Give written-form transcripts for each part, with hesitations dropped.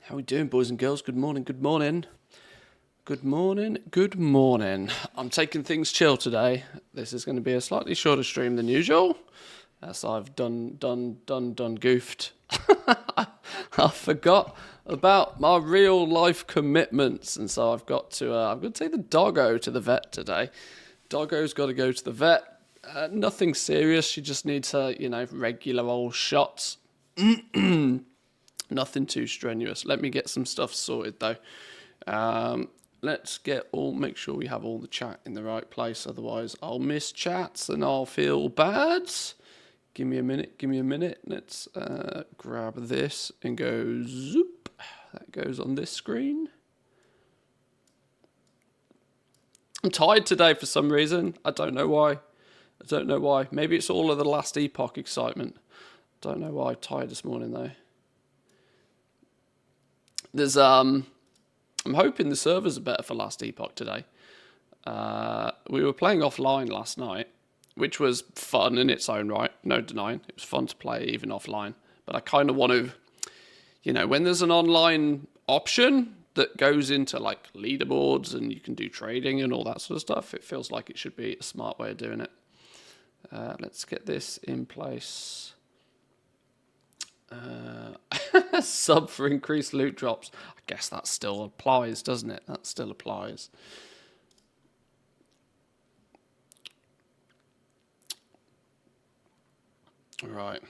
How we doing, boys and girls? Good morning, good morning. Good morning, good morning. I'm taking things chill today. This is going to be a slightly shorter stream than usual, as I've done goofed. I forgot about my real life commitments, and so I've got to. I'm going to take the doggo to the vet today. Doggo's got to go to the vet. Nothing serious. She just needs her, regular old shots. Nothing too strenuous. Let me get some stuff sorted though. Let's make sure we have all the chat in the right place. Otherwise, I'll miss chats and I'll feel bad. Give me a minute. Let's grab this and go zoop. That goes on this screen. I'm tired today for some reason. I don't know why. Maybe it's all of the last Epoch excitement. Don't know why I'm tired this morning though. There's I'm hoping the servers are better for last Epoch today. We were playing offline last night, which was fun in its own right, no denying. It was fun to play even offline. But I kind of want to, when there's an online option that goes into like leaderboards and you can do trading and all that sort of stuff, it feels like it should be a smart way of doing it. Let's get this in place. Sub for increased loot drops. I guess that still applies, doesn't it? That still applies. All right.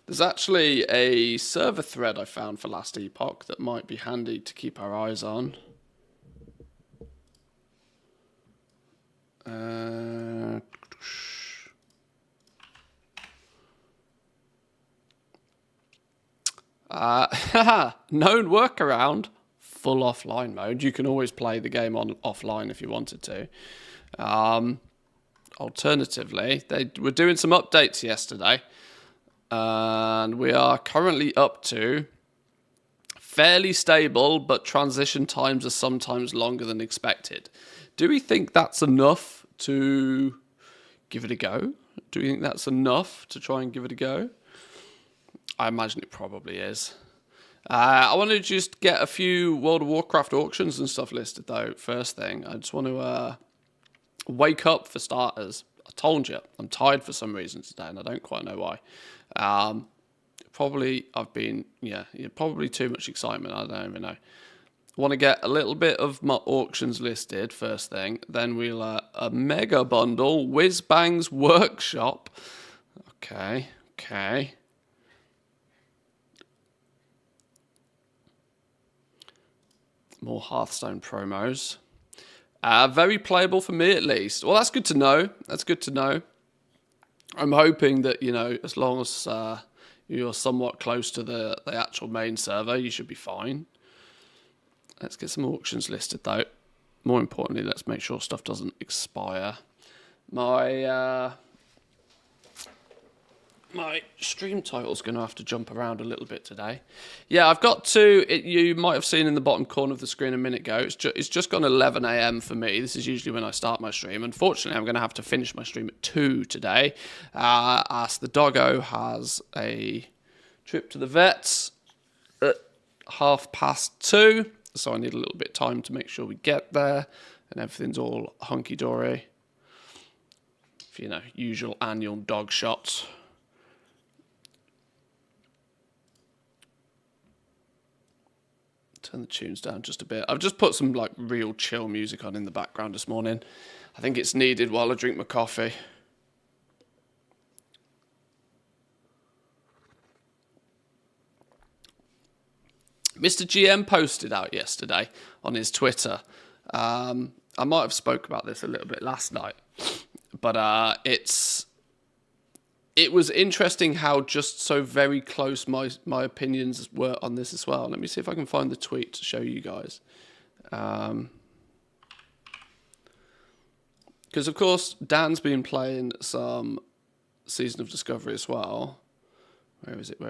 There's actually a server thread I found for last Epoch that might be handy to keep our eyes on. Known workaround, full offline mode. You can always play the game on offline if you wanted to. Alternatively, they were doing some updates yesterday, and we are currently up to fairly stable, but transition times are sometimes longer than expected. Do we think that's enough to give it a go? Do we think that's enough to try and give it a go? I imagine it probably is. I want to just get a few World of Warcraft auctions and stuff listed, though, first thing. I just want to wake up for starters. I told you, I'm tired for some reason today, and I don't quite know why. Probably too much excitement. I don't even know. Want to get a little bit of my auctions listed first thing. Then we'll a mega bundle, Whiz Bang's Workshop. Okay. More Hearthstone promos. Very playable for me at least. Well, that's good to know. I'm hoping that, as long as you're somewhat close to the actual main server, you should be fine. Let's get some auctions listed, though. More importantly, let's make sure stuff doesn't expire. My stream title's going to have to jump around a little bit today. Yeah, I've got to... you might have seen in the bottom corner of the screen a minute ago. It's just gone 11 a.m. for me. This is usually when I start my stream. Unfortunately, I'm going to have to finish my stream at 2 today. As the doggo has a trip to the vets at 2:30. So I need a little bit of time to make sure we get there. And everything's all hunky-dory. Usual annual dog shots. Turn the tunes down just a bit. I've just put some real chill music on in the background this morning. I think it's needed while I drink my coffee. Mr. GM posted out yesterday on his Twitter. I might have spoke about this a little bit last night, but it was interesting how just so very close my opinions were on this as well. Let me see if I can find the tweet to show you guys. Because, of course, Dan's been playing some Season of Discovery as well. Where is it?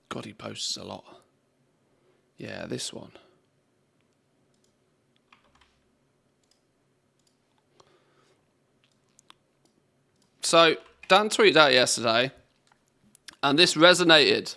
God, he posts a lot. Yeah, this one. So Dan tweeted out yesterday, and this resonated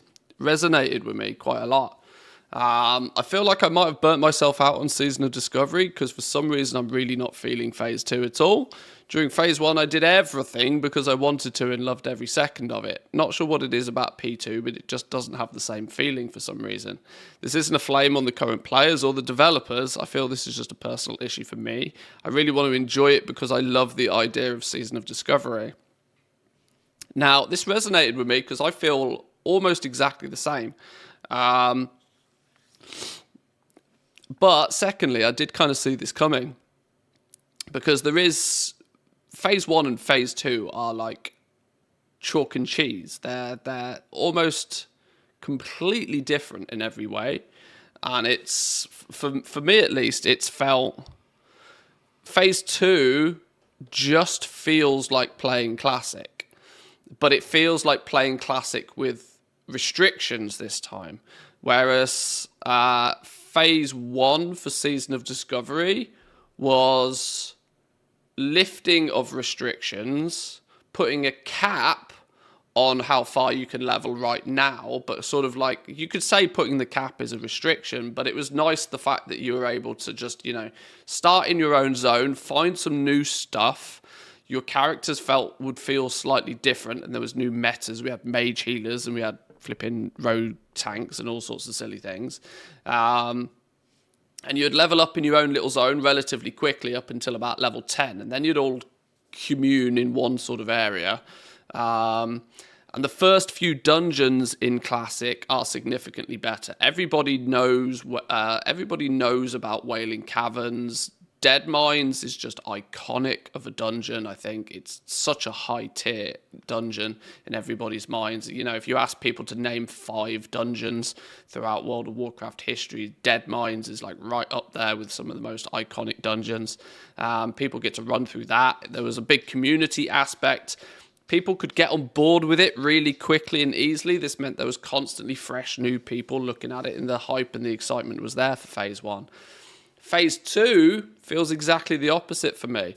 with me quite a lot. I feel like I might have burnt myself out on Season of Discovery because for some reason I'm really not feeling Phase 2 at all. During Phase 1 I did everything because I wanted to and loved every second of it. Not sure what it is about P2, but it just doesn't have the same feeling for some reason. This isn't a flame on the current players or the developers. I feel this is just a personal issue for me. I really want to enjoy it because I love the idea of Season of Discovery. Now, this resonated with me because I feel almost exactly the same. But secondly, I did kind of see this coming because there is Phase 1 and Phase 2 are like chalk and cheese. They're almost completely different in every way. And it's, for me at least, it's felt Phase 2 just feels like playing Classic. But it feels like playing Classic with restrictions this time. Whereas Phase 1 for Season of Discovery was lifting of restrictions, putting a cap on how far you can level right now, but sort of like, you could say putting the cap is a restriction, but it was nice the fact that you were able to just, start in your own zone, find some new stuff. Your characters would feel slightly different, and there was new metas. We had mage healers, and we had flipping rogue tanks and all sorts of silly things. And you'd level up in your own little zone relatively quickly up until about level 10, and then you'd all commune in one sort of area. And the first few dungeons in Classic are significantly better. Everybody knows about Wailing Caverns. Dead Mines is just iconic of a dungeon. I think it's such a high tier dungeon in everybody's minds. If you ask people to name 5 dungeons throughout World of Warcraft history, Dead Mines is like right up there with some of the most iconic dungeons. People get to run through that. There was a big community aspect. People could get on board with it really quickly and easily. This meant there was constantly fresh new people looking at it, and the hype and the excitement was there for Phase 1. Phase 2 feels exactly the opposite for me.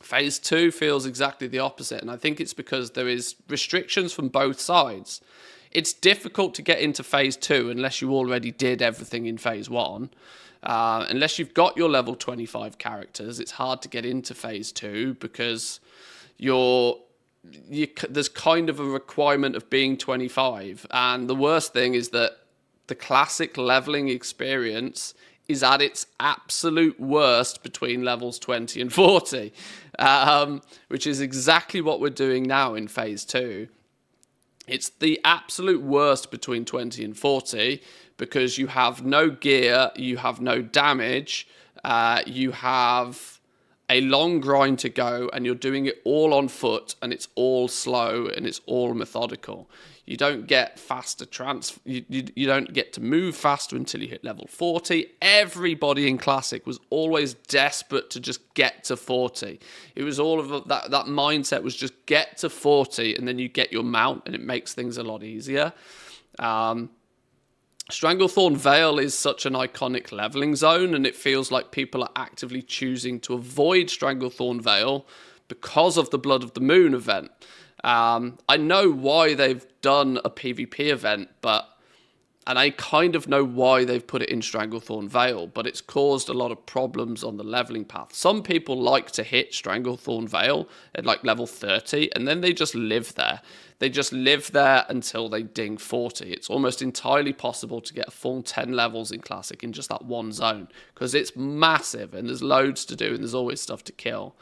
Phase 2 feels exactly the opposite, and I think it's because there is restrictions from both sides. It's difficult to get into Phase 2 unless you already did everything in Phase 1. Unless you've got your level 25 characters, it's hard to get into Phase 2 because there's kind of a requirement of being 25. And the worst thing is that the Classic leveling experience is at its absolute worst between levels 20 and 40, which is exactly what we're doing now in Phase 2. It's the absolute worst between 20 and 40 because you have no gear, you have no damage, you have a long grind to go, and you're doing it all on foot, and it's all slow and it's all methodical. You don't get faster you don't get to move faster until you hit level 40. Everybody in Classic was always desperate to just get to 40. It was all of that mindset was just get to 40 and then you get your mount and it makes things a lot easier. Stranglethorn Vale is such an iconic leveling zone, and it feels like people are actively choosing to avoid Stranglethorn Vale because of the Blood of the Moon event. I know why they've done a PvP event, and I kind of know why they've put it in Stranglethorn Vale, but it's caused a lot of problems on the leveling path. Some people like to hit Stranglethorn Vale at like level 30, and then they just live there. They just live there until they ding 40. It's almost entirely possible to get a full 10 levels in Classic in just that one zone, because it's massive, and there's loads to do, and there's always stuff to kill.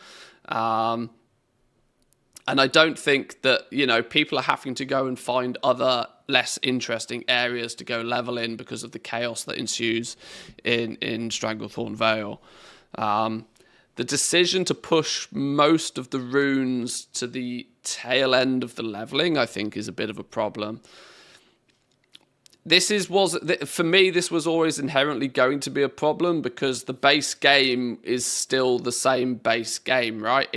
And I don't think that, people are having to go and find other less interesting areas to go level in because of the chaos that ensues in Stranglethorn Vale. The decision to push most of the runes to the tail end of the leveling, I think, is a bit of a problem. For me, this was always inherently going to be a problem because the base game is still the same base game, right?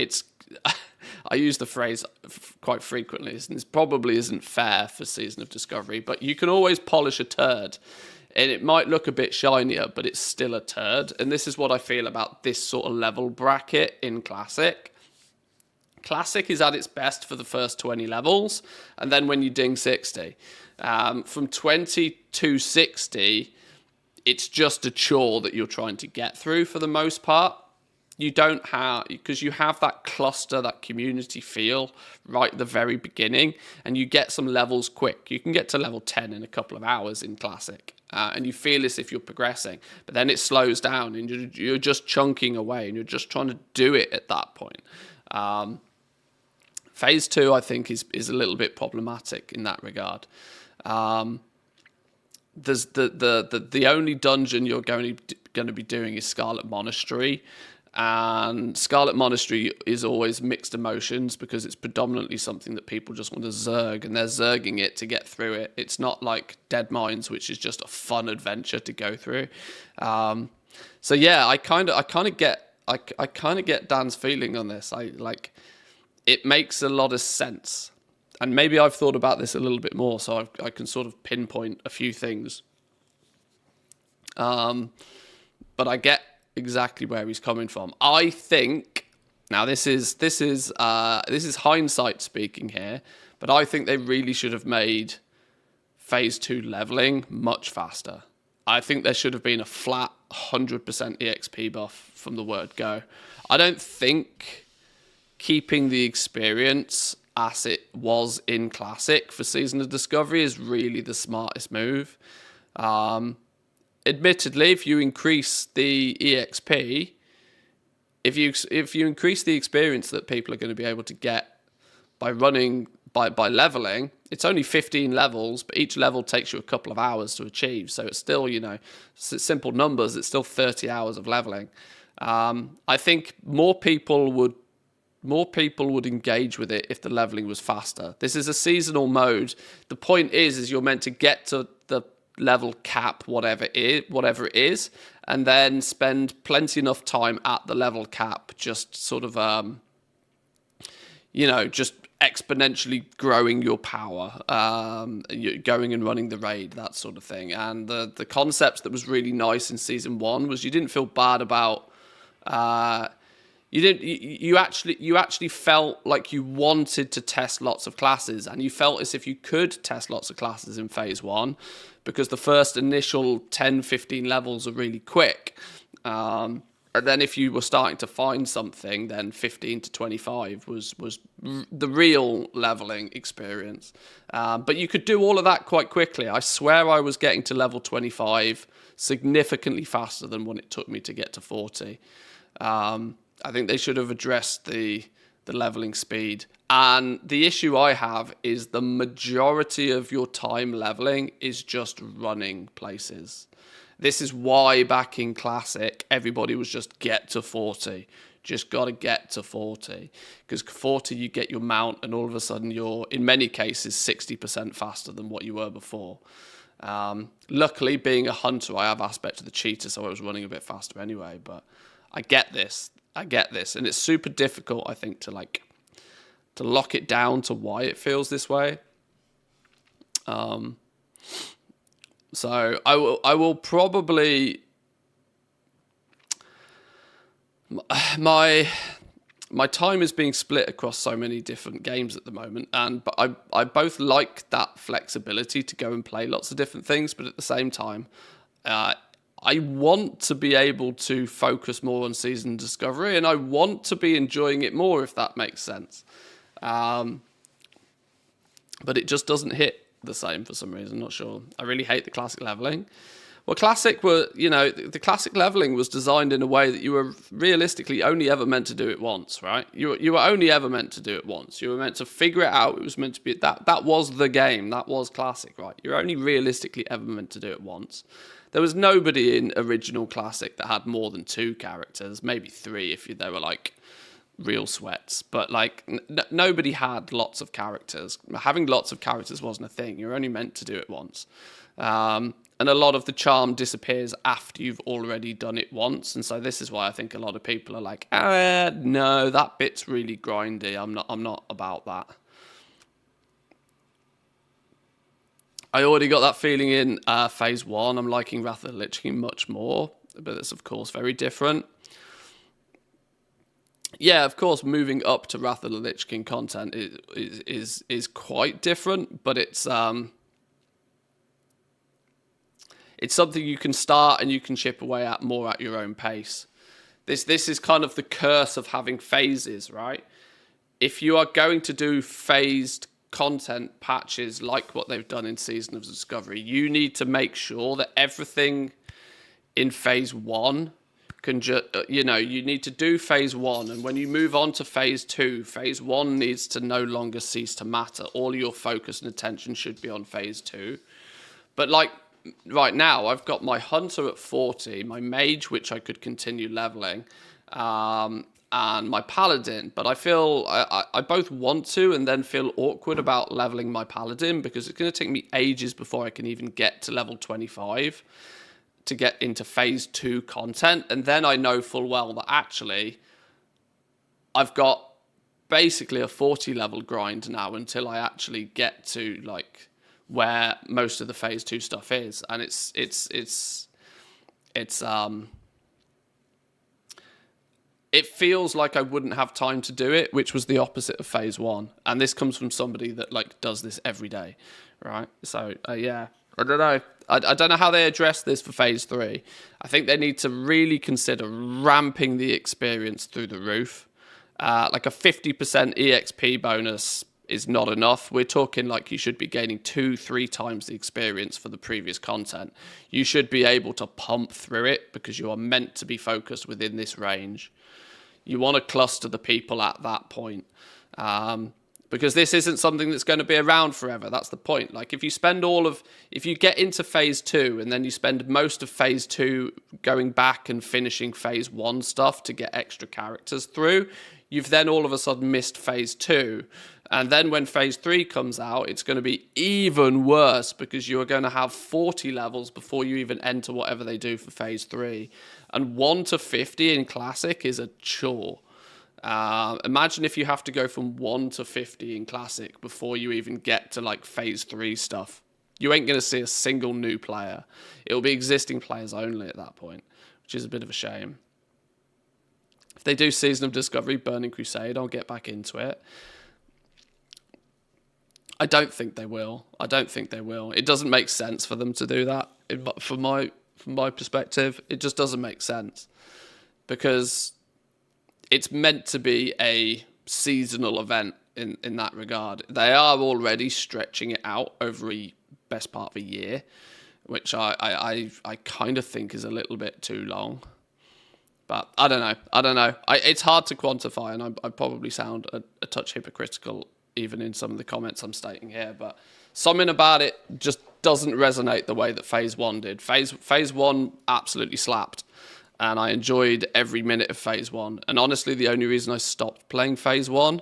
I use the phrase quite frequently, and this probably isn't fair for Season of Discovery, but you can always polish a turd. And it might look a bit shinier, but it's still a turd. And this is what I feel about this sort of level bracket in Classic. Classic is at its best for the first 20 levels, and then when you ding 60. From 20 to 60, it's just a chore that you're trying to get through for the most part. You don't have, because you have that cluster, that community feel right at the very beginning, and you get some levels quick. You can get to level 10 in a couple of hours in Classic, and you feel as if you're progressing, but then it slows down, and you're just chunking away, and you're just trying to do it at that point. Phase 2, I think, is a little bit problematic in that regard. There's the only dungeon you're going to be doing is Scarlet Monastery, and Scarlet Monastery is always mixed emotions because it's predominantly something that people just want to zerg, and they're zerging it to get through it. It's not like Dead Mines, which is just a fun adventure to go through. So yeah, I kind of get Dan's feeling on this. It makes a lot of sense. And maybe I've thought about this a little bit more, so I can sort of pinpoint a few things. But I get exactly where he's coming from. I think, now this is hindsight speaking here, but I think they really should have made Phase 2 leveling much faster. I think there should have been a flat 100% EXP buff from the word go. I don't think keeping the experience as it was in Classic for Season of Discovery is really the smartest move. Admittedly, if you increase the EXP, if you increase the experience that people are going to be able to get by leveling, it's only 15 levels, but each level takes you a couple of hours to achieve. So it's still, simple numbers. It's still 30 hours of leveling. I think more people would engage with it if the leveling was faster. This is a seasonal mode. The point is you're meant to get to the level cap, whatever it is, and then spend plenty enough time at the level cap, just sort of, just exponentially growing your power, going and running the raid, that sort of thing. And the concept that was really nice in Season 1 was you didn't feel bad about, you actually felt like you wanted to test lots of classes, and you felt as if you could test lots of classes in Phase 1 because the first initial 10-15 levels are really quick. And then if you were starting to find something, then 15 to 25 was the real leveling experience. But you could do all of that quite quickly. I swear I was getting to level 25 significantly faster than what it took me to get to 40. I think they should have addressed the leveling speed. And the issue I have is the majority of your time leveling is just running places. This is why back in Classic, everybody was just get to 40. Just got to get to 40. Because 40, you get your mount, and all of a sudden you're, in many cases, 60% faster than what you were before. Luckily, being a hunter, I have aspect of the cheater, so I was running a bit faster anyway. But I get this. And it's super difficult, I think, to lock it down to why it feels this way. So I will probably, my time is being split across so many different games at the moment, but I both like that flexibility to go and play lots of different things, but at the same time, I want to be able to focus more on Season Discovery, and I want to be enjoying it more, if that makes sense. But it just doesn't hit the same for some reason. Not sure. I really hate the Classic leveling. Well, the Classic leveling was designed in a way that you were realistically only ever meant to do it once, right? You were only ever meant to do it once. You were meant to figure it out. It was meant to be that was the game. That was Classic, right? You're only realistically ever meant to do it once. There was nobody in original Classic that had more than 2 characters, maybe 3 if they were real sweats. But nobody had lots of characters. Having lots of characters wasn't a thing. You're only meant to do it once. And a lot of the charm disappears after you've already done it once. And so this is why I think a lot of people are like, no, that bit's really grindy. I'm not about that. I already got that feeling in Phase 1. I'm liking Wrath of the Lich King much more, but it's, of course, very different. Yeah, of course, moving up to Wrath of the Lich King content is quite different, but it's something you can start and you can chip away at more at your own pace. This is kind of the curse of having phases, right? If you are going to do phased content patches like what they've done in Season of Discovery, you need to make sure that everything in Phase 1 can just, you need to do Phase 1, and when you move on to Phase 2, Phase 1 needs to no longer cease to matter. All your focus and attention should be on Phase 2. But like right now, I've got my Hunter at 40, my Mage, which I could continue leveling, and my Paladin. But I feel I both want to and then feel awkward about leveling my Paladin, because it's going to take me ages before I can even get to level 25 to get into Phase 2 content. And then I know full well that actually I've got basically a 40 level grind now until I actually get to like where most of the Phase 2 stuff is. And it feels like I wouldn't have time to do it, which was the opposite of Phase 1. And this comes from somebody that like does this every day, right? So yeah, I don't know. I don't know how they address this for Phase 3. I think they need to really consider ramping the experience through the roof. Like a 50% EXP bonus is not enough. We're talking like you should be gaining 2-3 times the experience for the previous content. You should be able to pump through it because you are meant to be focused within this range. You want to cluster the people at that point. Because this isn't something that's going to be around forever. That's the point. Like if you get into Phase 2 and then you spend most of Phase 2 going back and finishing Phase 1 stuff to get extra characters through, you've then all of a sudden missed Phase 2. And then when Phase 3 comes out, it's going to be even worse because you are going to have 40 levels before you even enter whatever they do for Phase 3. And 1 to 50 in Classic is a chore. Imagine if you have to go from 1 to 50 in Classic before you even get to like Phase 3 stuff. You ain't going to see a single new player. It'll be existing players only at that point, which is a bit of a shame. If they do Season of Discovery, Burning Crusade, I'll get back into it. I don't think they will. It doesn't make sense for them to do that. From my perspective, it just doesn't make sense. Because it's meant to be a seasonal event in that regard. They are already stretching it out over a best part of a year, which I kind of think is a little bit too long. But I don't know. It's hard to quantify, and I probably sound a touch hypocritical even in some of the comments I'm stating here. But something about it just doesn't resonate the way that Phase 1 did. Phase 1 absolutely slapped. And I enjoyed every minute of Phase 1. And honestly, the only reason I stopped playing Phase 1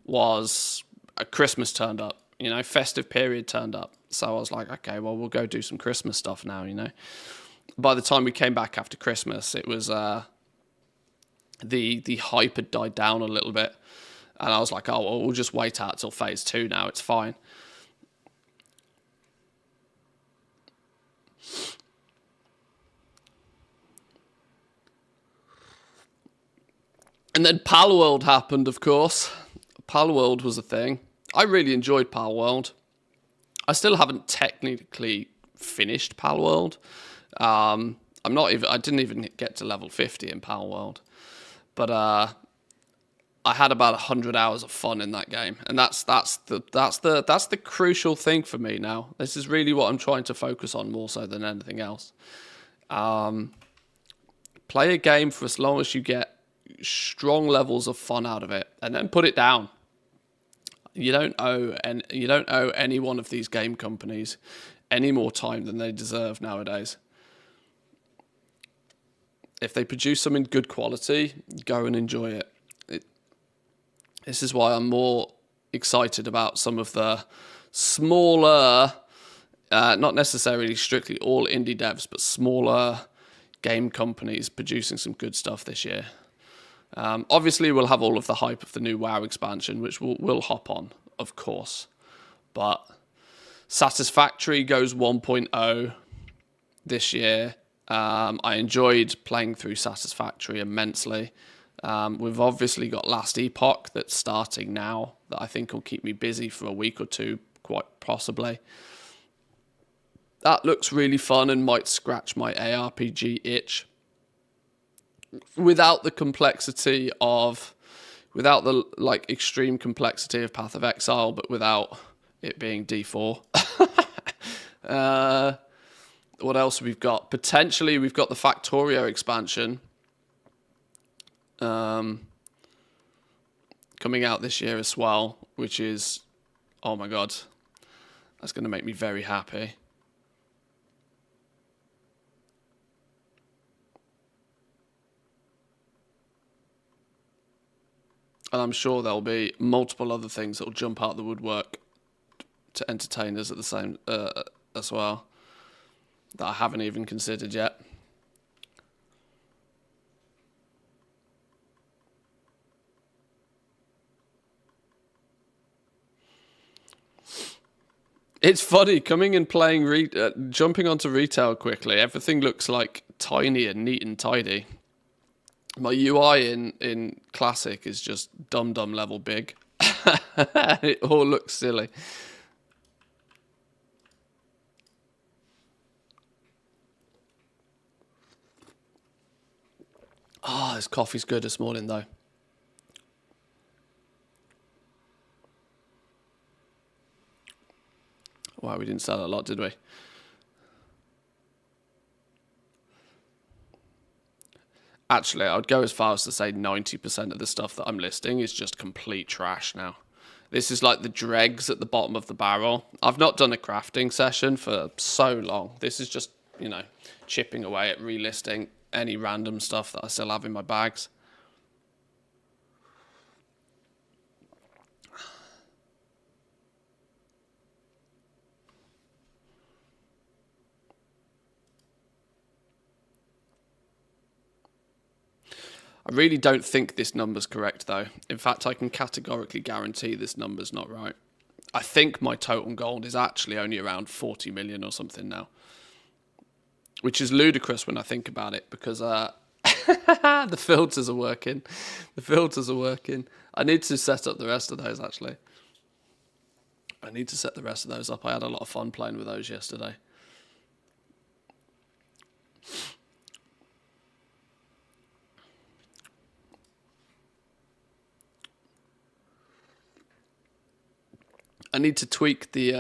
was a Christmas turned up. Festive period turned up. So I was like, okay, well, we'll go do some Christmas stuff now, By the time we came back after Christmas, it was the hype had died down a little bit. And I was like, oh, well, we'll just wait out till Phase 2 now. It's fine. And then Palworld happened, of course. Palworld was a thing. I really enjoyed Palworld. I still haven't technically finished Palworld. I didn't even get to level 50 in Palworld. But I had about 100 hours of fun in that game. And that's the crucial thing for me now. This is really what I'm trying to focus on more so than anything else. Play a game for as long as you get strong levels of fun out of it, and then put it down. You don't owe any one of these game companies any more time than they deserve nowadays. If they produce something good quality, go and enjoy it. This is why I'm more excited about some of the smaller, not necessarily strictly all indie devs, but smaller game companies producing some good stuff this year. Obviously, we'll have all of the hype of the new WoW expansion, which we'll hop on, of course. But Satisfactory goes 1.0 this year. I enjoyed playing through Satisfactory immensely. We've obviously got Last Epoch that's starting now that I think will keep me busy for a week or two, quite possibly. That looks really fun and might scratch my ARPG itch. Without the complexity of, without the like extreme complexity of Path of Exile, but without it being D4. What else we've got? Potentially, we've got the Factorio expansion coming out this year as well, which is, oh my god, that's going to make me very happy. And I'm sure there'll be multiple other things that will jump out of the woodwork to entertain us at the same as well that I haven't even considered yet. It's funny coming and playing, jumping onto retail quickly. Everything looks like tiny and neat and tidy. My UI in Classic is just dum level big. It all looks silly. Oh, this coffee's good this morning though. Wow, we didn't sell a lot, did we? Actually, I would go as far as to say 90% of the stuff that I'm listing is just complete trash now. This is like the dregs at the bottom of the barrel. I've not done a crafting session for so long. This is just, you know, chipping away at relisting any random stuff that I still have in my bags. I really don't think this number's correct, though. In fact, I can categorically guarantee this number's not right. I think my total gold is actually only around 40 million or something now. Which is ludicrous when I think about it, because the filters are working. The filters are working. I need to set up the rest of those, actually. I need to set the rest of those up. I had a lot of fun playing with those yesterday. I need to tweak the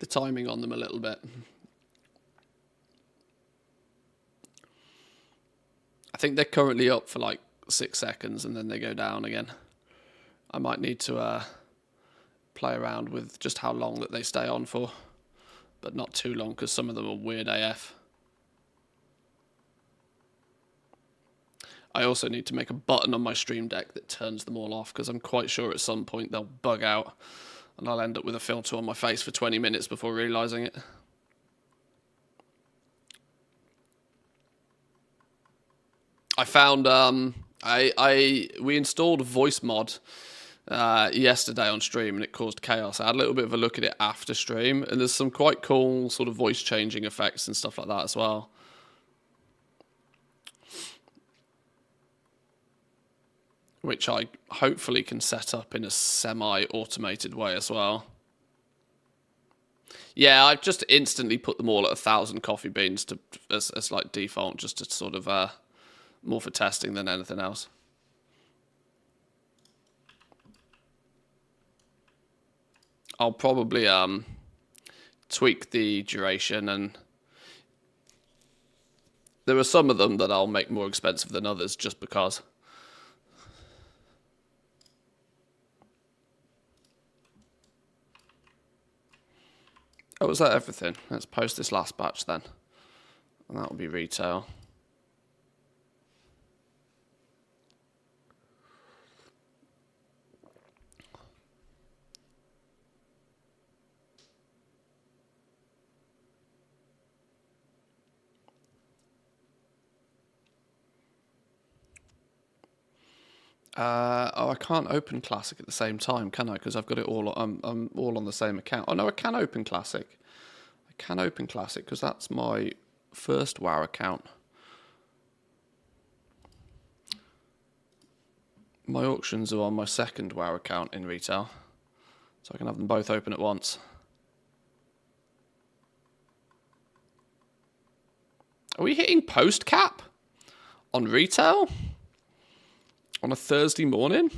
timing on them a little bit. I think they're currently up for like 6 seconds and then they go down again. I might need to play around with just how long that they stay on for, but not too long because some of them are weird AF. I also need to make a button on my Stream Deck that turns them all off because I'm quite sure at some point they'll bug out and I'll end up with a filter on my face for 20 minutes before realising it. I found we installed a voice mod yesterday on stream and it caused chaos. I had a little bit of a look at it after stream and there's some quite cool sort of voice changing effects and stuff like that as well. Which I hopefully can set up in a semi-automated way as well. Yeah, I've just instantly put them all at 1,000 coffee beans as like default, just to sort of more for testing than anything else. I'll probably tweak the duration, and there are some of them that I'll make more expensive than others just because. Oh, was that everything? Let's post this last batch then. And that'll be retail. Oh, I can't open Classic at the same time, can I? Because I've got it all. I'm all on the same account. Oh no, I can open Classic. I can open Classic because that's my first WoW account. My auctions are on my second WoW account in retail, so I can have them both open at once. Are we hitting post cap on retail on a Thursday morning?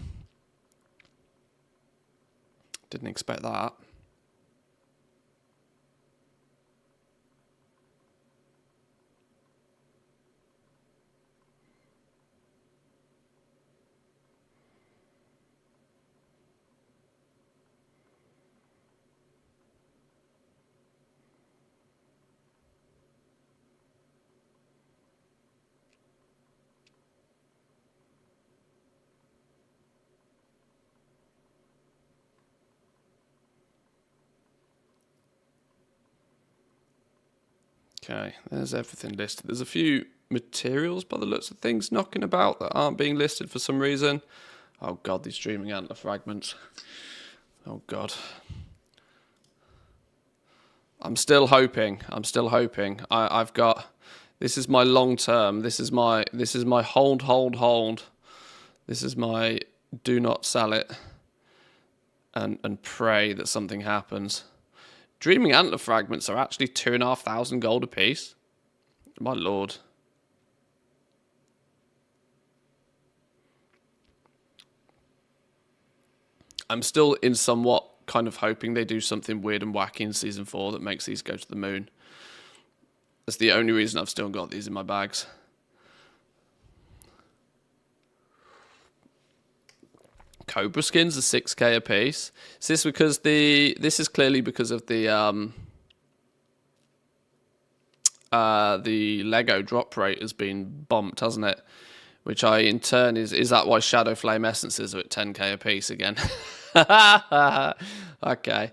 Didn't expect that. Okay, there's everything listed. There's a few materials by the looks of things knocking about that aren't being listed for some reason. Oh god, these streaming antler fragments. Oh god. I'm still hoping. I've got. This is my long term. This is my hold. This is my do not sell it and pray that something happens. Dreaming antler fragments are actually 2,500 gold apiece. My lord. I'm still in somewhat kind of hoping they do something weird and wacky in Season 4 that makes these go to the moon. That's the only reason I've still got these in my bags. Cobra skins are 6k a piece. Is this because this is clearly because of the Lego drop rate has been bumped, hasn't it? Which in turn is that why Shadow Flame essences are at 10k a piece again? Okay.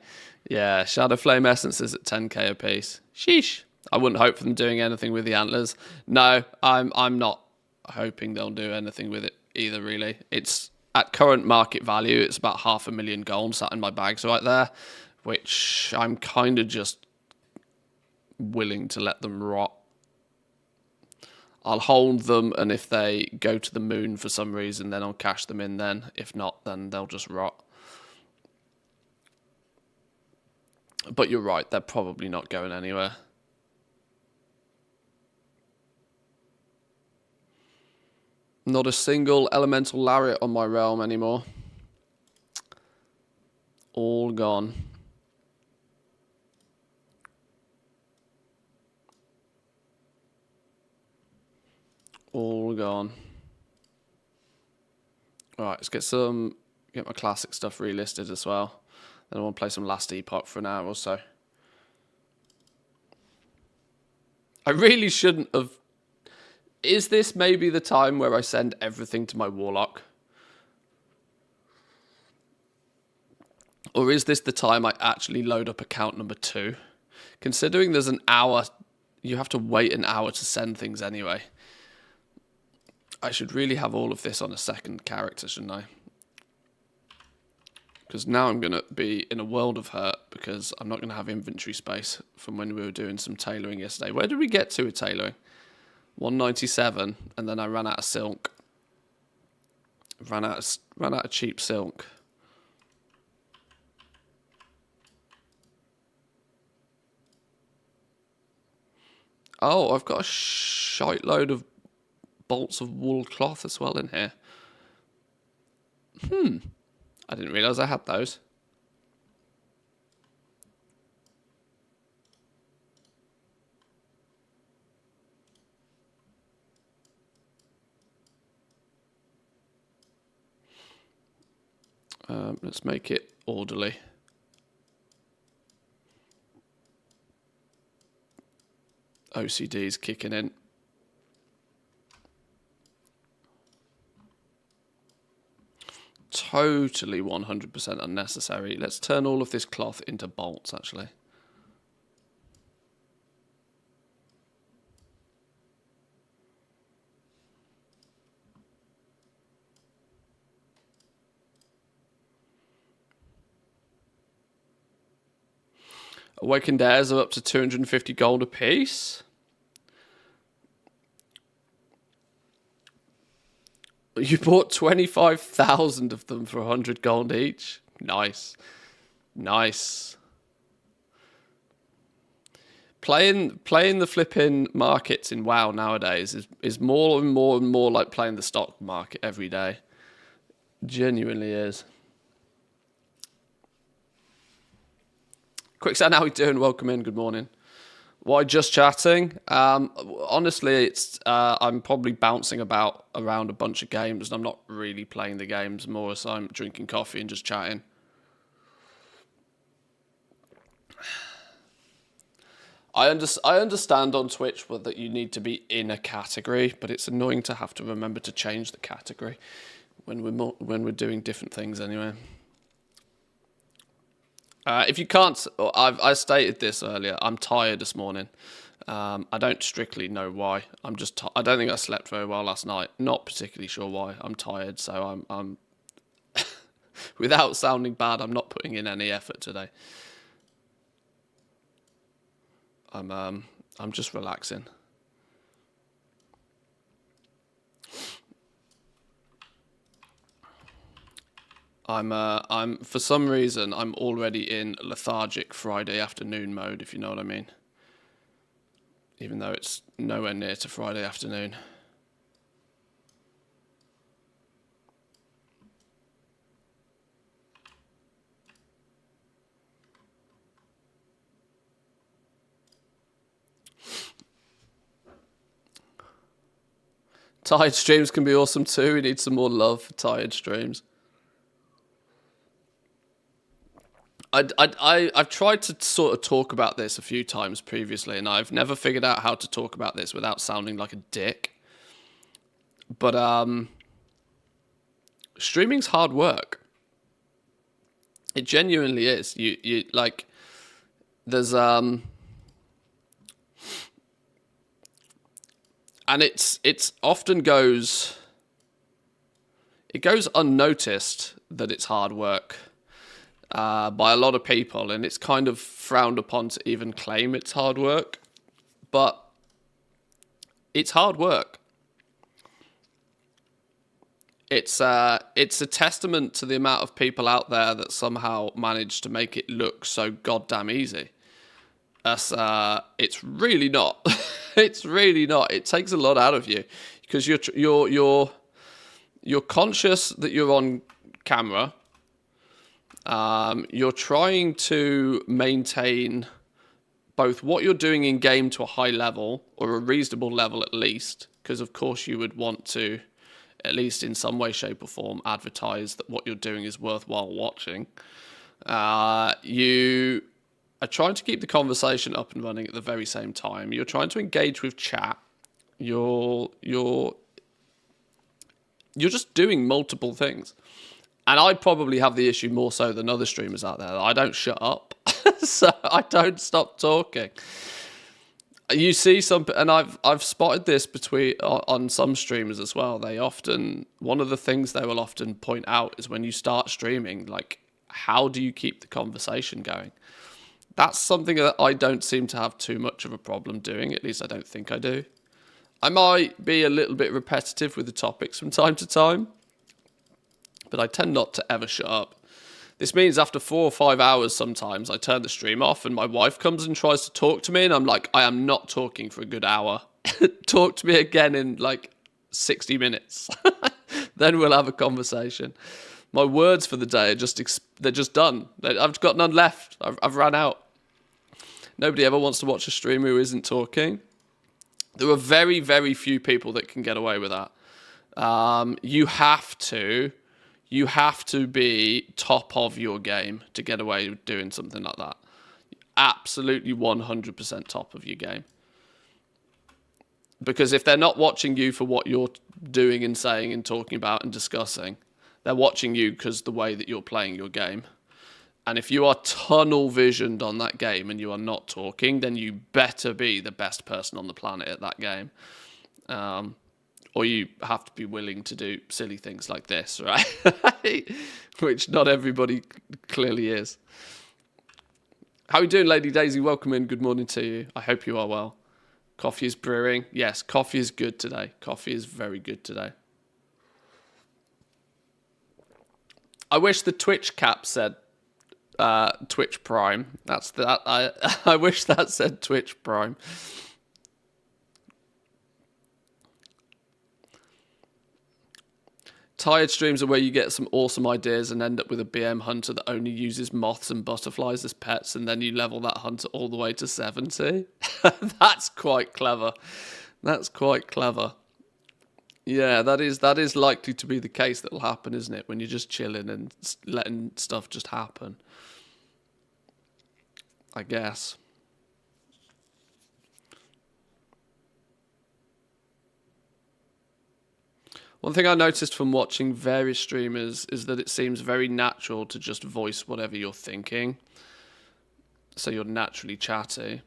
Yeah, Shadow Flame essences at 10k a piece. Sheesh. I wouldn't hope for them doing anything with the antlers. No, I'm not hoping they'll do anything with it either, really. It's at current market value, it's about 500,000 gold sat in my bags right there, which I'm kind of just willing to let them rot. I'll hold them, and if they go to the moon for some reason, then I'll cash them in then. If not, then they'll just rot. But you're right, they're probably not going anywhere. Not a single elemental lariat on my realm anymore. All gone. All gone. Alright, let's get my classic stuff relisted as well. Then I want to play some Last Epoch for an hour or so. I really shouldn't have. Is this maybe the time where I send everything to my Warlock? Or is this the time I actually load up account number 2? Considering there's an hour, you have to wait an hour to send things anyway. I should really have all of this on a second character, shouldn't I? Because now I'm going to be in a world of hurt because I'm not going to have inventory space from when we were doing some tailoring yesterday. Where did we get to with tailoring? 197, and then I ran out of silk. Ran out of cheap silk. Oh, I've got a shite load of bolts of wool cloth as well in here. I didn't realise I had those. Let's make it orderly. OCD's kicking in. Totally 100% unnecessary. Let's turn all of this cloth into bolts, actually. Awakened Airs are up to 250 gold apiece. You bought 25,000 of them for 100 gold each. Nice. Nice. Playing the flipping markets in WoW nowadays is more and more and more like playing the stock market every day. Genuinely is. Quicksand, how are you doing? Welcome in. Good morning. Why just chatting? Honestly, it's I'm probably bouncing about around a bunch of games, and I'm not really playing the games more, so I'm drinking coffee and just chatting. I understand on Twitch that you need to be in a category, but it's annoying to have to remember to change the category when we're doing different things anyway. If you can't, I stated this earlier. I'm tired this morning. I don't strictly know why. I'm just. I don't think I slept very well last night. Not particularly sure why. I'm tired, so I'm without sounding bad, I'm not putting in any effort today. I'm just relaxing. I'm for some reason I'm already in lethargic Friday afternoon mode, if you know what I mean. Even though it's nowhere near to Friday afternoon. Tired streams can be awesome too. We need some more love for tired streams. I've tried to sort of talk about this a few times previously, and I've never figured out how to talk about this without sounding like a dick. But streaming's hard work. It genuinely is. You like there's and it's often goes unnoticed that it's hard work. By a lot of people, and it's kind of frowned upon to even claim it's hard work, but it's hard work. It's a testament to the amount of people out there that somehow manage to make it look so goddamn easy. It's really not. It's really not. It takes a lot out of you because you're conscious that you're on camera. You're trying to maintain both what you're doing in game to a high level, or a reasonable level at least, because of course you would want to, at least in some way, shape or form, advertise that what you're doing is worthwhile watching. You are trying to keep the conversation up and running at the very same time. You're trying to engage with chat. You're just doing multiple things. And I probably have the issue more so than other streamers out there. I don't shut up, so I don't stop talking. You see some, and I've spotted this on some streamers as well. One of the things they will often point out is when you start streaming, like, how do you keep the conversation going? That's something that I don't seem to have too much of a problem doing. At least I don't think I do. I might be a little bit repetitive with the topics from time to time, but I tend not to ever shut up. This means after 4 or 5 hours sometimes, I turn the stream off and my wife comes and tries to talk to me, and I'm like, I am not talking for a good hour. Talk to me again in like 60 minutes. Then we'll have a conversation. My words for the day are they're just done. I've got none left. I've ran out. Nobody ever wants to watch a streamer who isn't talking. There are very, very few people that can get away with that. You have to be top of your game to get away with doing something like that. Absolutely 100% top of your game. Because if they're not watching you for what you're doing and saying and talking about and discussing, they're watching you because the way that you're playing your game. And if you are tunnel visioned on that game and you are not talking, then you better be the best person on the planet at that game. Or you have to be willing to do silly things like this, right? Which not everybody clearly is. How are you doing, Lady Daisy? Welcome in. Good morning to you. I hope you are well. Coffee is brewing. Yes, coffee is good today. Coffee is very good today. I wish the Twitch cap said Twitch Prime. That's that. I wish that said Twitch Prime. Tired streams are where you get some awesome ideas and end up with a BM hunter that only uses moths and butterflies as pets, and then you level that hunter all the way to 70. That's quite clever. That's quite clever. Yeah, that is likely to be the case that'll happen, isn't it? When you're just chilling and letting stuff just happen. I guess. One thing I noticed from watching various streamers is that it seems very natural to just voice whatever you're thinking. So you're naturally chatty.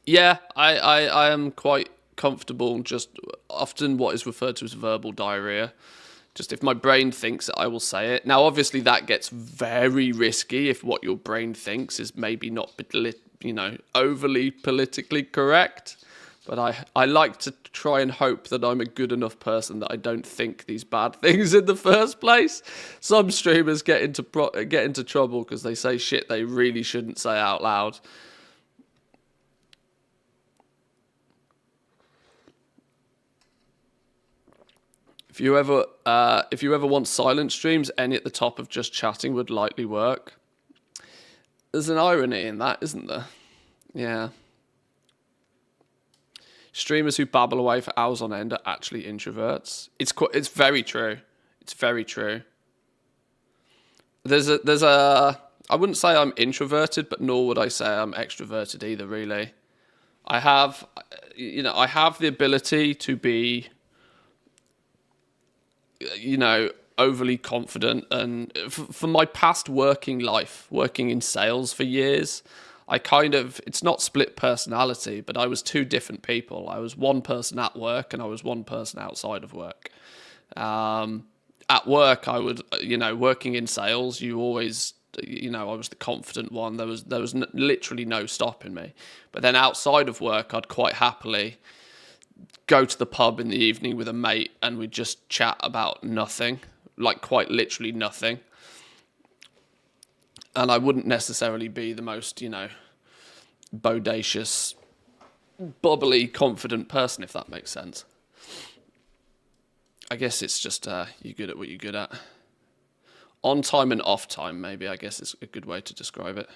Yeah, I am quite comfortable just often what is referred to as verbal diarrhea. Just if my brain thinks it, I will say it. Now, obviously, that gets very risky if what your brain thinks is maybe not, overly politically correct. But I like to try and hope that I'm a good enough person that I don't think these bad things in the first place. Some streamers get into trouble because they say shit they really shouldn't say out loud. If you ever want silent streams, any at the top of just chatting would likely work. There's an irony in that, isn't there? Yeah. Streamers who babble away for hours on end are actually introverts. It's very true. It's very true. There's a I wouldn't say I'm introverted, but nor would I say I'm extroverted either, really. I have the ability to be overly confident, and for my past working life, working in sales for years, it's not split personality, but I was two different people. I was one person at work and I was one person outside of work. At work, I would, working in sales, you always, I was the confident one. There was literally no stopping me. But then outside of work, I'd quite happily go to the pub in the evening with a mate and we'd just chat about nothing, like quite literally nothing. And I wouldn't necessarily be the most, bodacious, bubbly, confident person, if that makes sense. I guess it's just you're good at what you're good at. On time and off time, maybe, I guess is a good way to describe it.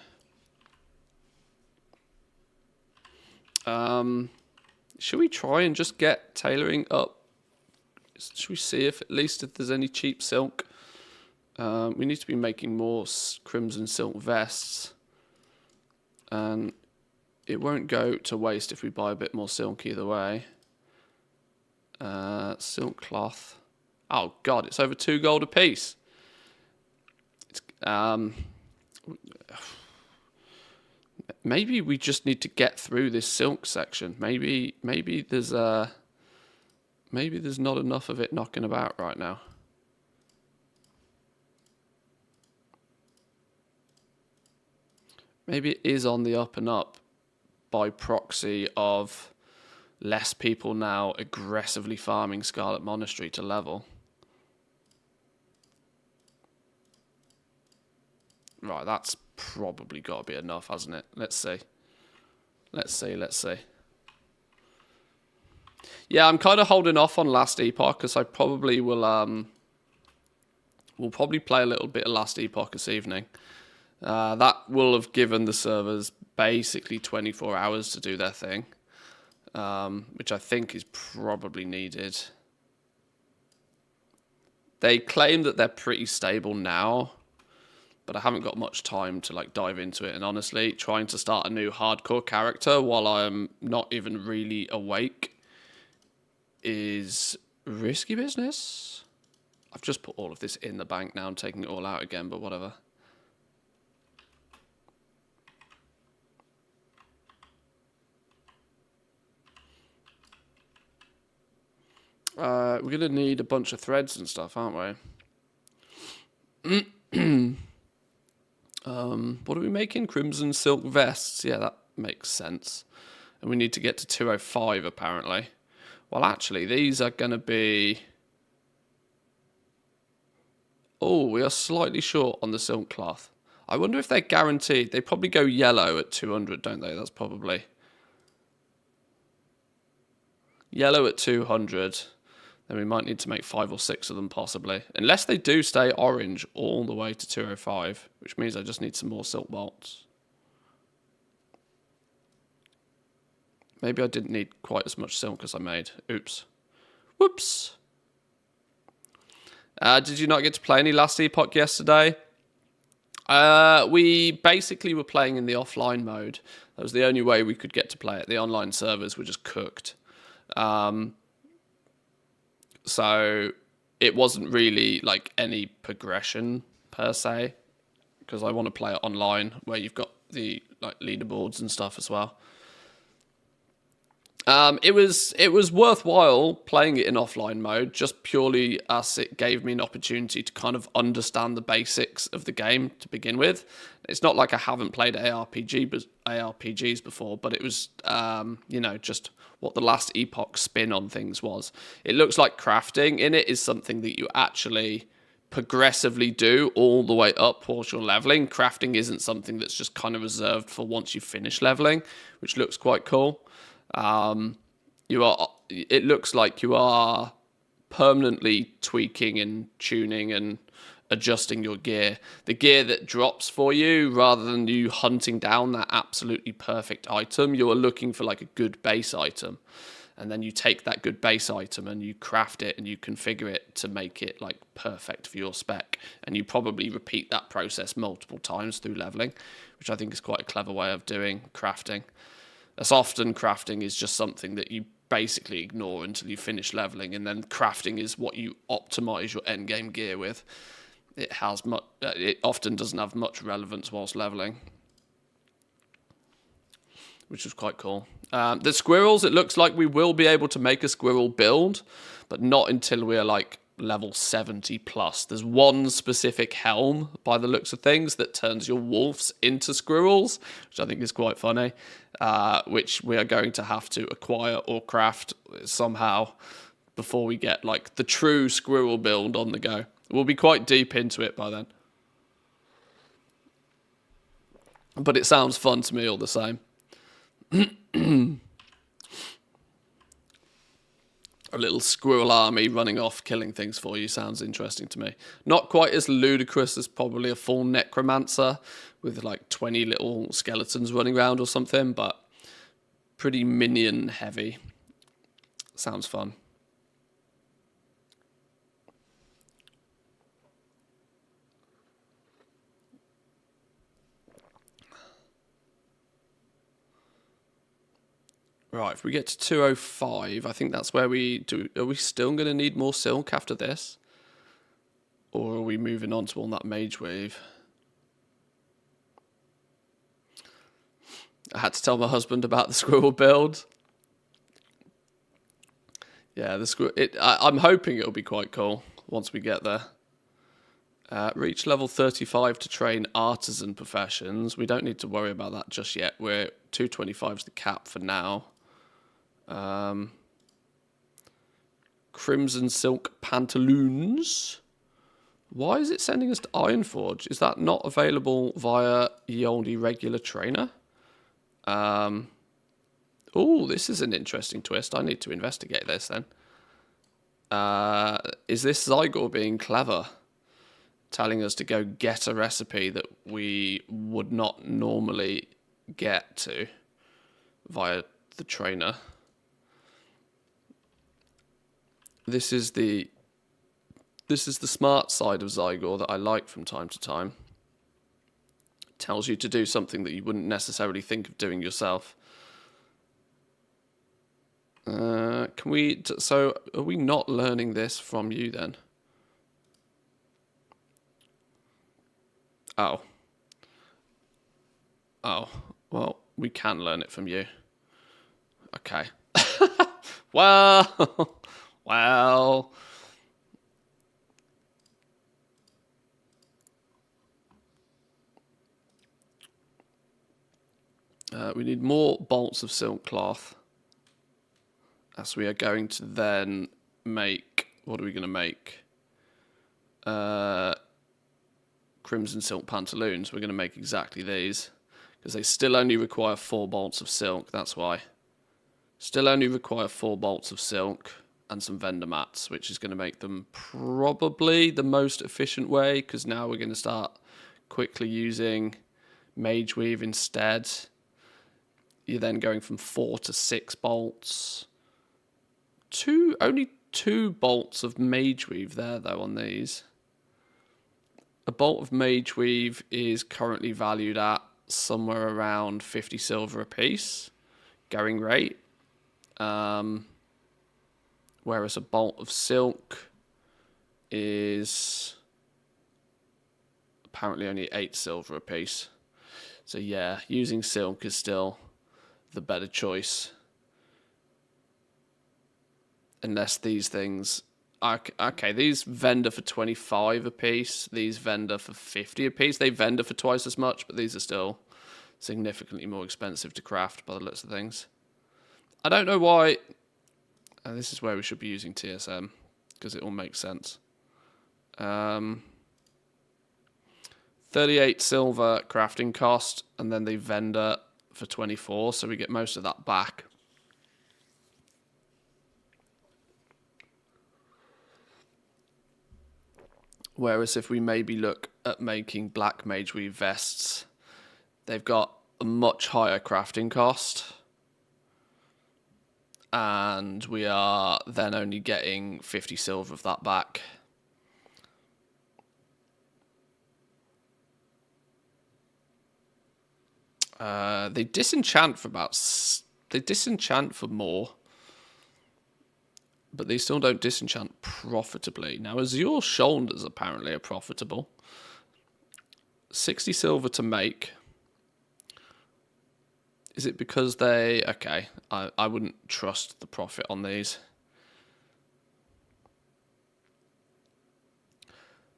Should we try and just get tailoring up? Should we see if there's any cheap silk? We need to be making more crimson silk vests. And it won't go to waste if we buy a bit more silk either way. Silk cloth. Oh God, it's over 2 gold a piece. It's, maybe we just need to get through this silk section. Maybe there's not enough of it knocking about right now. Maybe it is on the up and up by proxy of less people now aggressively farming Scarlet Monastery to level. Right, that's probably got to be enough, hasn't it? Let's see. Yeah, I'm kind of holding off on Last Epoch because I probably will probably play a little bit of Last Epoch this evening. That will have given the servers basically 24 hours to do their thing, which I think is probably needed. They claim that they're pretty stable now, but I haven't got much time to dive into it. And honestly, trying to start a new hardcore character while I'm not even really awake is risky business. I've just put all of this in the bank now and taking it all out again, but whatever. We're going to need a bunch of threads and stuff, aren't we? What are we making? Crimson silk vests. Yeah, that makes sense. And we need to get to 205 apparently. Well, actually, these are going to be... Oh, we are slightly short on the silk cloth. I wonder if they're guaranteed. They probably go yellow at 200, don't they? That's probably... Yellow at 200. Then we might need to make 5 or 6 of them possibly. Unless they do stay orange all the way to 205, which means I just need some more silk bolts. Maybe I didn't need quite as much silk as I made. Oops. Whoops. Did you not get to play any Last Epoch yesterday? We basically were playing in the offline mode. That was the only way we could get to play it. The online servers were just cooked. So it wasn't really like any progression per se, because I want to play it online where you've got the like leaderboards and stuff as well. It was worthwhile playing it in offline mode, just purely as it gave me an opportunity to kind of understand the basics of the game to begin with. It's not like I haven't played ARPGs before, but it was, you know, just what the Last Epoch spin on things was. It looks like crafting in it is something that you actually progressively do all the way up whilst you're leveling. Crafting isn't something that's just kind of reserved for once you finish leveling, which looks quite cool. It looks like you are permanently tweaking and tuning and adjusting your gear. The gear that drops for you, rather than you hunting down that absolutely perfect item, you're looking for like a good base item. And then you take that good base item and you craft it and you configure it to make it like perfect for your spec. And you probably repeat that process multiple times through leveling, which I think is quite a clever way of doing crafting. As often crafting is just something that you basically ignore until you finish leveling, and then crafting is what you optimize your endgame gear with. It often doesn't have much relevance whilst leveling, which was quite cool. The squirrels, it looks like we will be able to make a squirrel build, but not until we're like level 70 plus. There's one specific helm by the looks of things that turns your wolves into squirrels, which I think is quite funny, which we are going to have to acquire or craft somehow before we get like the true squirrel build on the go. We'll be quite deep into it by then, but it sounds fun to me all the same. A little squirrel army running off killing things for you sounds interesting to me. Not quite as ludicrous as probably a full necromancer with like 20 little skeletons running around or something, but pretty minion heavy. Sounds fun. Right, if we get to 205, I think that's where we do. Are we still going to need more silk after this? Or are we moving on to that mage wave? I had to tell my husband about the squirrel build. Yeah, the squirrel. I'm hoping it'll be quite cool once we get there. Reach level 35 to train artisan professions. We don't need to worry about that just yet. 225 is the cap for now. Crimson silk pantaloons. Why is it sending us to Ironforge? Is that not available via Yoldi regular trainer? Oh, this is an interesting twist. I need to investigate this then. Is this Zygor being clever? Telling us to go get a recipe that we would not normally get to via the trainer. This is the smart side of Zygor that I like from time to time. It tells you to do something that you wouldn't necessarily think of doing yourself. So are we not learning this from you then? Oh. Oh, well, we can learn it from you. Okay. Well, well. We need more bolts of silk cloth, as we are going to then make, what are we going to make? Crimson silk pantaloons. We're going to make exactly these, because they still only require 4 bolts of silk, that's why. Still only require 4 bolts of silk and some vendor mats, which is going to make them probably the most efficient way, because now we're going to start quickly using mage weave instead. You're then going from 4 to 6 bolts. Only 2 bolts of mage weave there though on these. A bolt of mage weave is currently valued at somewhere around 50 silver a piece, going rate. Whereas a bolt of silk is apparently only 8 silver a piece. So yeah, using silk is still the better choice. Unless these things... Okay, these vendor for 25 a piece. These vendor for 50 a piece. They vendor for twice as much, but these are still significantly more expensive to craft by the looks of things. I don't know why... this is where we should be using TSM, because it all makes sense. 38 silver crafting cost, and then they vendor for 24, so we get most of that back. Whereas if we maybe look at making black mage weave vests, they've got a much higher crafting cost. And we are then only getting 50 silver of that back. They disenchant for they disenchant for more. But they still don't disenchant profitably. Now, Azure shoulders apparently are profitable. 60 silver to make. Is it because they... Okay, I wouldn't trust the profit on these.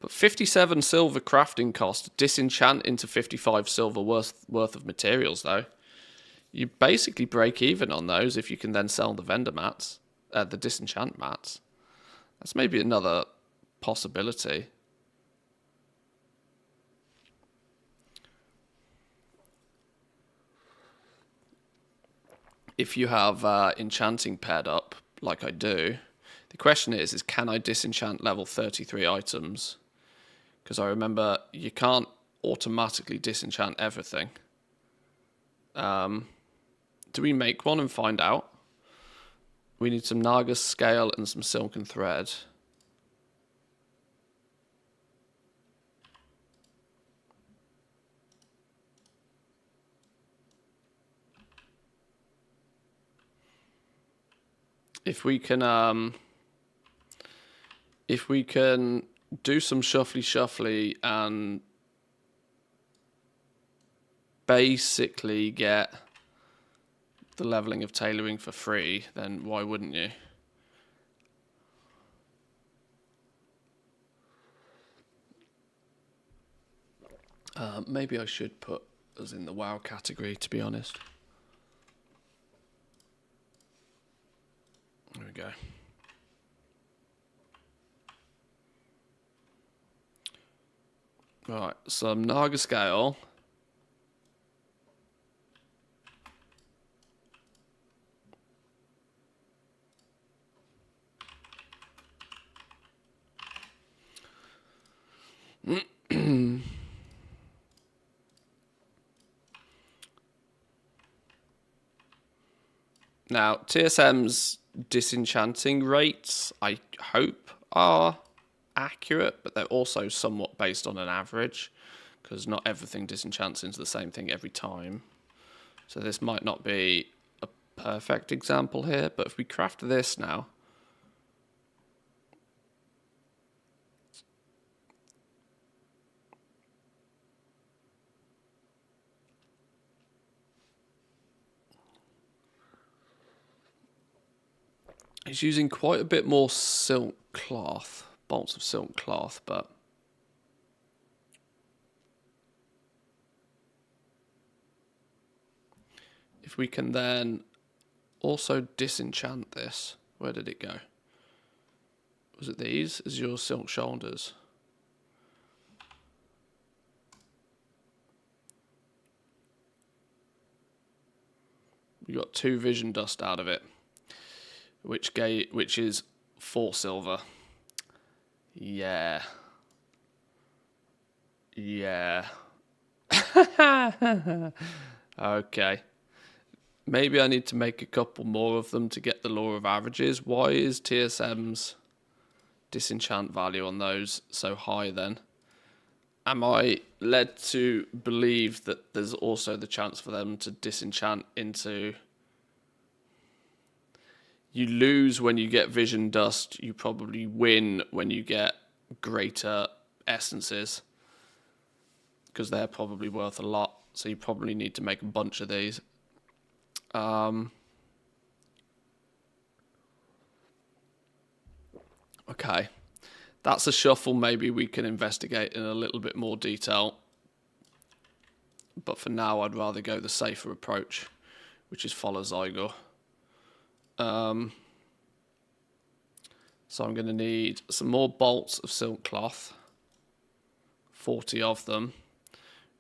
But 57 silver crafting cost, disenchant into 55 silver worth of materials, though. You basically break even on those if you can then sell the vendor mats. The disenchant mats. That's maybe another possibility. If you have enchanting paired up, like I do, the question is can I disenchant level 33 items? Because I remember you can't automatically disenchant everything. Do we make one and find out? We need some Naga scale and some silken thread. If we can do some shuffly and basically get the leveling of tailoring for free, then why wouldn't you? Maybe I should put us in the WoW category, to be honest. There we go. Right, some Naga scale. Now, TSM's disenchanting rates, I hope, are accurate, but they're also somewhat based on an average, because not everything disenchants into the same thing every time. So this might not be a perfect example here, but if we craft this now, it's using quite a bit more silk cloth, bolts of silk cloth, but if we can then also disenchant this. Where did it go? Was it these? Azure Silk Shoulders. We got 2 vision dust out of it, which is 4 silver. Yeah. Yeah. Okay. Maybe I need to make a couple more of them to get the law of averages. Why is TSM's disenchant value on those so high then? Am I led to believe that there's also the chance for them to disenchant into... You lose when you get vision dust, you probably win when you get greater essences, because they're probably worth a lot, so you probably need to make a bunch of these. Okay, that's a shuffle maybe we can investigate in a little bit more detail, but for now I'd rather go the safer approach, which is follow Zygo. So I'm going to need some more bolts of silk cloth, 40 of them,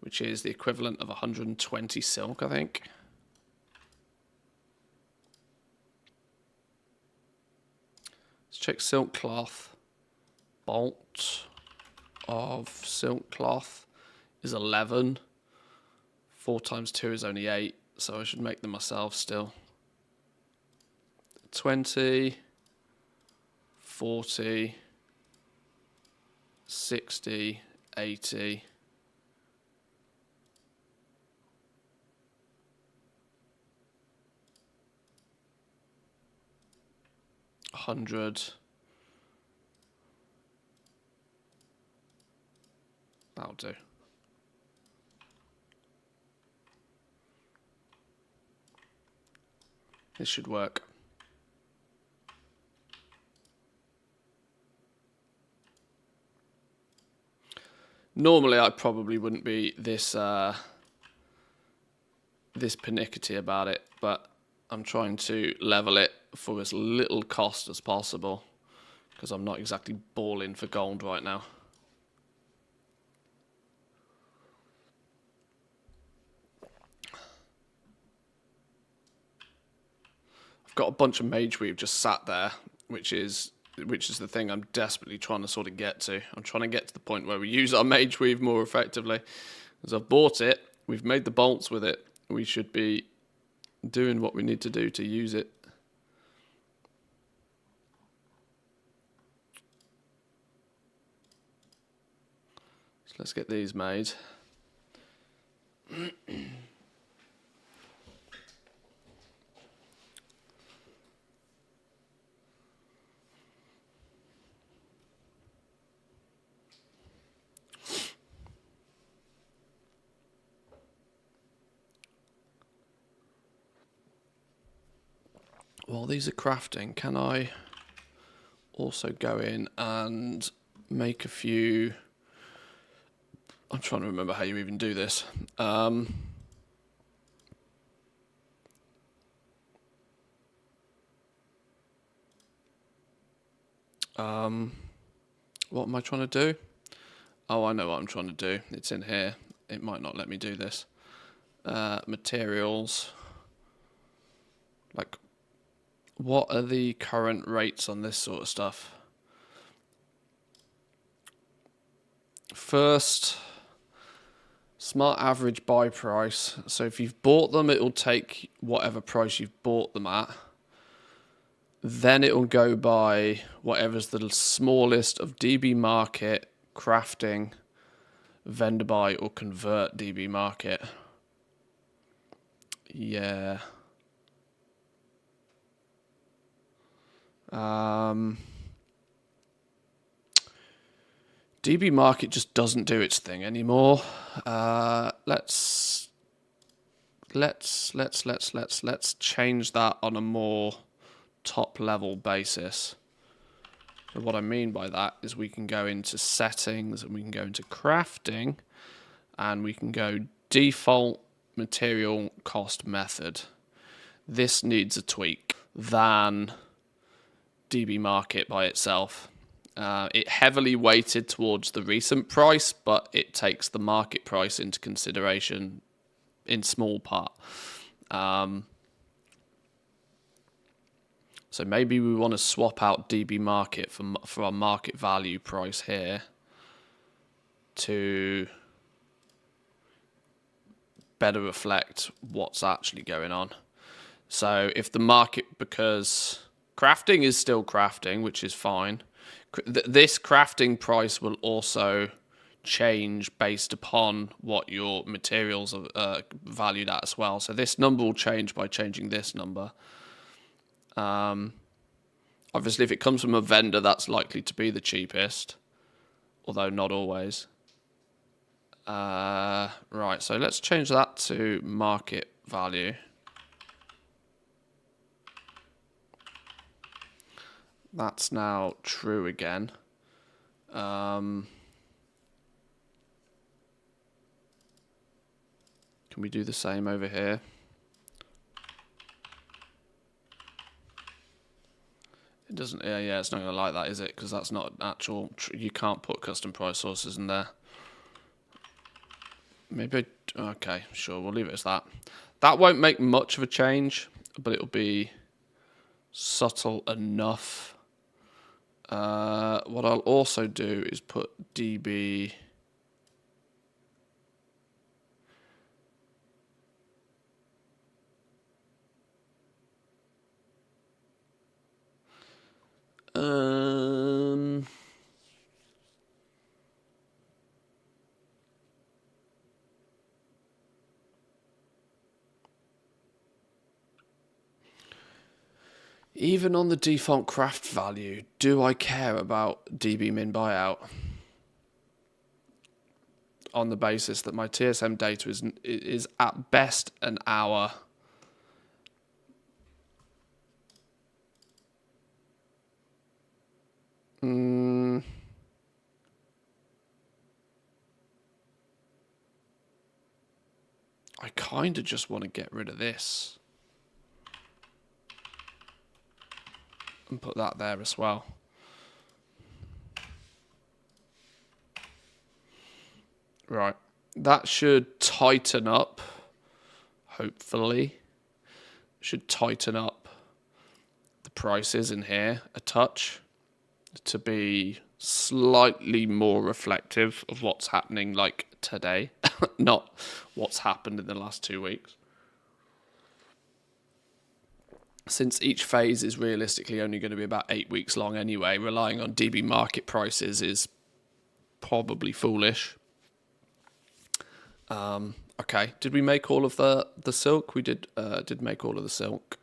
which is the equivalent of 120 silk, I think. Let's check silk cloth. Bolt of silk cloth is 11. 4 times 2 is only 8, so I should make them myself still. 20, 40, 60, 80, 100. That'll do. This should work. Normally, I probably wouldn't be this this pernickety about it, but I'm trying to level it for as little cost as possible, because I'm not exactly balling for gold right now. I've got a bunch of mage weave just sat there, which is the thing I'm desperately trying to sort of get to. I'm trying to get to the point where we use our mage weave more effectively. As I've bought it, we've made the bolts with it. We should be doing what we need to do to use it. So let's get these made. While these are crafting, can I also go in and make a few... I'm trying to remember how you even do this. What am I trying to do? Oh, I know what I'm trying to do. It's in here. It might not let me do this. Materials. Like, what are the current rates on this sort of stuff? First, smart average buy price. So if you've bought them, it'll take whatever price you've bought them at. Then it'll go by whatever's the smallest of DB market, crafting, vendor buy, or convert DB market. Yeah. DB market just doesn't do its thing anymore. Let's change that on a more top level basis. So what I mean by that is we can go into settings and we can go into crafting and we can go default material cost method. this needs a tweak than DB Market by itself. It heavily weighted towards the recent price, but it takes the market price into consideration in small part. So maybe we want to swap out DB Market for our market value price here to better reflect what's actually going on. So if the market, because crafting is still crafting, which is fine. This crafting price will also change based upon what your materials are valued at as well. So this number will change by changing this number. Obviously, if it comes from a vendor, that's likely to be the cheapest, although not always. Right, so let's change that to market value. That's now true again. Can we do the same over here? It doesn't, yeah, it's not going to like that, is it? Because that's not actual, you can't put custom price sources in there. Maybe, okay, sure, we'll leave it as that. That won't make much of a change, but it'll be subtle enough. What I'll also do is put DB... Even on the default craft value, do I care about DB min buyout? On the basis that my TSM data is at best an hour. I kind of just want to get rid of this. And put that there as well. Right. That should tighten up. Hopefully. Should tighten up the prices in here a touch to be slightly more reflective of what's happening like today, not what's happened in the last 2 weeks. Since each phase is realistically only going to be about 8 weeks long anyway, relying on DB market prices is probably foolish. Okay, did we make all of the silk? We did make all of the silk.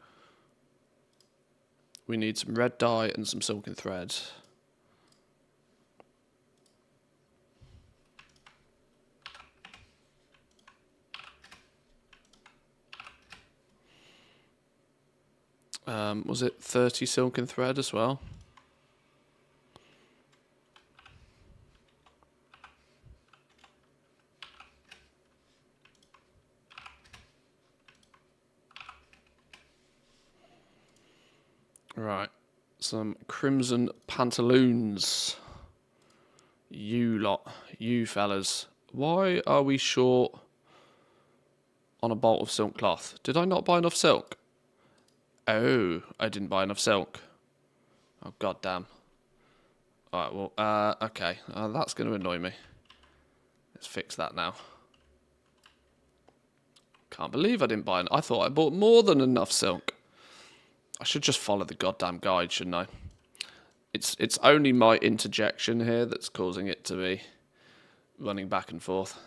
We need some red dye and some silken thread. Was it 30 silken thread as well? Right, some crimson pantaloons. You lot, you fellas. Why are we short on a bolt of silk cloth? Did I not buy enough silk? Oh, I didn't buy enough silk. Oh, goddamn. Alright, well, okay. That's going to annoy me. Let's fix that now. Can't believe I didn't buy it. I thought I bought more than enough silk. I should just follow the goddamn guide, shouldn't I? It's only my interjection here that's causing it to be running back and forth.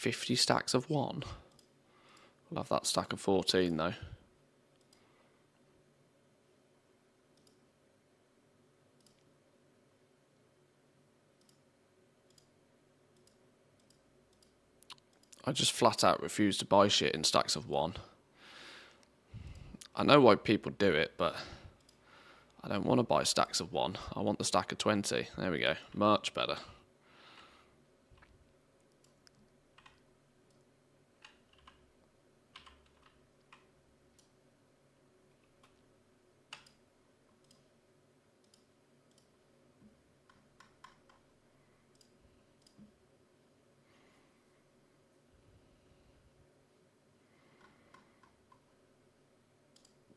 $50 stacks of one. We'll have that stack of 14 though. I just flat out refuse to buy shit in stacks of 1. I know why people do it, but I don't want to buy stacks of 1. I want the stack of 20. There we go. Much better.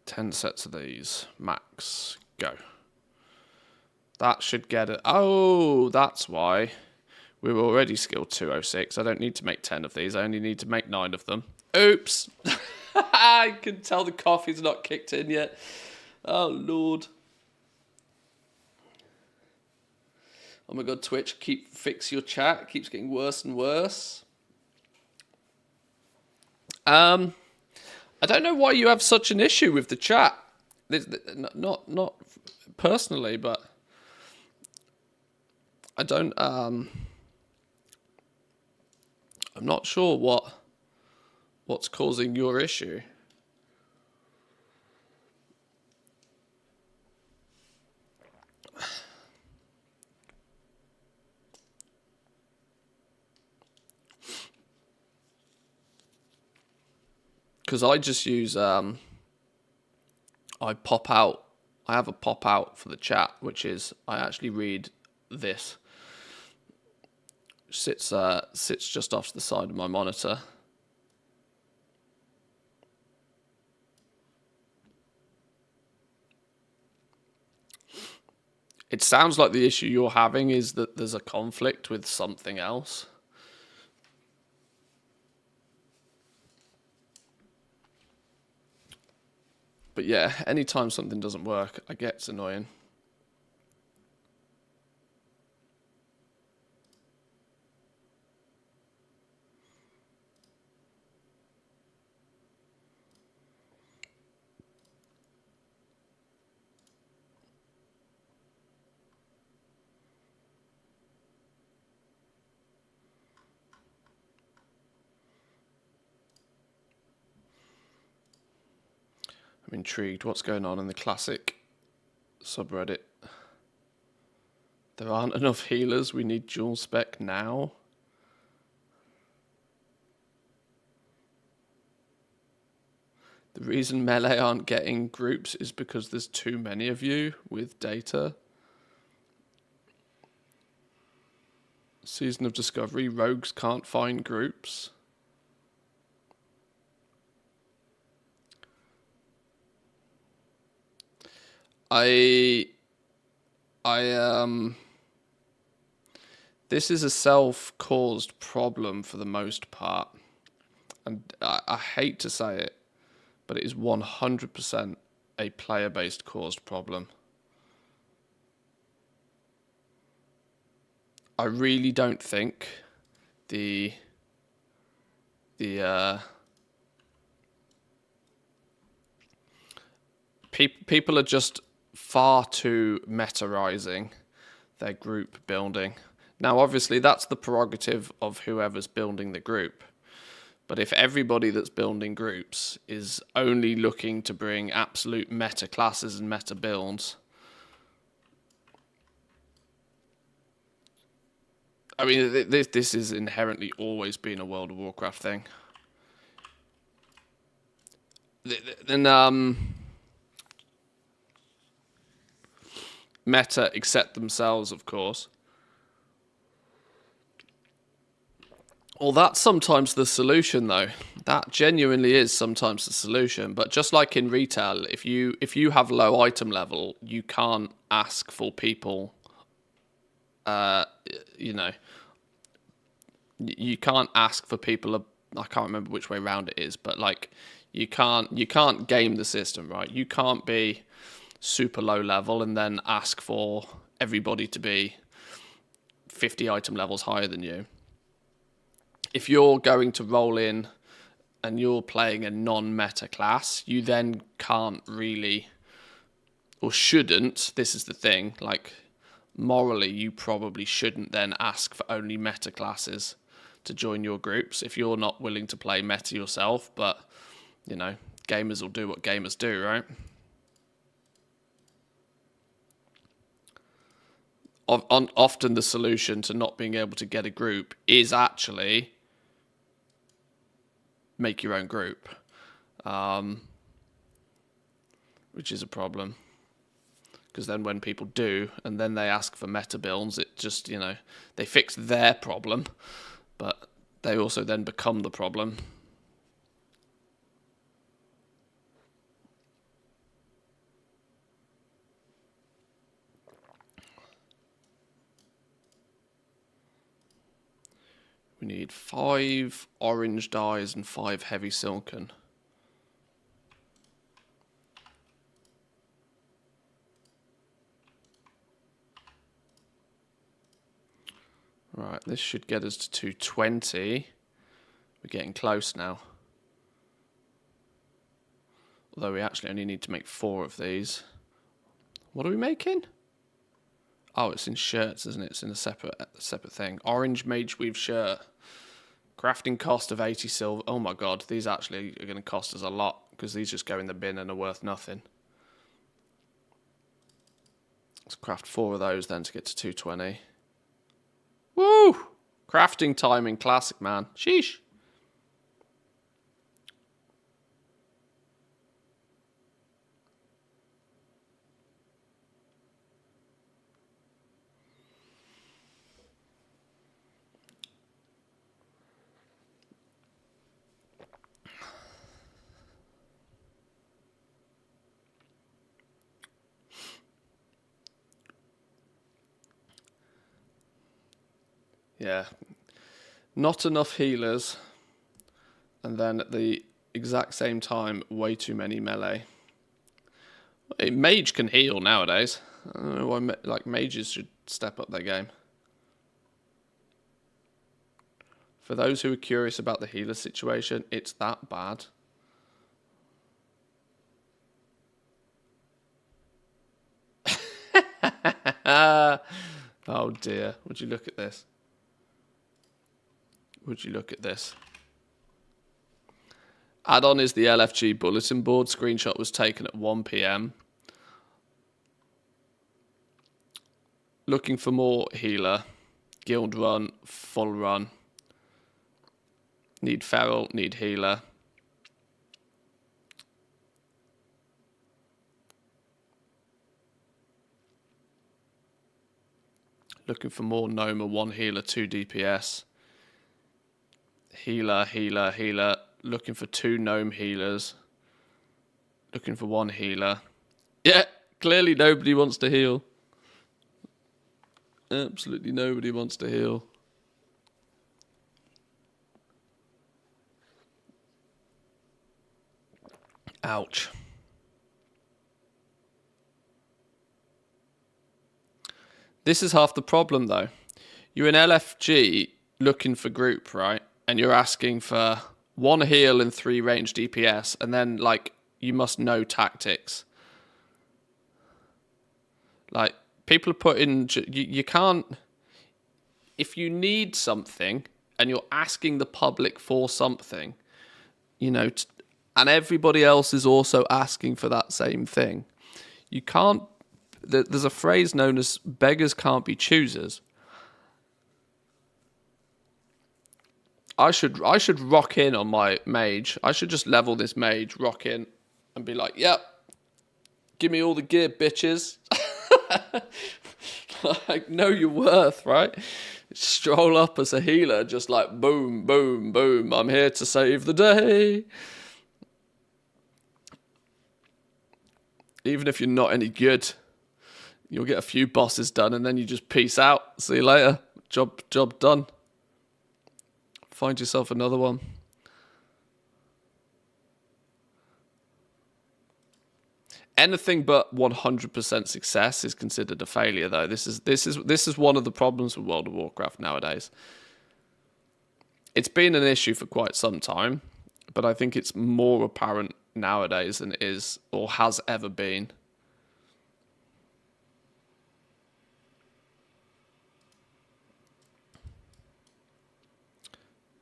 Ten sets of these. Max. Go. That should get it. Oh, that's why. We were already skilled 206. I don't need to make 10 of these. I only need to make 9 of them. Oops. I can tell the coffee's not kicked in yet. Oh, Lord. Oh my God, Twitch, fix your chat. It keeps getting worse and worse. I don't know why you have such an issue with the chat. Not personally, but I don't. I'm not sure what's causing your issue. Because I just use, I pop out, I have a pop out for the chat, which is, I actually read this. Sits just off to the side of my monitor. It sounds like the issue you're having is that there's a conflict with something else. But yeah, anytime something doesn't work, I get it's annoying. I'm intrigued. What's going on in the classic subreddit? There aren't enough healers. We need dual spec now. The reason melee aren't getting groups is because there's too many of you with data. Season of Discovery, rogues can't find groups. This is a self-caused problem for the most part. And I hate to say it, but it is 100% a player-based caused problem. I really don't think people are just far too metarizing their group building. Now, obviously, that's the prerogative of whoever's building the group. But if everybody that's building groups is only looking to bring absolute meta classes and meta builds, I mean, this is inherently always been a World of Warcraft thing. Then meta accept themselves, of course. Well, that's sometimes the solution, though. That genuinely is sometimes the solution. But just like in retail, if you have low item level, you can't ask for people. You can't ask for people. I can't remember which way around it is, but like you can't game the system, right? You can't be super low level and then ask for everybody to be 50 item levels higher than you. If you're going to roll in and you're playing a non-meta class, you then can't really, or shouldn't, this is the thing, like morally you probably shouldn't then ask for only meta classes to join your groups if you're not willing to play meta yourself. But, you know, gamers will do what gamers do, right? Often the solution to not being able to get a group is actually make your own group, which is a problem. Because then when people do, and then they ask for meta builds, it just, you know, they fix their problem, but they also then become the problem. We need 5 orange dyes and 5 heavy silicon. Right, this should get us to 220. We're getting close now. Although we actually only need to make 4 of these. What are we making? Oh, it's in shirts, isn't it? It's in a separate thing. Orange mage weave shirt. Crafting cost of 80 silver. Oh my god, these actually are going to cost us a lot because these just go in the bin and are worth nothing. Let's craft 4 of those then to get to 220. Woo! Crafting timing, classic, man. Sheesh. Yeah. Not enough healers. And then at the exact same time, way too many melee. A mage can heal nowadays. I don't know why like mages should step up their game. For those who are curious about the healer situation, it's that bad. Oh dear, would you look at this? Would you look at this? Add-on is the LFG bulletin board. Screenshot was taken at 1 PM. Looking for more healer. Guild run, full run. Need feral, need healer. Looking for more Noma, 1 healer, 2 DPS. Healer, healer, healer. Looking for 2 gnome healers. Looking for 1 healer. Yeah, clearly nobody wants to heal. Absolutely nobody wants to heal. Ouch. This is half the problem, though. You're in LFG looking for group, right? And you're asking for 1 heal and 3 range DPS, and then, like, you must know tactics. Like, people are putting... You can't... If you need something, and you're asking the public for something, you know, and everybody else is also asking for that same thing, you can't... There's a phrase known as beggars can't be choosers. I should rock in on my mage. I should just level this mage, rock in, and be like, yep, give me all the gear, bitches. Like, know your worth, right? Stroll up as a healer, just like, boom, boom, boom. I'm here to save the day. Even if you're not any good, you'll get a few bosses done, and then you just peace out. See you later. Job done. Find yourself another one. Anything but 100% success is considered a failure, though. This is one of the problems with World of Warcraft nowadays. It's been an issue for quite some time, but I think it's more apparent nowadays than it is or has ever been.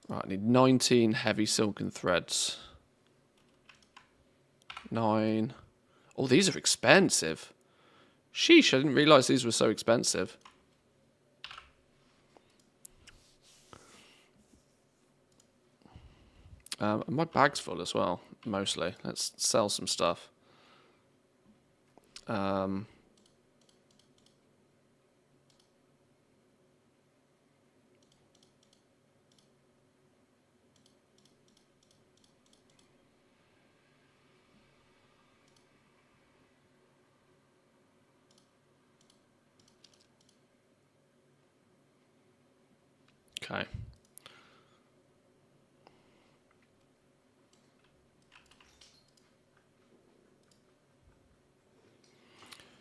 Right, I need 19 heavy silken threads. 9. Oh, these are expensive. Sheesh, I didn't realise these were so expensive. My bag's full as well, mostly. Let's sell some stuff. Okay.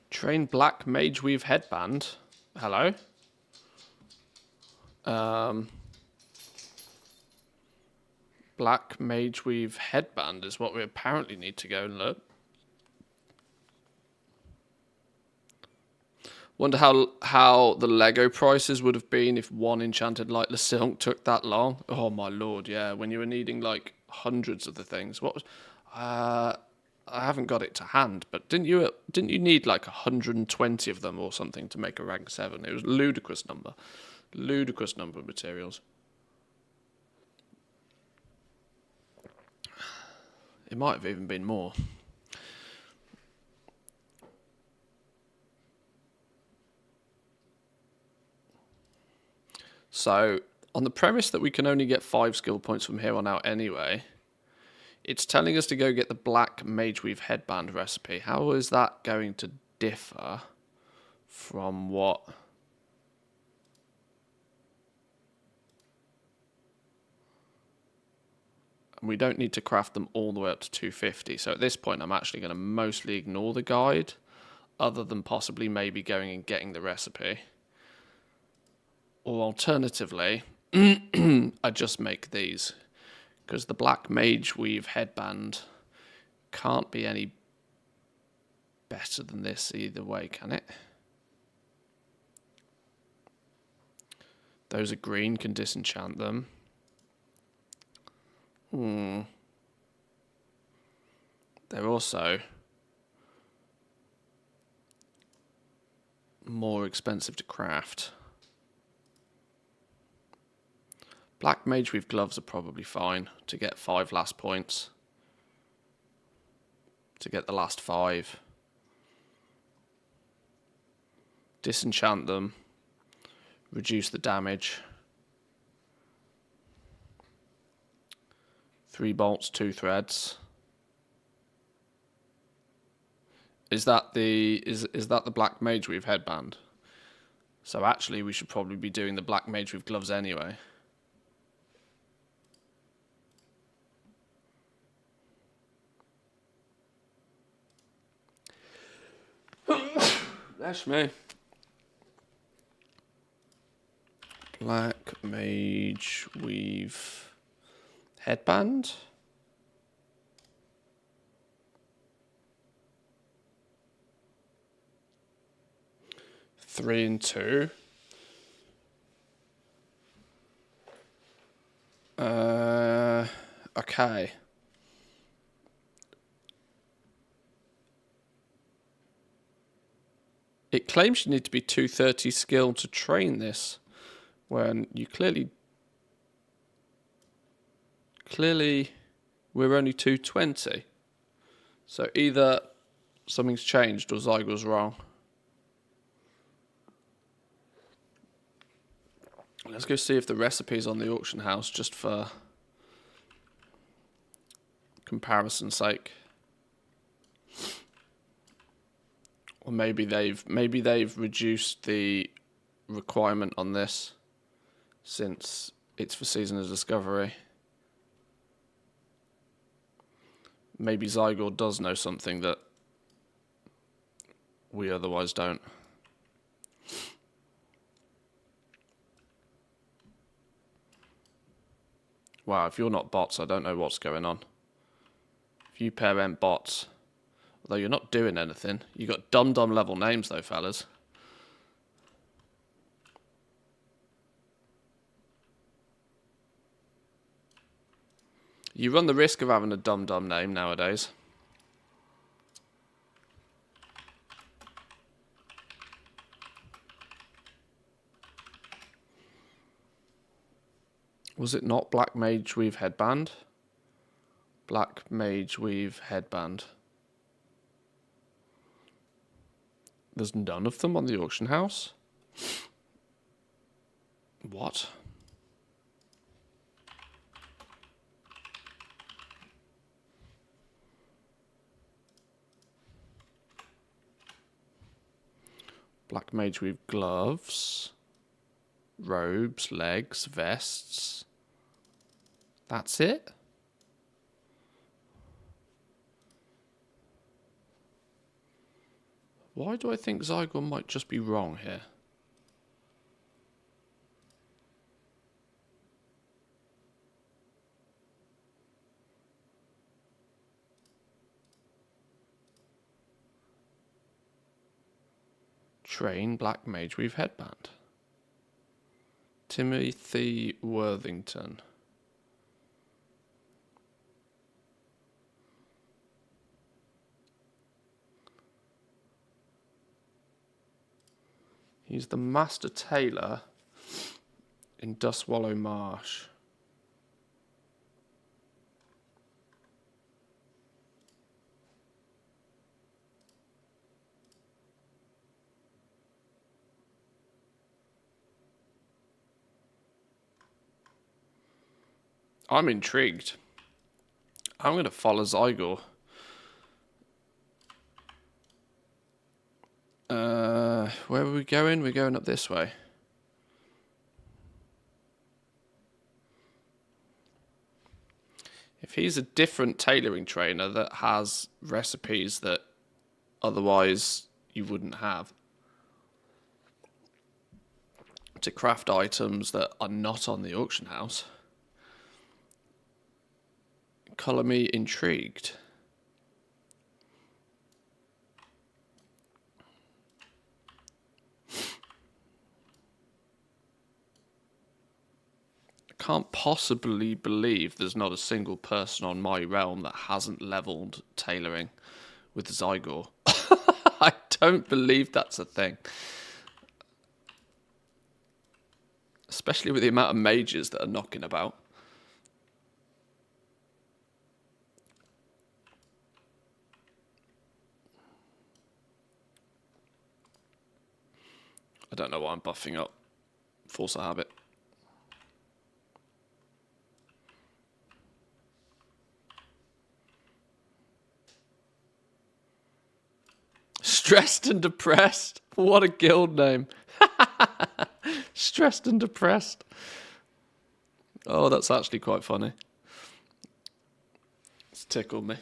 Train black mage weave headband. Hello. Black mage weave headband is what we apparently need to go and look. Wonder how the Lego prices would have been if one enchanted lightless silk took that long. Oh my lord, yeah. When you were needing like hundreds of the things. What was? I haven't got it to hand, but didn't you need like 120 of them or something to make a rank 7? It was a ludicrous number of materials. It might have even been more. So, on the premise that we can only get 5 skill points from here on out anyway, it's telling us to go get the black mage weave headband recipe. How is that going to differ from what? And we don't need to craft them all the way up to 250. So at this point, I'm actually going to mostly ignore the guide, other than possibly maybe going and getting the recipe. Or alternatively, I just make these. Because the black mage weave headband can't be any better than this either way, can it? Those are green, can disenchant them. They're also more expensive to craft. Black mage weave gloves are probably fine to get 5 last points. To get the last 5. Disenchant them. Reduce the damage. 3 bolts, 2 threads. Is that the black mage weave headband? So actually we should probably be doing the black mage weave gloves anyway. That's me. Black mage weave headband. Three and 2. Okay. It claims you need to be 230 skill to train this, when you clearly we're only 220. So either something's changed or Zygo's wrong. Let's go see if the recipe's on the auction house, just for comparison's sake. Or maybe they've reduced the requirement on this since it's for Season of Discovery. Maybe Zygor does know something that we otherwise don't. Wow, if you're not bots, I don't know what's going on. If you pair M bots, although you're not doing anything. You got dum-dum level names though, fellas. You run the risk of having a dumb name nowadays. Was it not Black Mage Weave Headband? Black Mage Weave Headband. There's none of them on the auction house? What? Black Mage Weave gloves. Robes, legs, vests. That's it? Why do I think Zygon might just be wrong here? Train Black Mage Weave Headband. Timothy Worthington. He's the master tailor in Dustwallow Marsh. I'm intrigued. I'm going to follow Zygor. Where are we going? We're going up this way. If he's a different tailoring trainer that has recipes that otherwise you wouldn't have, to craft items that are not on the auction house, colour me intrigued. I can't possibly believe there's not a single person on my realm that hasn't leveled tailoring with Zygor. I don't believe that's a thing. Especially with the amount of mages that are knocking about. I don't know why I'm buffing up. Force a habit. Stressed and depressed. What a guild name. Stressed and depressed. Oh, that's actually quite funny. It's tickled me.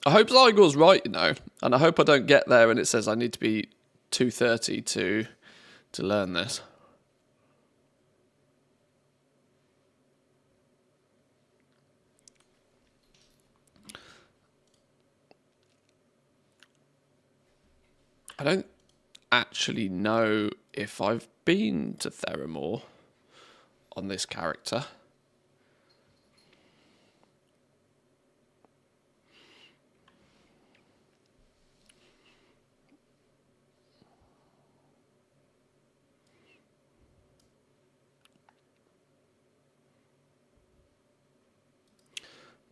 I hope Zygor's right, you know, and I hope I don't get there and it says I need to be 230 to learn this. I don't actually know if I've been to Theramore on this character.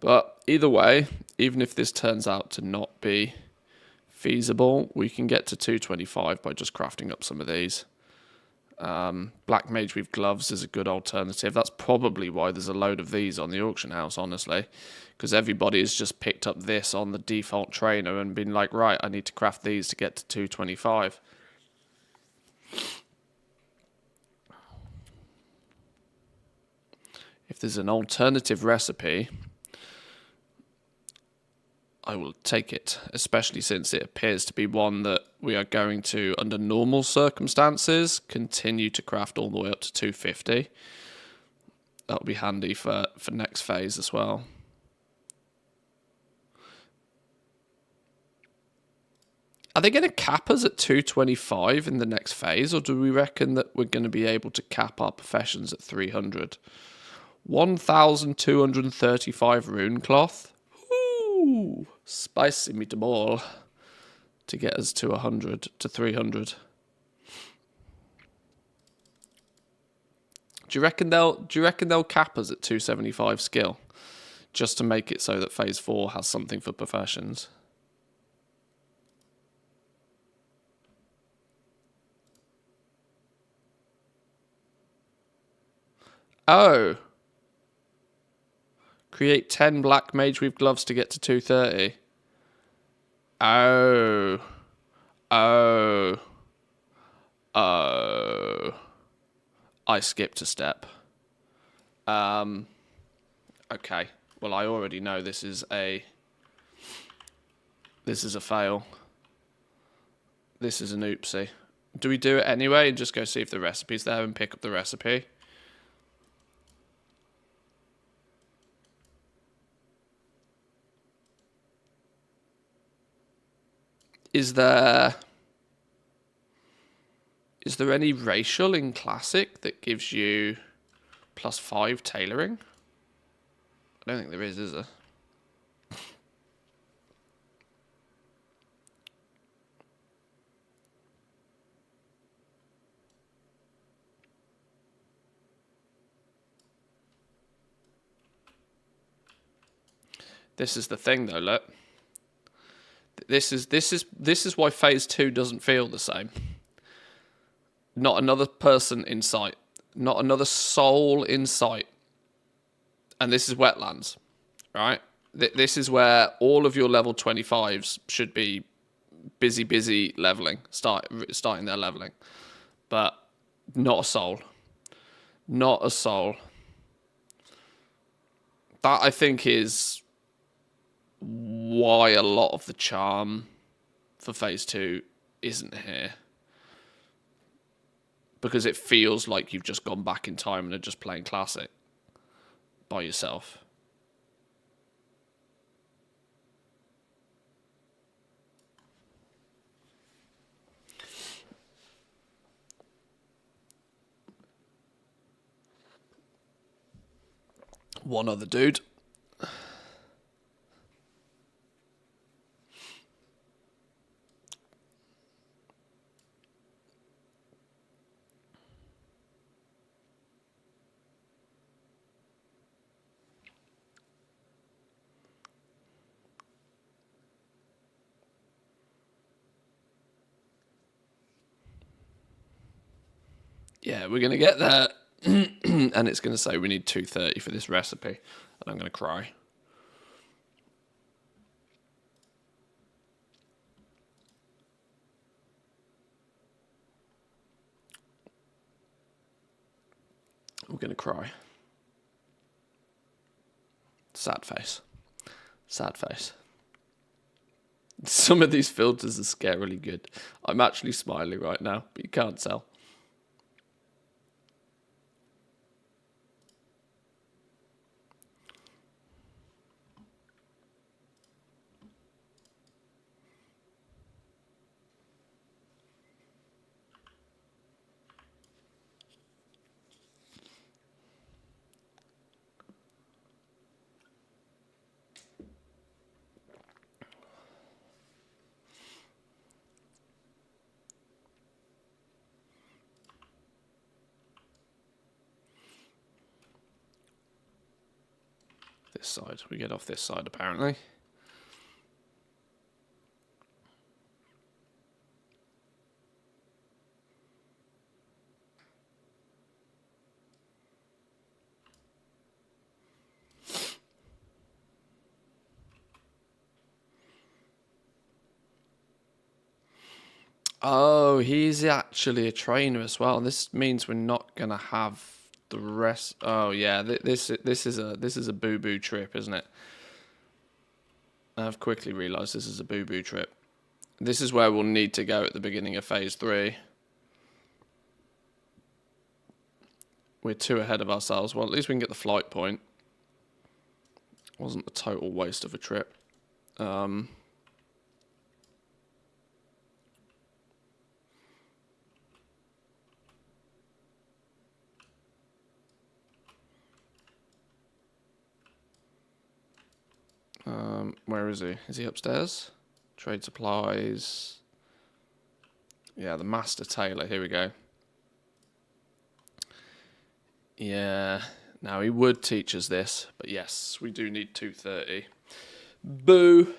But either way, even if this turns out to not be feasible, we can get to 225 by just crafting up some of these. Black Mage with gloves is a good alternative. That's probably why there's a load of these on the auction house, honestly, because everybody has just picked up this on the default trainer and been like, right, I need to craft these to get to 225. If there's an alternative recipe, I will take it, especially since it appears to be one that we are going to, under normal circumstances, continue to craft all the way up to 250. That'll be handy for next phase as well. Are they going to cap us at 225 in the next phase, or do we reckon that we're going to be able to cap our professions at 300? 1,235 rune cloth. Ooh, spicy meatball to get us to 100 to 300. Do you reckon they'll cap us at 275 skill, just to make it so that phase 4 has something for professions? Oh. Create 10 black mage weave gloves to get to 230. Oh. Oh. Oh. I skipped a step. Okay. Well, I already know this is a fail. This is an oopsie. Do we do it anyway and just go see if the recipe's there and pick up the recipe? Is there any racial in Classic that gives you +5 tailoring? I don't think there is there? This is the thing, though. Look, this is why phase 2 doesn't feel the same. Not another person in sight. Not another soul in sight. And this is wetlands, right? This is where all of your level 25s should be busy leveling, starting their leveling. But not a soul. Not a soul. That, I think, is why a lot of the charm for phase 2 isn't here. Because it feels like you've just gone back in time and are just playing Classic by yourself. One other dude. Yeah, we're going to get there. And it's going to say we need 230 for this recipe. And I'm going to cry. I'm going to cry. Sad face. Sad face. Some of these filters are scarily good. I'm actually smiling right now, but you can't tell. This side. We get off this side, apparently. Oh, he's actually a trainer as well. This means we're not gonna have the rest. Oh yeah, this is a boo boo trip, isn't it? I've quickly realised this is a boo boo trip. This is where we'll need to go at the beginning of phase 3. We're 2 ahead of ourselves. Well, at least we can get the flight point. Wasn't a total waste of a trip. Where is he? Is he upstairs? Trade supplies. Yeah, the master tailor. Here we go. Yeah. Now, he would teach us this, but yes, we do need 230. Boo.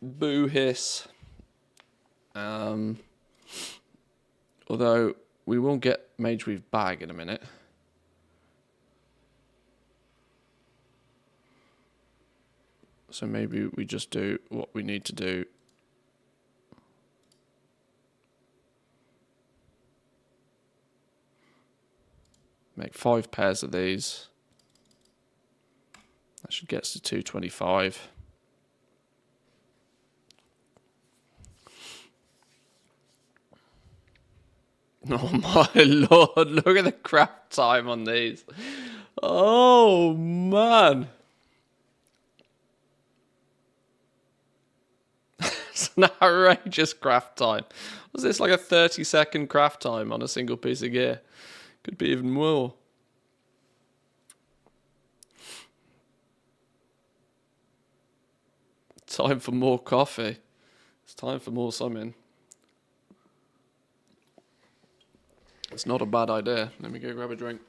Boo hiss. Although, we will get Mage Weave Bag in a minute. So maybe we just do what we need to do. Make 5 pairs of these. That should get us to 225. Oh my lord, look at the craft time on these. Oh man. It's an outrageous craft time. Was this like a 30-second craft time on a single piece of gear? Could be even more. Time for more coffee. It's time for more summon. It's not a bad idea. Let me go grab a drink.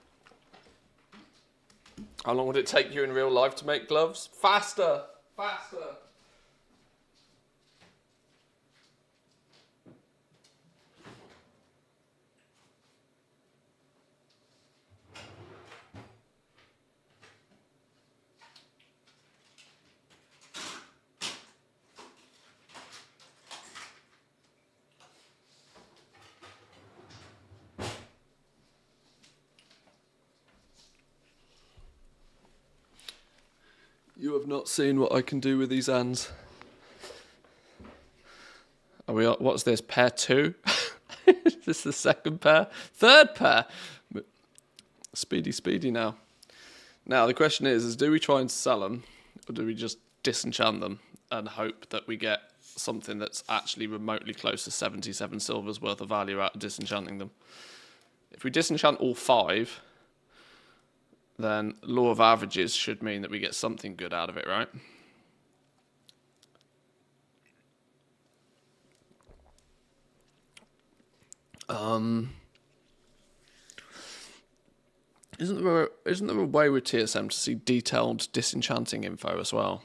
How long would it take you in real life to make gloves? Faster! Faster! You have not seen what I can do with these hands. Are we? What's this? Pair 2? Is this the second pair? Third pair? Speedy now. Now the question is do we try and sell them, or do we just disenchant them and hope that we get something that's actually remotely close to 77 silvers worth of value out of disenchanting them? If we disenchant all 5, then law of averages should mean that we get something good out of it, right? Isn't there a way with TSM to see detailed disenchanting info as well?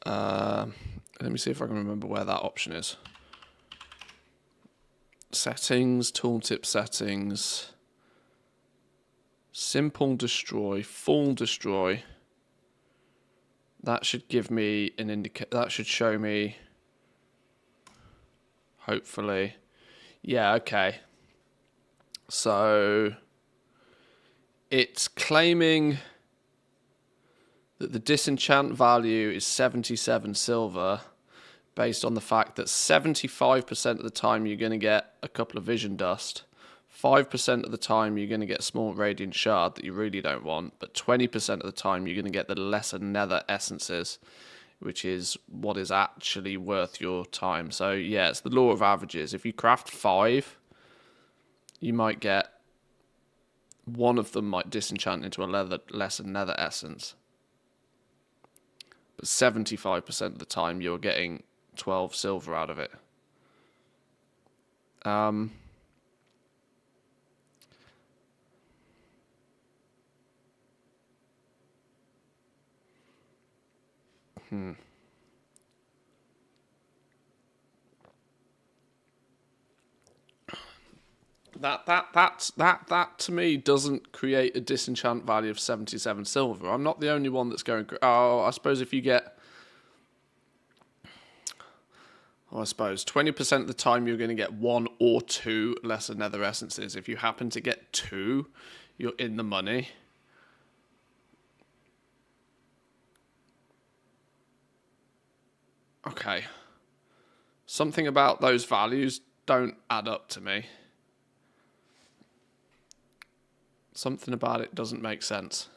Let me see if I can remember where that option is. Settings, tooltip settings, simple destroy, full destroy. That should give me an indicator. That should show me, hopefully. Yeah, okay. So it's claiming that the disenchant value is 77 silver based on the fact that 75% of the time you're going to get a couple of vision dust, 5% of the time you're going to get a small radiant shard that you really don't want, but 20% of the time you're going to get the lesser nether essences, which is what is actually worth your time. So yeah, it's the law of averages. If you craft 5, you might get one of them might disenchant into a lesser nether essence. But 75% of the time you're getting 12 silver out of it. That to me doesn't create a disenchant value of 77 silver. I'm not the only one that's going. Oh, I suppose if you get, I suppose 20% of the time you're going to get 1 or 2 lesser nether essences. If you happen to get 2, you're in the money. Okay. Something about those values don't add up to me. Something about it doesn't make sense.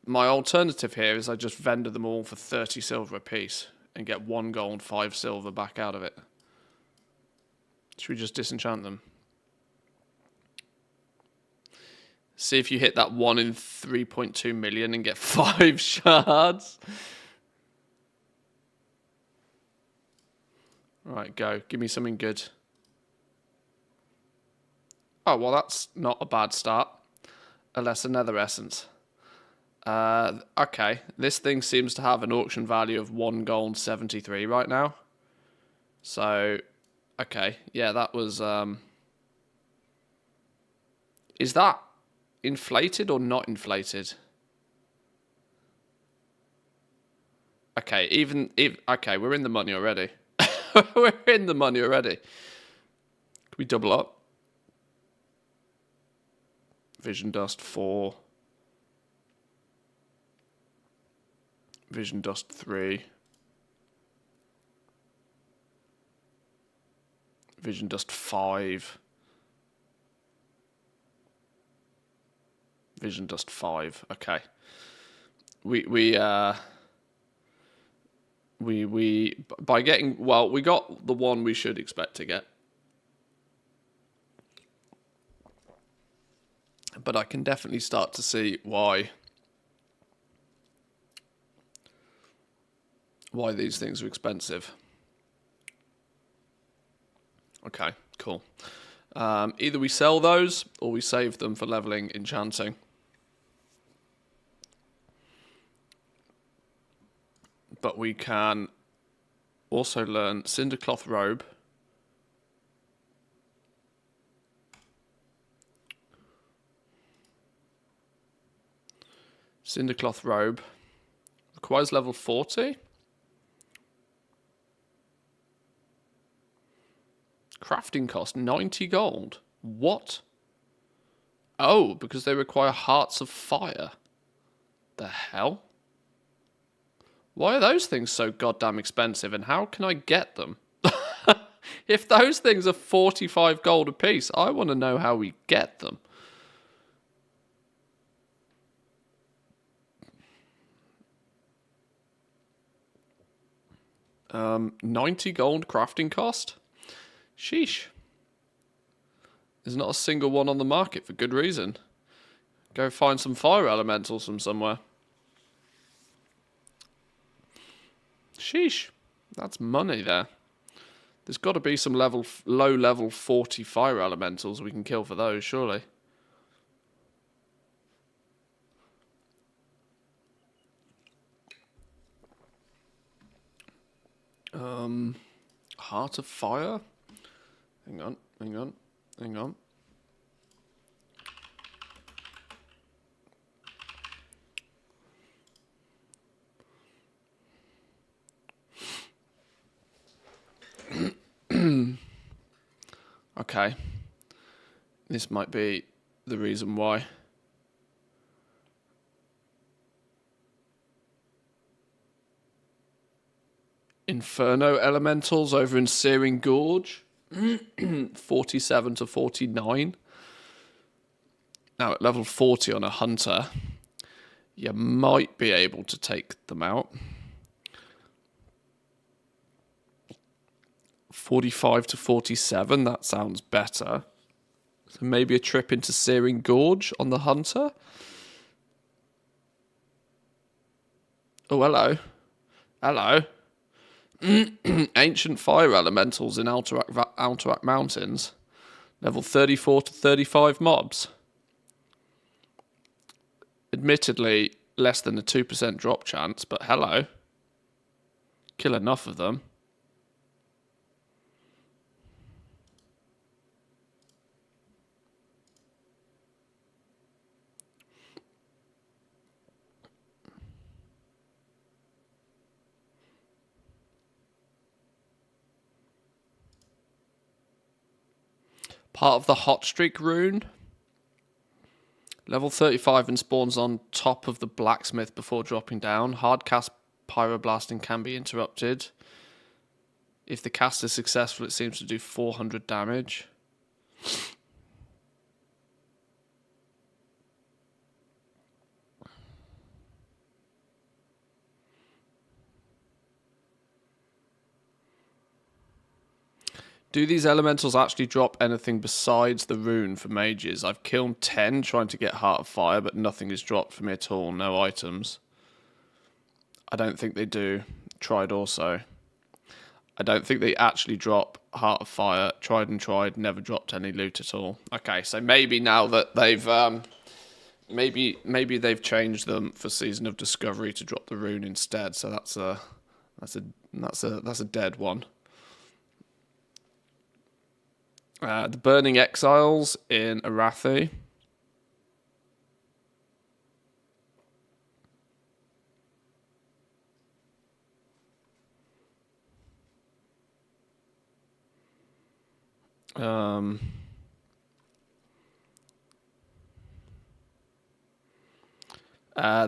My alternative here is I just vendor them all for 30 silver a piece and get 1 gold, 5 silver back out of it. Should we just disenchant them? See if you hit that 1 in 3.2 million and get 5 shards. Right, go. Give me something good. Oh, well, that's not a bad start. A lesser nether essence. Okay, this thing seems to have an auction value of 1 gold 73 right now. So, okay, yeah, that was... Is that inflated or not inflated? Okay, okay, we're in the money already. We're in the money already. Can we double up? Vision dust 4. Vision dust 3. Vision dust 5. Vision dust 5. Okay. We by getting, well, we got the one we should expect to get. But I can definitely start to see why these things are expensive. Okay, cool. Either we sell those or we save them for leveling enchanting. But we can also learn Cindercloth Robe. Cindercloth Robe requires level 40. Crafting cost 90 gold. What? Oh, because they require Hearts of Fire. The hell? Why are those things so goddamn expensive, and how can I get them? If those things are 45 gold apiece, I want to know how we get them. Um, 90 gold crafting cost? Sheesh. There's not a single one on the market for good reason. Go find some fire elementals from somewhere. Sheesh. That's money there. There's got to be some low level 40 fire elementals we can kill for those, surely. Heart of Fire? Hang on. Okay. This might be the reason why. Inferno Elementals over in Searing Gorge. 47 to 49. Now at level 40 on a Hunter, you might be able to take them out. 45 to 47, that sounds better. So maybe a trip into Searing Gorge on the Hunter. Oh, hello. Hello. Ancient Fire Elementals in Alterac Mountains. Level 34 to 35 mobs. Admittedly, less than a 2% drop chance, but hello. Kill enough of them. Part of the Hot Streak rune. Level 35 and spawns on top of the blacksmith before dropping down. Hard cast pyroblasting can be interrupted. If the cast is successful, it seems to do 400 damage. Do these elementals actually drop anything besides the rune for mages? I've killed 10 trying to get Heart of Fire, but nothing is dropped for me at all. No items. I don't think they do. Tried also. I don't think they actually drop Heart of Fire. Tried and tried, never dropped any loot at all. Okay, so maybe now that they've maybe they've changed them for Season of Discovery to drop the rune instead. So that's a dead one. The Burning Exiles in Arathi.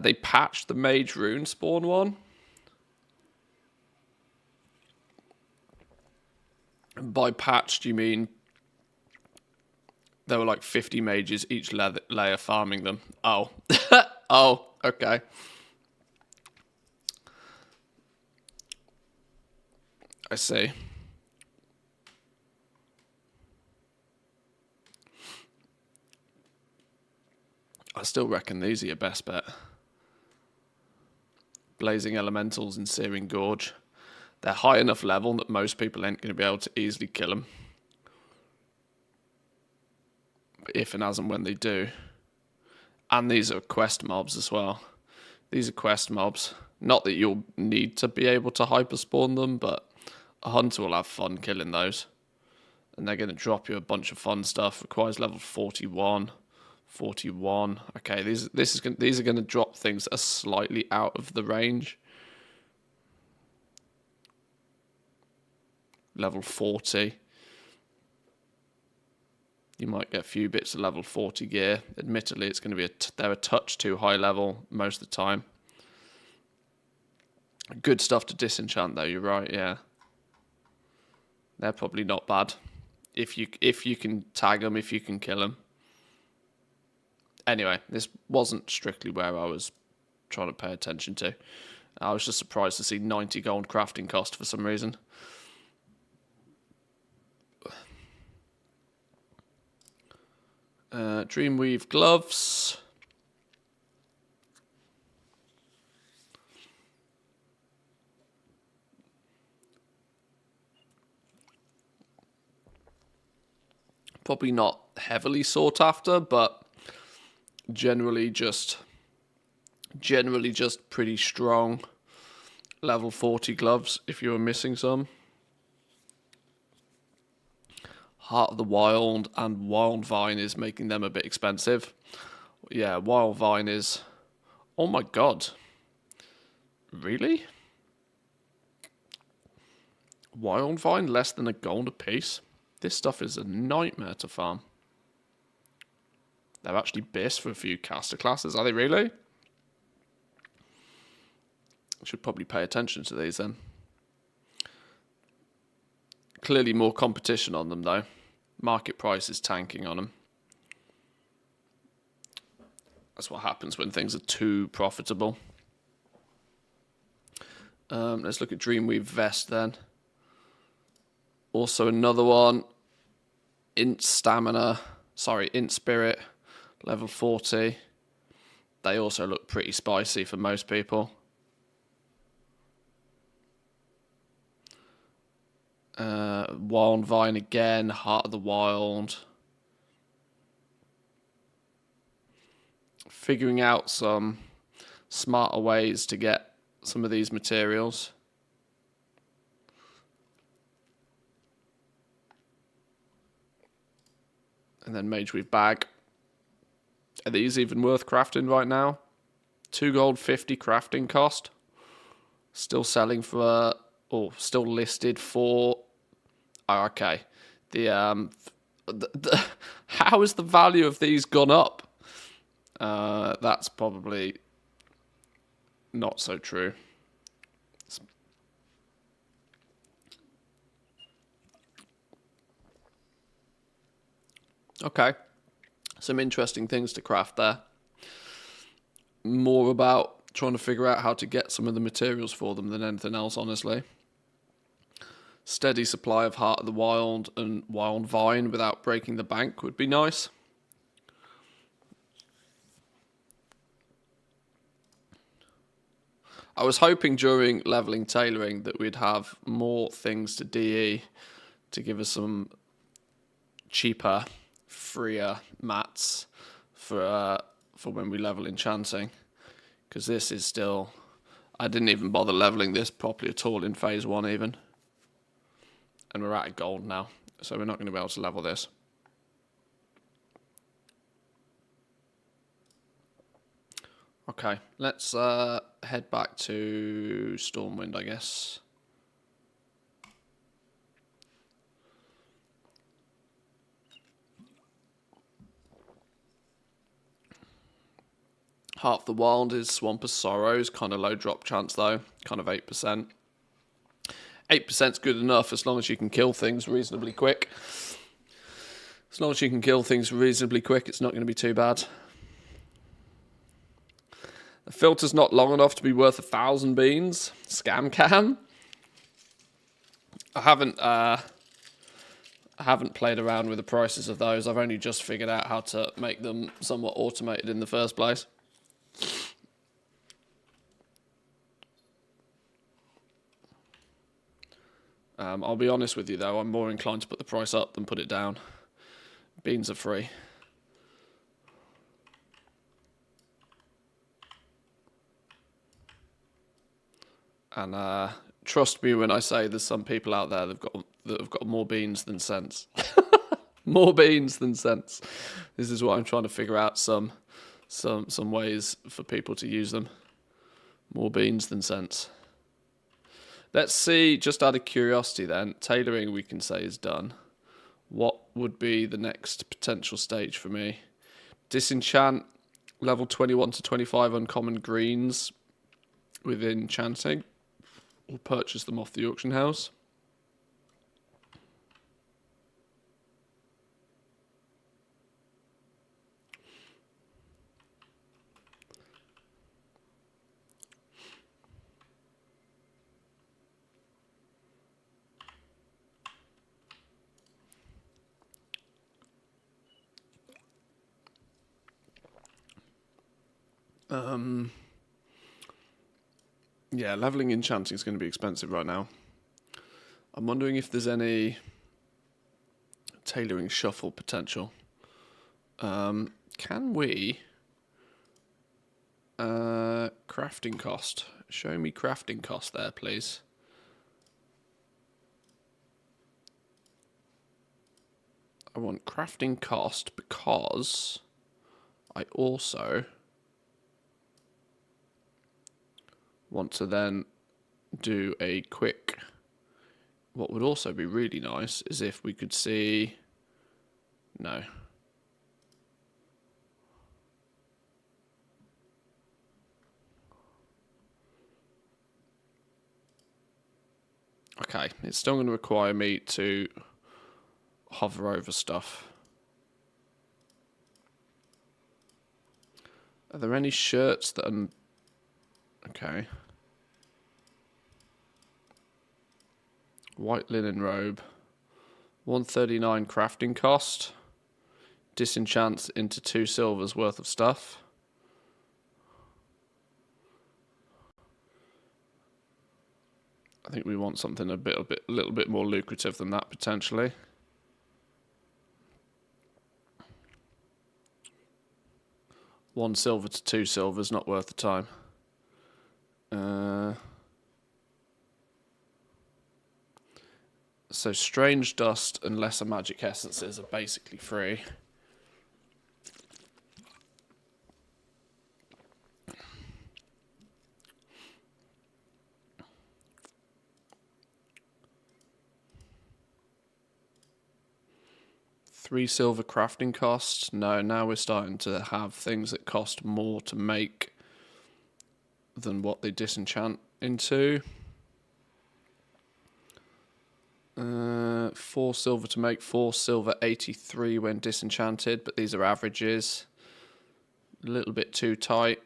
They patched the Mage Rune spawn one. By patched, you mean there were like 50 mages each layer farming them. Oh. Oh, okay. I see. I still reckon these are your best bet. Blazing Elementals and Searing Gorge. They're high enough level that most people ain't going to be able to easily kill them. But if and as and when they do. And these are quest mobs as well. These are quest mobs. Not that you'll need to be able to hyperspawn them, but a hunter will have fun killing those. And they're going to drop you a bunch of fun stuff. Requires level 41. 41. Okay, these are going to drop things that are slightly out of the range. Level 40. You might get a few bits of level 40 gear. Admittedly, it's going to be they're a touch too high level most of the time. Good stuff to disenchant though. You're right. Yeah, they're probably not bad if you can tag them, if you can kill them. Anyway, this wasn't strictly where I was trying to pay attention to. I was just surprised to see 90 gold crafting cost for some reason. Dreamweave gloves. Probably not heavily sought after, but generally just pretty strong level 40 gloves if you were missing some. Heart of the Wild and Wild Vine is making them a bit expensive. Yeah, Wild Vine is... Oh my god. Really? Wild Vine less than a gold a piece? This stuff is a nightmare to farm. They're actually best for a few caster classes, are they really? Should probably pay attention to these then. Clearly more competition on them though. Market price is tanking on them. That's what happens when things are too profitable. Let's look at Dreamweave Vest then. Also another one. Int Stamina. Sorry, Int Spirit. Level 40. They also look pretty spicy for most people. Wild Vine again, Heart of the Wild. Figuring out some smarter ways to get some of these materials. And then Mageweave Bag. Are these even worth crafting right now? 2 gold 50 crafting cost. Still selling for, or still listed for. Oh, okay. How has the value of these gone up? That's probably not so true. Okay. Some interesting things to craft there. More about trying to figure out how to get some of the materials for them than anything else, honestly. Steady supply of Heart of the Wild and Wild Vine without breaking the bank would be nice. I was hoping during leveling tailoring that we'd have more things to DE to give us some cheaper, freer mats for when we level enchanting. Because this is still... I didn't even bother leveling this properly at all in phase 1 even. And we're out of gold now, so we're not going to be able to level this. Okay, let's head back to Stormwind, I guess. Heart of the Wild is Swamp of Sorrows, kind of low drop chance though, kind of 8%. 8% is good enough as long as you can kill things reasonably quick. As long as you can kill things reasonably quick, it's not going to be too bad. The filter's not long enough to be worth 1,000 beans. Scam cam. I haven't played around with the prices of those. I've only just figured out how to make them somewhat automated in the first place. I'll be honest with you though, I'm more inclined to put the price up than put it down. Beans are free. And trust me when I say there's some people out there that have got more beans than sense. More beans than sense. This is what I'm trying to figure out some ways for people to use them. More beans than sense. Let's see, just out of curiosity then, tailoring we can say is done. What would be the next potential stage for me? Disenchant level 21 to 25 uncommon greens with enchanting. We'll purchase them off the auction house. Yeah, leveling enchanting is going to be expensive right now. I'm wondering if there's any tailoring shuffle potential. Can we... crafting cost. Show me crafting cost there, please. I want crafting cost because I also want to then do a quick... What would also be really nice is if we could see... No. Okay, it's still going to require me to hover over stuff. Are there any shirts that are... Okay. White linen robe. 139 crafting cost. Disenchants into 2 silvers worth of stuff. I think we want something a little bit more lucrative than that potentially. One silver to 2 silvers, not worth the time. So strange dust and lesser magic essences are basically free. Three silver crafting costs. No, now we're starting to have things that cost more to make than what they disenchant into. 4 silver to make, 4 silver 83 when disenchanted, but these are averages. A little bit too tight.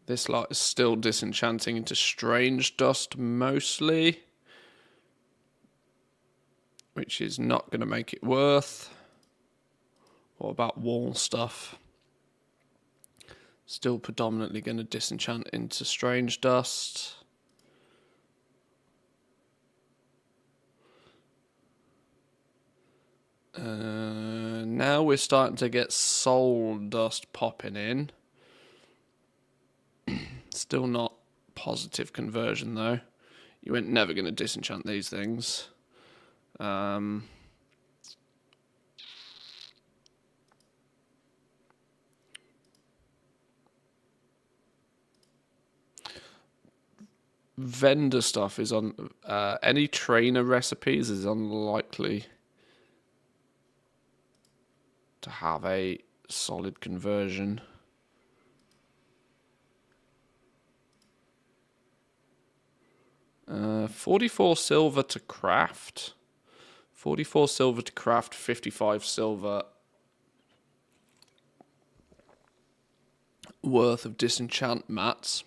This lot is still disenchanting into strange dust mostly. which is not going to make it worth. What about wall stuff? Still predominantly going to disenchant into strange dust. Now we're starting to get soul dust popping in. Still not positive conversion though. You ain't never going to disenchant these things. Vendor stuff is on any trainer recipes is unlikely to have a solid conversion. Uh, 44 silver to craft. 44 silver to craft, 55 silver worth of disenchant mats.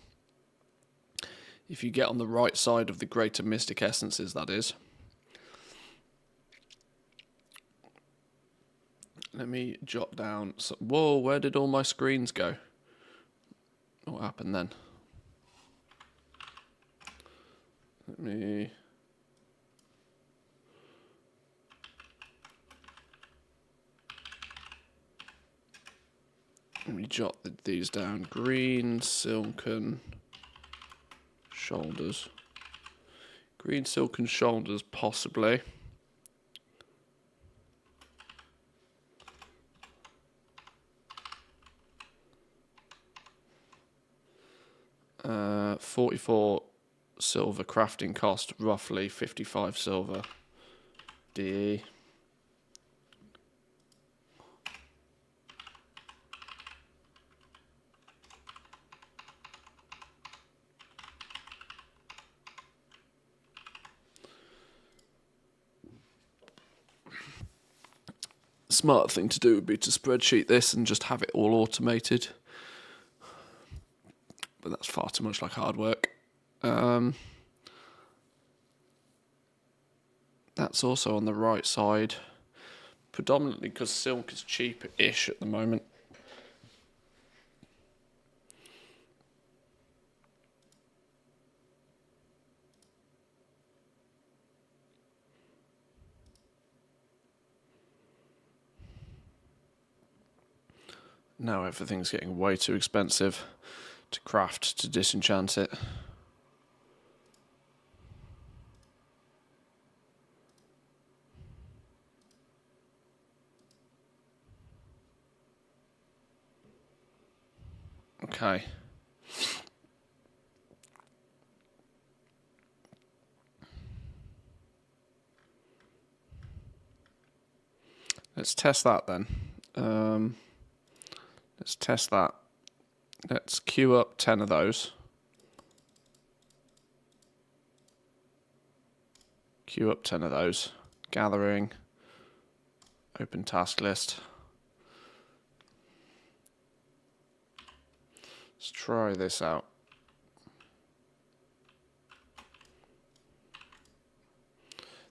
If you get on the right side of the greater mystic essences, that is. Let me jot down. Whoa, where did all my screens go? What happened then? Let me jot these down. Green, silken shoulders. Green silken shoulders, possibly. Uh, 44 silver crafting cost, roughly 55 silver. DE. Smart thing to do would be to spreadsheet this and just have it all automated. But that's far too much like hard work. That's also on the right side. Predominantly because silk is cheap-ish at the moment. Now everything's getting way too expensive to craft, to disenchant it. Okay. Let's test that then. Let's test that. Let's queue up 10 of those. Queue up 10 of those. Gathering. Open task list. Let's try this out.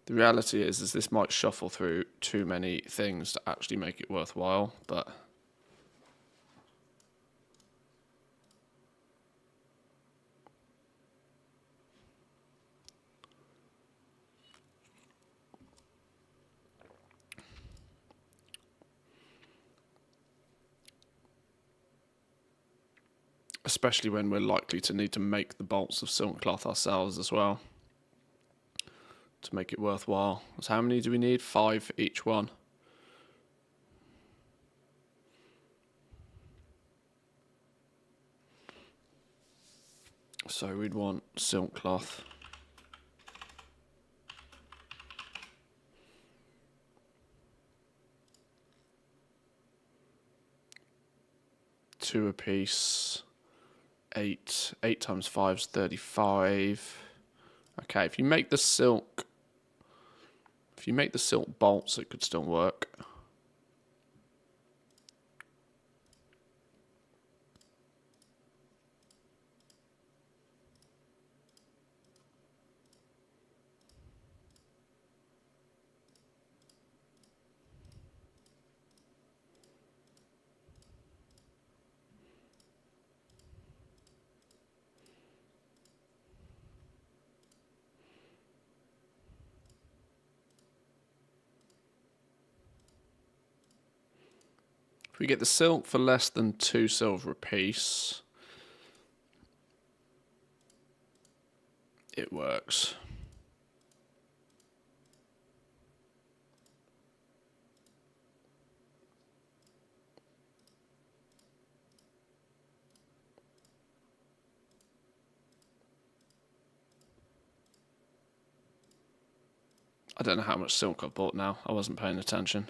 The reality is this might shuffle through too many things to actually make it worthwhile, but especially when we're likely to need to make the bolts of silk cloth ourselves as well to make it worthwhile. So how many do we need? 5 for each one. So we'd want silk cloth. Two apiece. 8 times 5 is 35. Okay, if you make the silk bolts, it could still work. If we get the silk for less than 2 silver apiece, it works. I don't know how much silk I've bought now. I wasn't paying attention.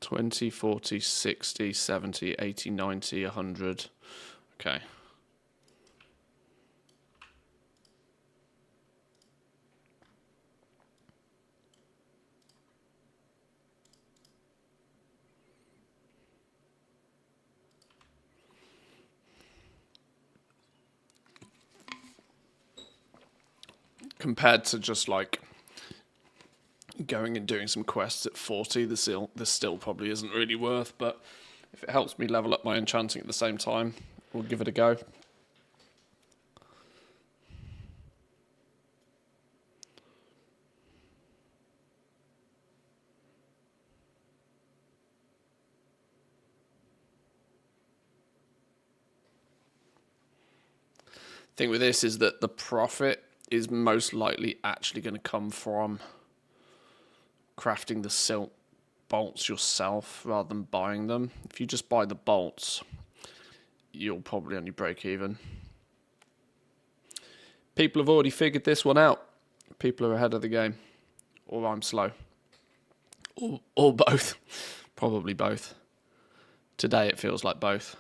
$20, $40, $60, $70, $80, $90, $100. Okay. Compared to just like going and doing some quests at 40, this still probably isn't really worth, but if it helps me level up my enchanting at the same time, we'll give it a go. Thing with this is that the profit is most likely actually going to come from crafting the silk bolts yourself rather than buying them. If you just buy the bolts, you'll probably only break even. People have already figured this one out. People are ahead of the game. Or I'm slow. Or both. Probably both. Today it feels like both.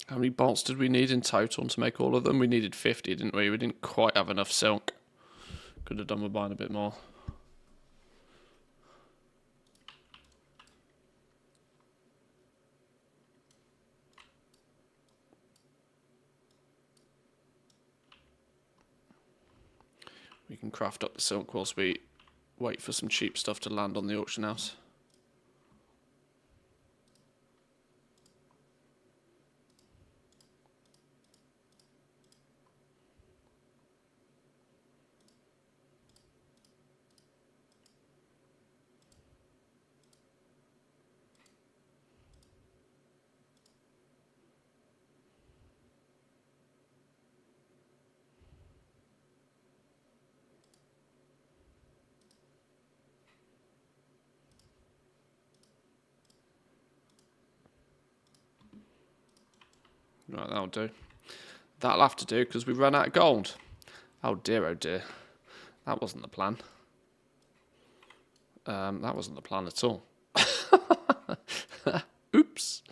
How many bolts did we need in total to make all of them? We needed 50, didn't we? We didn't quite have enough silk. Could have done with buying a bit more. We can craft up the silk whilst we wait for some cheap stuff to land on the auction house. Right, that'll do. That'll have to do because we ran out of gold. Oh dear, oh dear. That wasn't the plan. That wasn't the plan at all. Oops.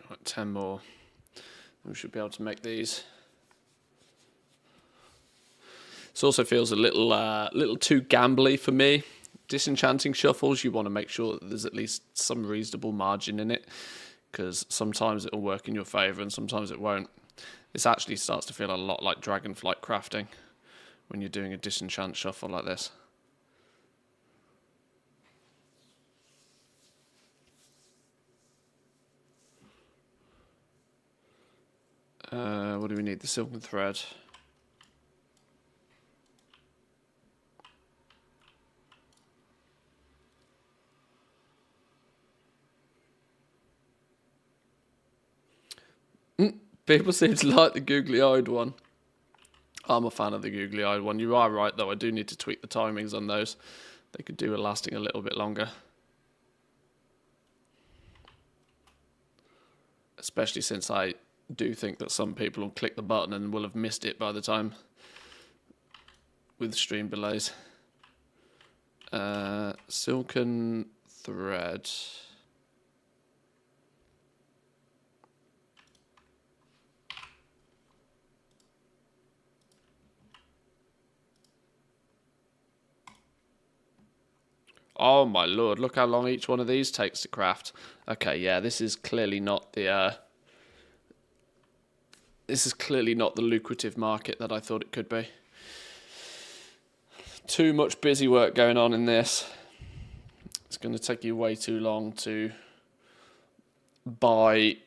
Right, 10 more. We should be able to make these. This also feels a little too gambly for me. Disenchanting shuffles, you want to make sure that there's at least some reasonable margin in it, because sometimes it'll work in your favour and sometimes it won't. This actually starts to feel a lot like Dragonflight crafting when you're doing a disenchant shuffle like this. What do we need? The silken thread. People seem to like the googly-eyed one. I'm a fan of the googly-eyed one. You are right, though. I do need to tweak the timings on those. They could do with lasting a little bit longer. Especially since I do think that some people will click the button and will have missed it by the time with stream delays. Silken thread. Oh my lord, look how long each one of these takes to craft. Okay, yeah, this is clearly not the lucrative market that I thought it could be. Too much busy work going on in this. It's going to take you way too long to buy,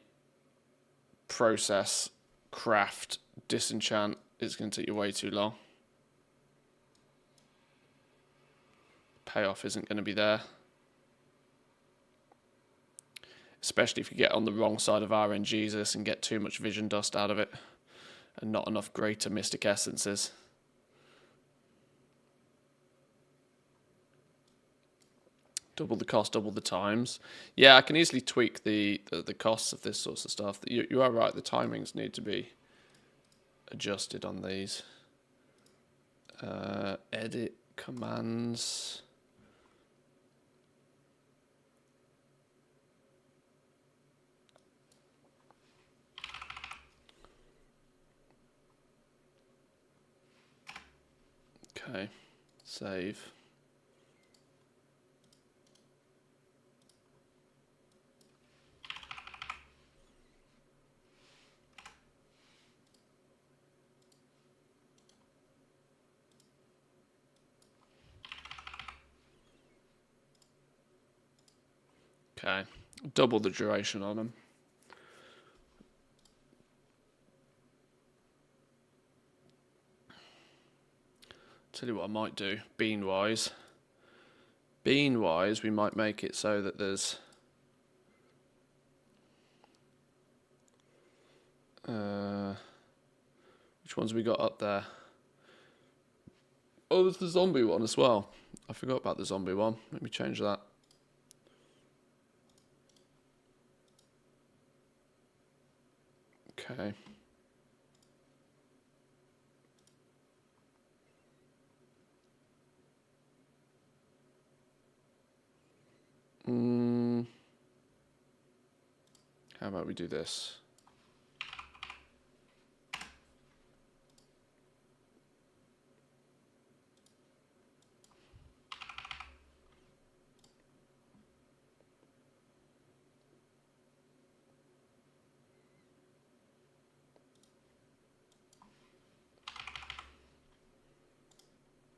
process, craft, disenchant. It's going to take you way too long. Payoff isn't going to be there. Especially if you get on the wrong side of RNGesus and get too much vision dust out of it and not enough greater mystic essences. Double the cost, double the times. Yeah, I can easily tweak the costs of this sorts of stuff. You are right, the timings need to be adjusted on these. Edit commands. Okay, save. Okay, double the duration on them. Tell you what I might do, bean-wise. Bean-wise, we might make it so that there's... which ones we got up there? Oh, there's the zombie one as well. I forgot about the zombie one. Let me change that. Okay. How about we do this?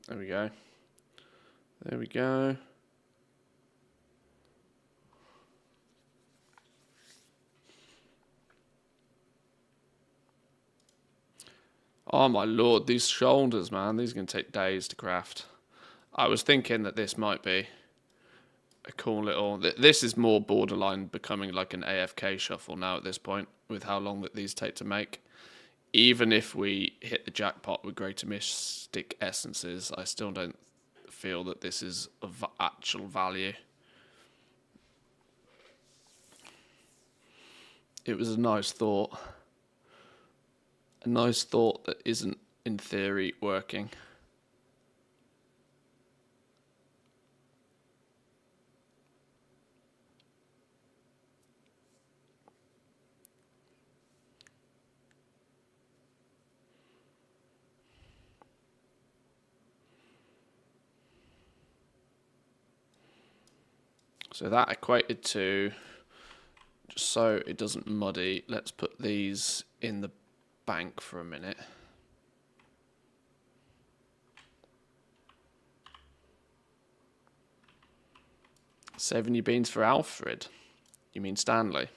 There we go. There we go. Oh my lord, these shoulders, man. These are going to take days to craft. I was thinking that this might be a cool little... This is more borderline becoming like an AFK shuffle now at this point, with how long that these take to make. Even if we hit the jackpot with greater mystic essences, I still don't feel that this is of actual value. It was a nice thought. A nice thought that isn't, in theory, working. So that equated to, just so it doesn't muddy, let's put these in the bank for a minute. Saving your beans for Alfred? You mean Stanley?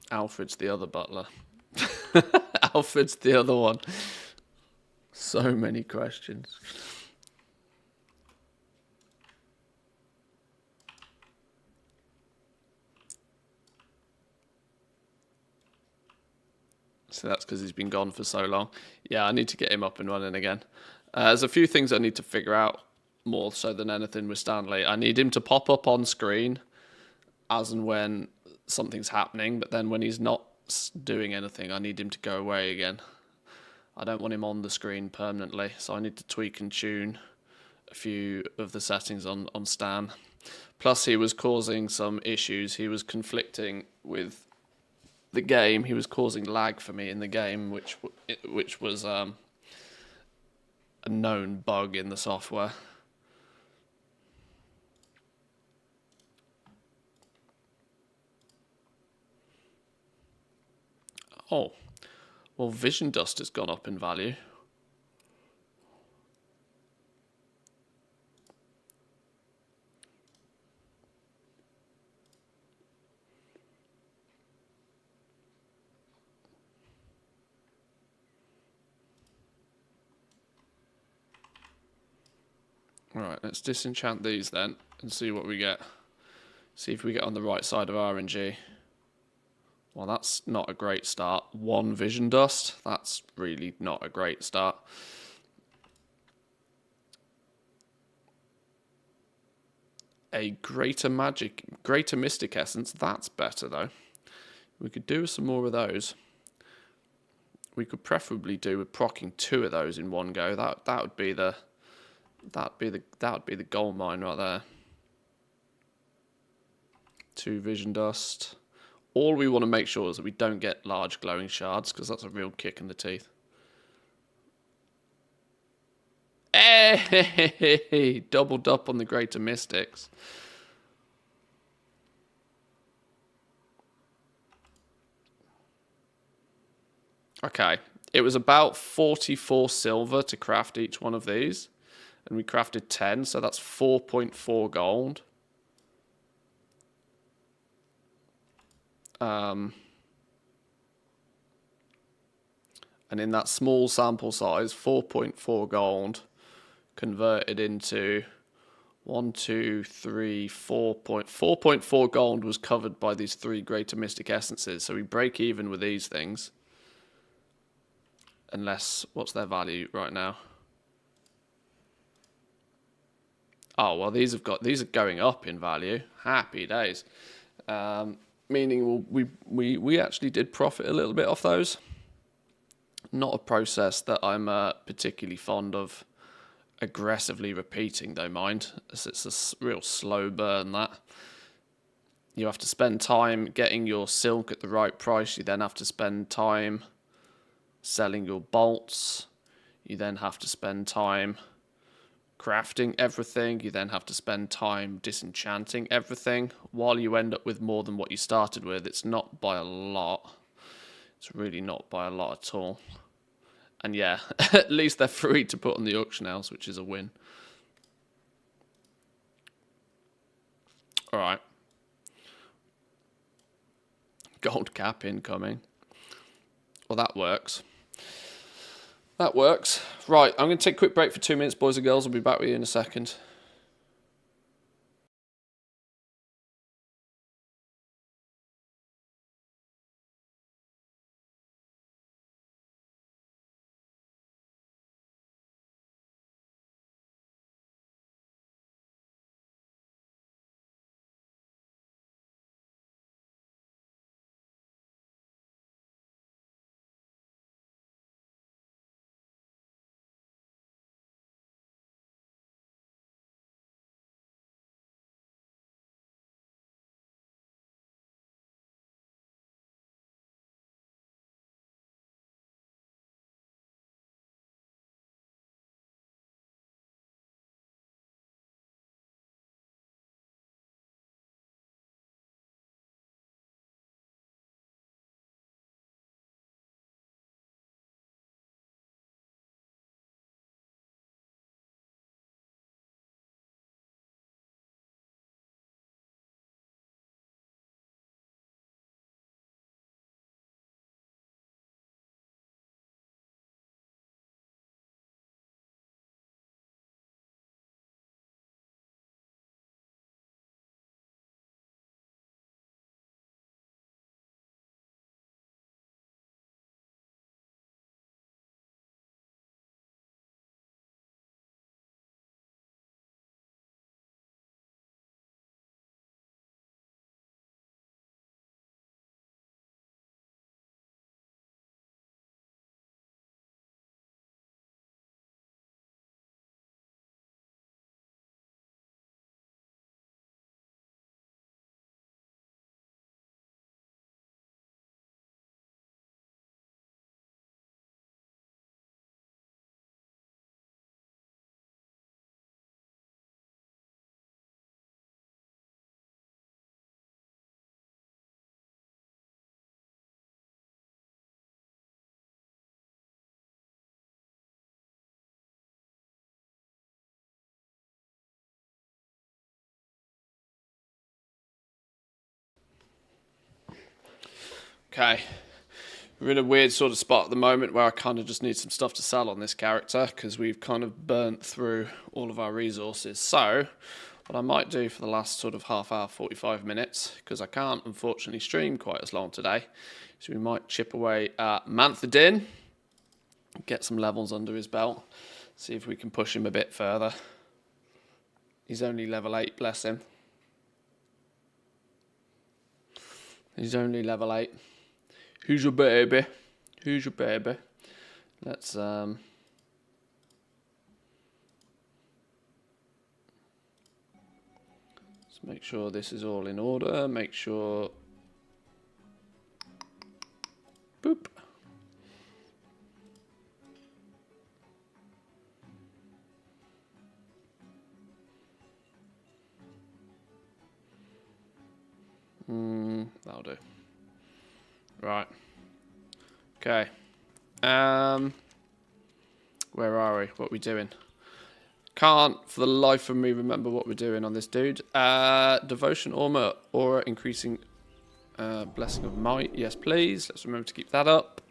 Alfred's the other butler. Alfred's the other one. So many questions. So that's because he's been gone for so long. Yeah, I need to get him up and running again. There's a few things I need to figure out more so than anything with Stanley. I need him to pop up on screen as and when something's happening, but then when he's not doing anything, I need him to go away again. I don't want him on the screen permanently, so I need to tweak and tune a few of the settings on Stan. Plus, he was causing some issues. He was conflicting with the game. He was causing lag for me in the game, which was a known bug in the software. Oh, well, vision dust has gone up in value. Right, let's disenchant these then and see what we get. See if we get on the right side of RNG. Well, that's not a great start. 1 vision dust. That's really not a great start. A greater mystic essence. That's better though. We could do some more of those. We could preferably do with procking 2 of those in one go. That would be the gold mine right there. 2 vision dust. All we want to make sure is that we don't get large glowing shards, because that's a real kick in the teeth. Hey, doubled up on the greater mystics. Okay, it was about 44 silver to craft each one of these, and we crafted 10, so that's 4.4 gold. And in that small sample size, 4.4 gold converted into 4.4 gold was covered by these 3 greater mystic essences. So we break even with these things. Unless, what's their value right now? Oh, well, these are going up in value. Happy days. Meaning we actually did profit a little bit off those. Not a process that I'm particularly fond of aggressively repeating, though, mind. It's a real slow burn, that. You have to spend time getting your silk at the right price. You then have to spend time selling your bolts. You then have to spend time crafting everything. You then have to spend time disenchanting everything while you end up with more than what you started with. It's not by a lot. It's really not by a lot at all. And yeah, at least they're free to put on the auction house, which is a win. All right. Gold cap incoming. Well, that works. That works. Right, I'm going to take a quick break for 2 minutes, boys and girls. I'll be back with you in a second. Okay. We're in a weird sort of spot at the moment where I kind of just need some stuff to sell on this character because we've kind of burnt through all of our resources. So what I might do for the last sort of half hour, 45 minutes, because I can't unfortunately stream quite as long today, so we might chip away at Manthadin, get some levels under his belt, see if we can push him a bit further. He's only level 8, bless him. He's only level 8. Who's your baby? Who's your baby? Let's make sure this is all in order. Make sure. Boop. That'll do. Right. Okay. Where are we? What are we doing? Can't for the life of me remember what we're doing on this dude. Devotion aura increasing blessing of might. Yes, please. Let's remember to keep that up.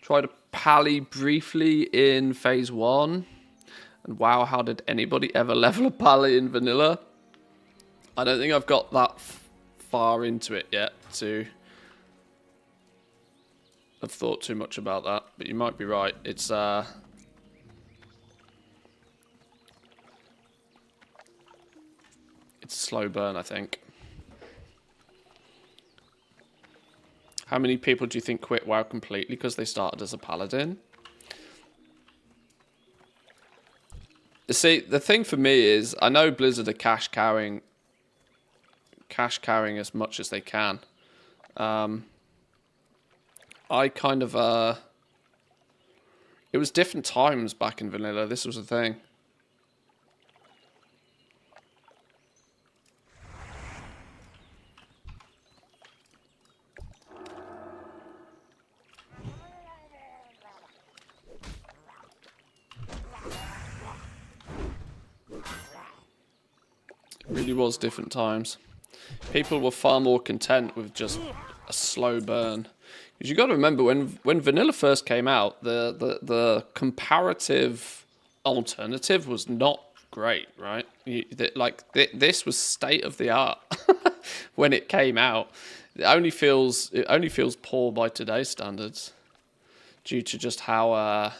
Tried to pally briefly in phase 1. And wow, how did anybody ever level a pally in vanilla? I don't think I've got that far into it yet to have thought too much about that, but you might be right. It's a slow burn, I think. How many people do you think quit WoW completely because they started as a paladin? See, the thing for me is, I know Blizzard are cash cowing as much as they can. I kind of, it was different times back in vanilla. This was the thing. It really was different times. People were far more content with just a slow burn. Because you got to remember, when vanilla first came out, the comparative alternative was not great, right? This was state of the art when it came out. It only feels poor by today's standards, due to just how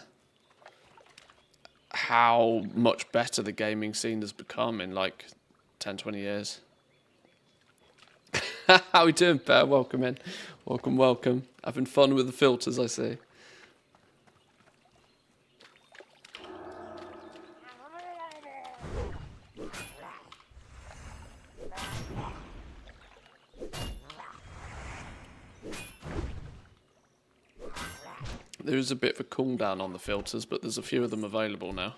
much better the gaming scene has become in like 10, 20 years. How we doing, Bear? Welcome in. Welcome, welcome. Having fun with the filters, I see. There is a bit of a cooldown on the filters, but there's a few of them available now.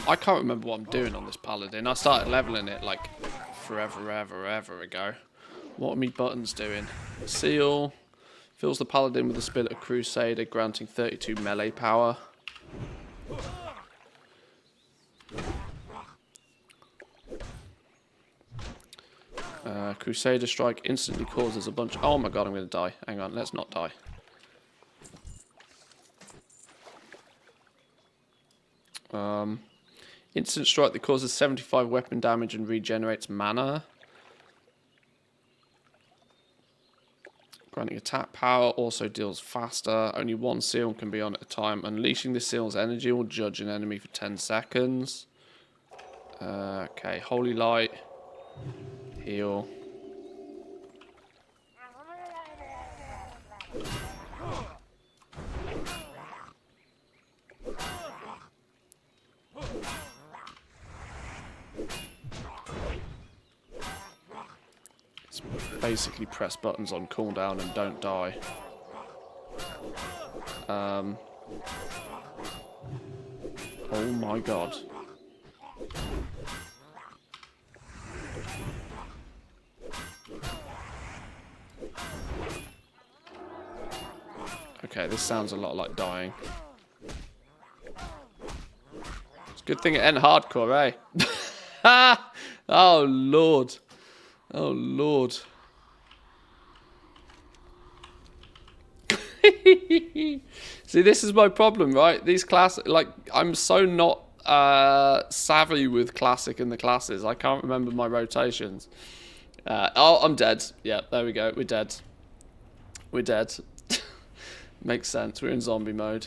I can't remember what I'm doing on this paladin. I started leveling it like forever ago. What are me buttons doing? Seal fills the paladin with the spirit of Crusader, granting 32 melee power. Crusader strike instantly causes a bunch. Oh my god, I'm going to die. Hang on, let's not die. Instant strike that causes 75 weapon damage and regenerates mana. Granting attack power, also deals faster. Only one seal can be on at a time. Unleashing the seal's energy will judge an enemy for 10 seconds. Okay, Holy Light. Heal. Basically press buttons on cooldown and don't die. Oh my god. Okay, this sounds a lot like dying. Let's Good thing it ain't hardcore, eh? Oh, Lord. Oh, Lord. See, this is my problem, right? These classic, like, I'm so not savvy with classic in the classes. I can't remember my rotations. Oh, I'm dead. Yeah, there we go. We're dead. We're dead. Makes sense. We're in zombie mode.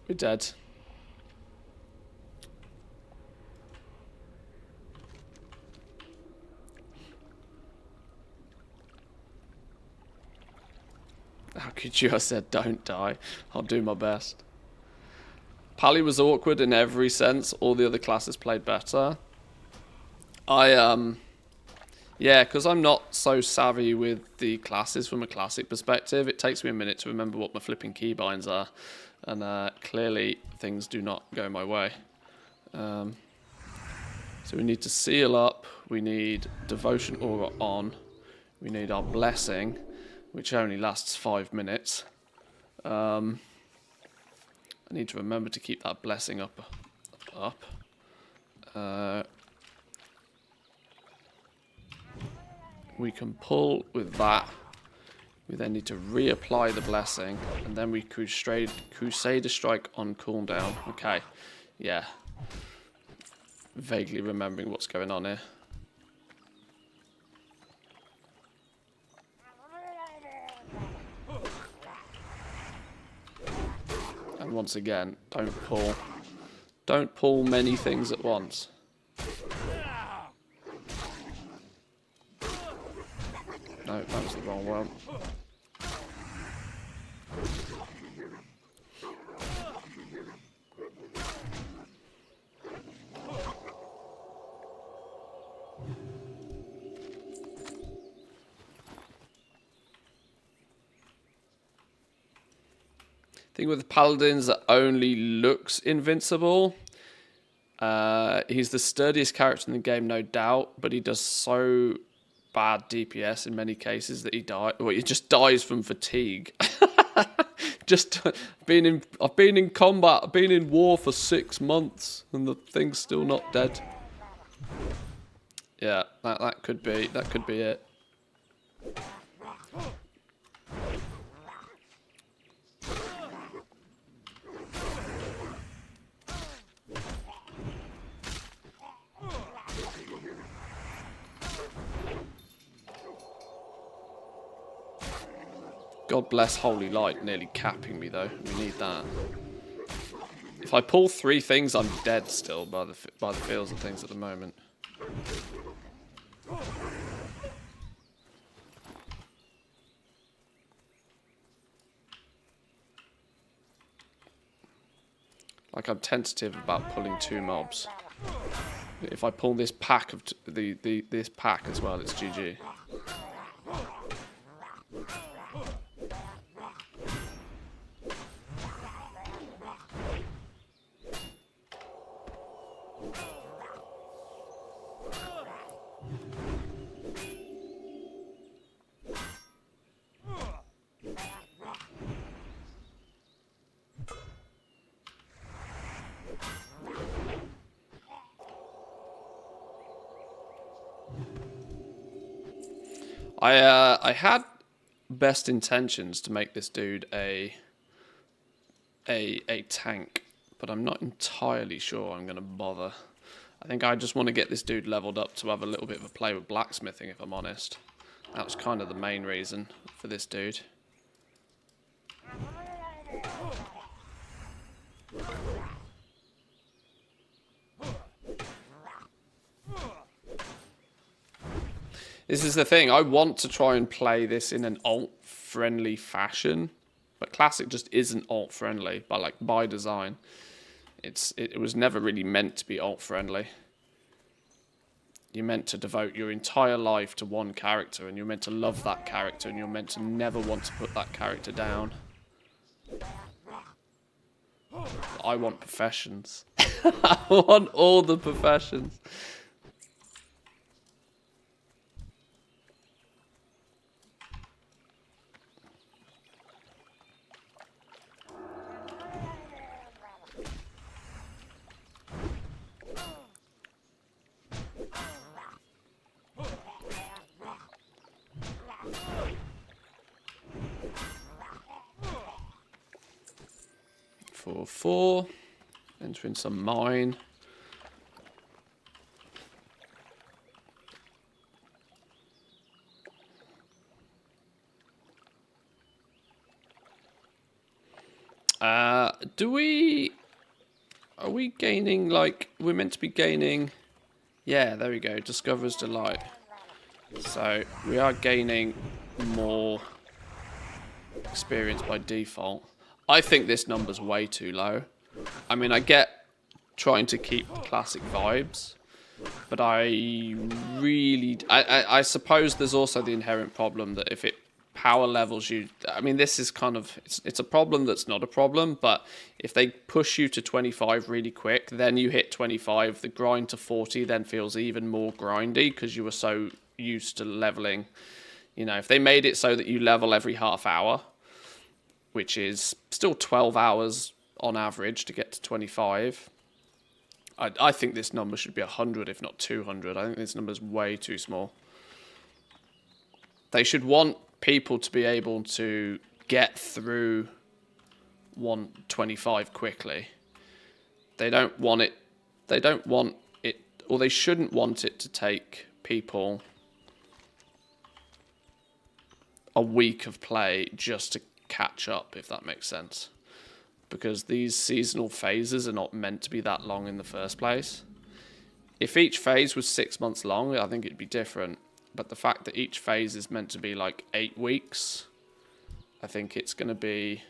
We're dead. How could you? I said don't die. I'll do my best. Pally was awkward in every sense. All the other classes played better. Yeah, because I'm not so savvy with the classes from a classic perspective. It takes me a minute to remember what my flipping keybinds are. And clearly things do not go my way. So we need to seal up. We need devotion aura on. We need our blessing, which only lasts 5 minutes. I need to remember to keep that blessing up. We can pull with that. We then need to reapply the blessing, and then we Crusader Strike on cooldown. Okay, yeah. Vaguely remembering what's going on here. And once again, don't pull many things at once. No, that was the wrong one. Thing with paladins that only looks invincible. He's the sturdiest character in the game, no doubt, but he does so bad DPS in many cases that he just dies from fatigue. I've been in combat, I've been in war for 6 months, and the thing's still not dead. Yeah, that could be it. God bless Holy Light, nearly capping me though. We need that. If I pull 3 things, I'm dead still by the feels of things at the moment. Like, I'm tentative about pulling 2 mobs. If I pull this pack of this pack as well, it's GG. I had best intentions to make this dude a tank, but I'm not entirely sure I'm going to bother. I think I just want to get this dude leveled up to have a little bit of a play with blacksmithing, if I'm honest. That was kind of the main reason for this dude. This is the thing, I want to try and play this in an alt-friendly fashion, but Classic just isn't alt-friendly by design. It was never really meant to be alt-friendly. You're meant to devote your entire life to one character, and you're meant to love that character, and you're meant to never want to put that character down. I want professions. I want all the professions. 4. Entering some mine. Are we gaining, like, we're meant to be gaining, yeah, there we go, Discoverer's Delight. So, we are gaining more experience by default. I think this number's way too low. I mean, I get trying to keep classic vibes, but I suppose there's also the inherent problem that if it power levels you, I mean, this is kind of, it's a problem that's not a problem, but if they push you to 25 really quick, then you hit 25, the grind to 40 then feels even more grindy because you were so used to leveling. You know, if they made it so that you level every half hour, which is still 12 hours on average to get to 25, I think this number should be 100, if not 200. I think this number is way too small. They should want people to be able to get through 125 quickly. They don't want it, or they shouldn't want it to take people a week of play just to catch up, if that makes sense. Because these seasonal phases are not meant to be that long in the first place. If each phase was 6 months long, I think it'd be different. But the fact that each phase is meant to be like 8 weeks, I think it's going to be...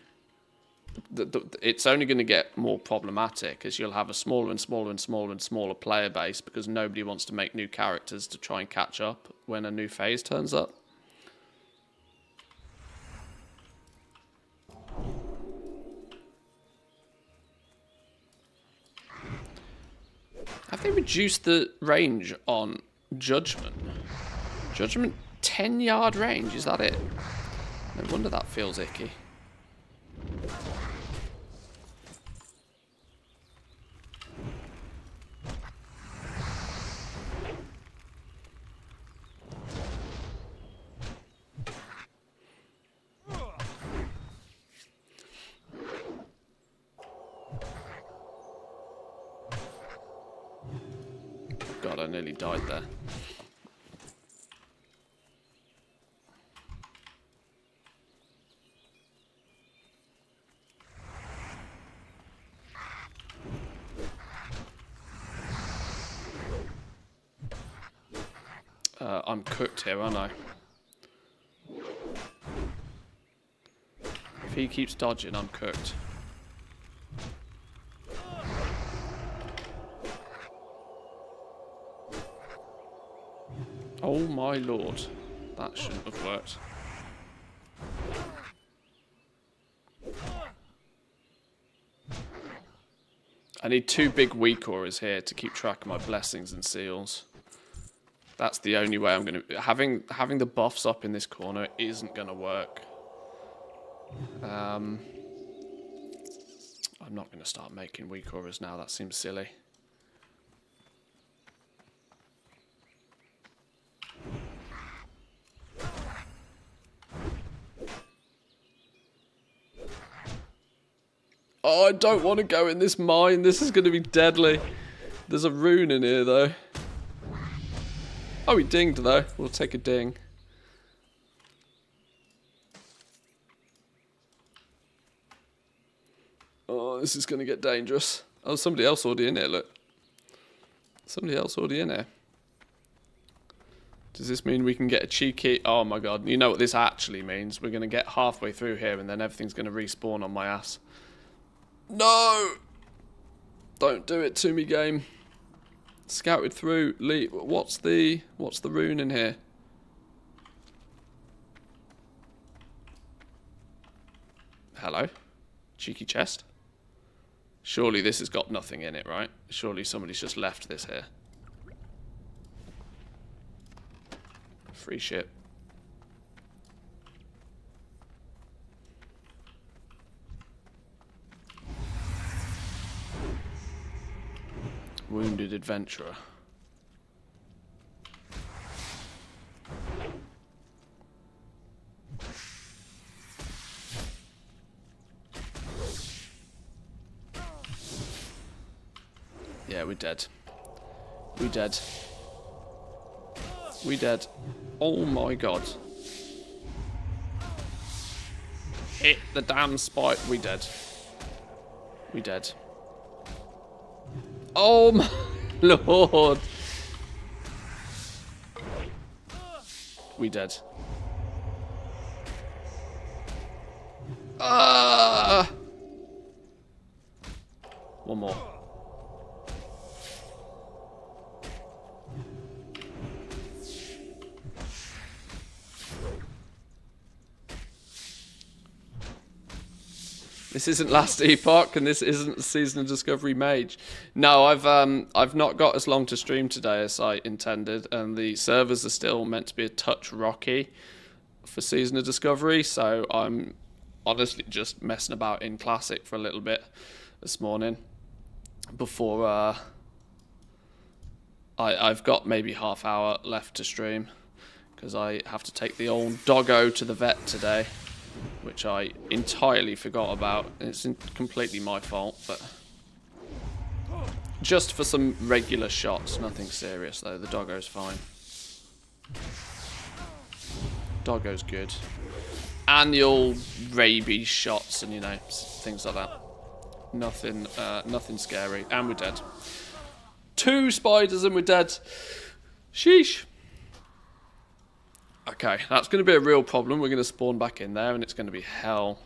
it's only going to get more problematic as you'll have a smaller and smaller and smaller and smaller player base because nobody wants to make new characters to try and catch up when a new phase turns up. Have they reduced the range on Judgment? Judgment 10-yard range, is that it? No wonder that feels icky. God, I nearly died there. I'm cooked here, aren't I? If he keeps dodging, I'm cooked. Oh my lord. That shouldn't have worked. I need 2 big weak auras here to keep track of my blessings and seals. That's the only way I'm going to... Having the buffs up in this corner isn't going to work. I'm not going to start making weak auras now. That seems silly. Oh, I don't want to go in this mine. This is going to be deadly. There's a rune in here, though. Oh, he dinged, though. We'll take a ding. Oh, this is going to get dangerous. Oh, somebody else already in here, look. Somebody else already in here. Does this mean we can get a cheeky... Oh, my God. You know what this actually means. We're going to get halfway through here, and then everything's going to respawn on my ass. No! Don't do it to me, game. Scouted through. Lee, what's the rune in here? Hello? Cheeky chest? Surely this has got nothing in it, right? Surely somebody's just left this here. Free shit. Wounded adventurer. Yeah, we're dead. We dead. We dead. Oh my god. Hit the damn spike. We dead. We dead. Oh my lord. We dead. One more. This isn't Last Epoch, and this isn't Season of Discovery Mage. No, I've not got as long to stream today as I intended, and the servers are still meant to be a touch rocky for Season of Discovery, so I'm honestly just messing about in Classic for a little bit this morning before I've got maybe half hour left to stream because I have to take the old doggo to the vet today, which I entirely forgot about. It's completely my fault, but just for some regular shots, nothing serious though. The doggo's fine. Doggo's good. Annual rabies shots and, you know, things like that. Nothing, nothing scary. And we're dead. 2 spiders and we're dead. Sheesh. Okay, that's going to be a real problem. We're going to spawn back in there and it's going to be hell.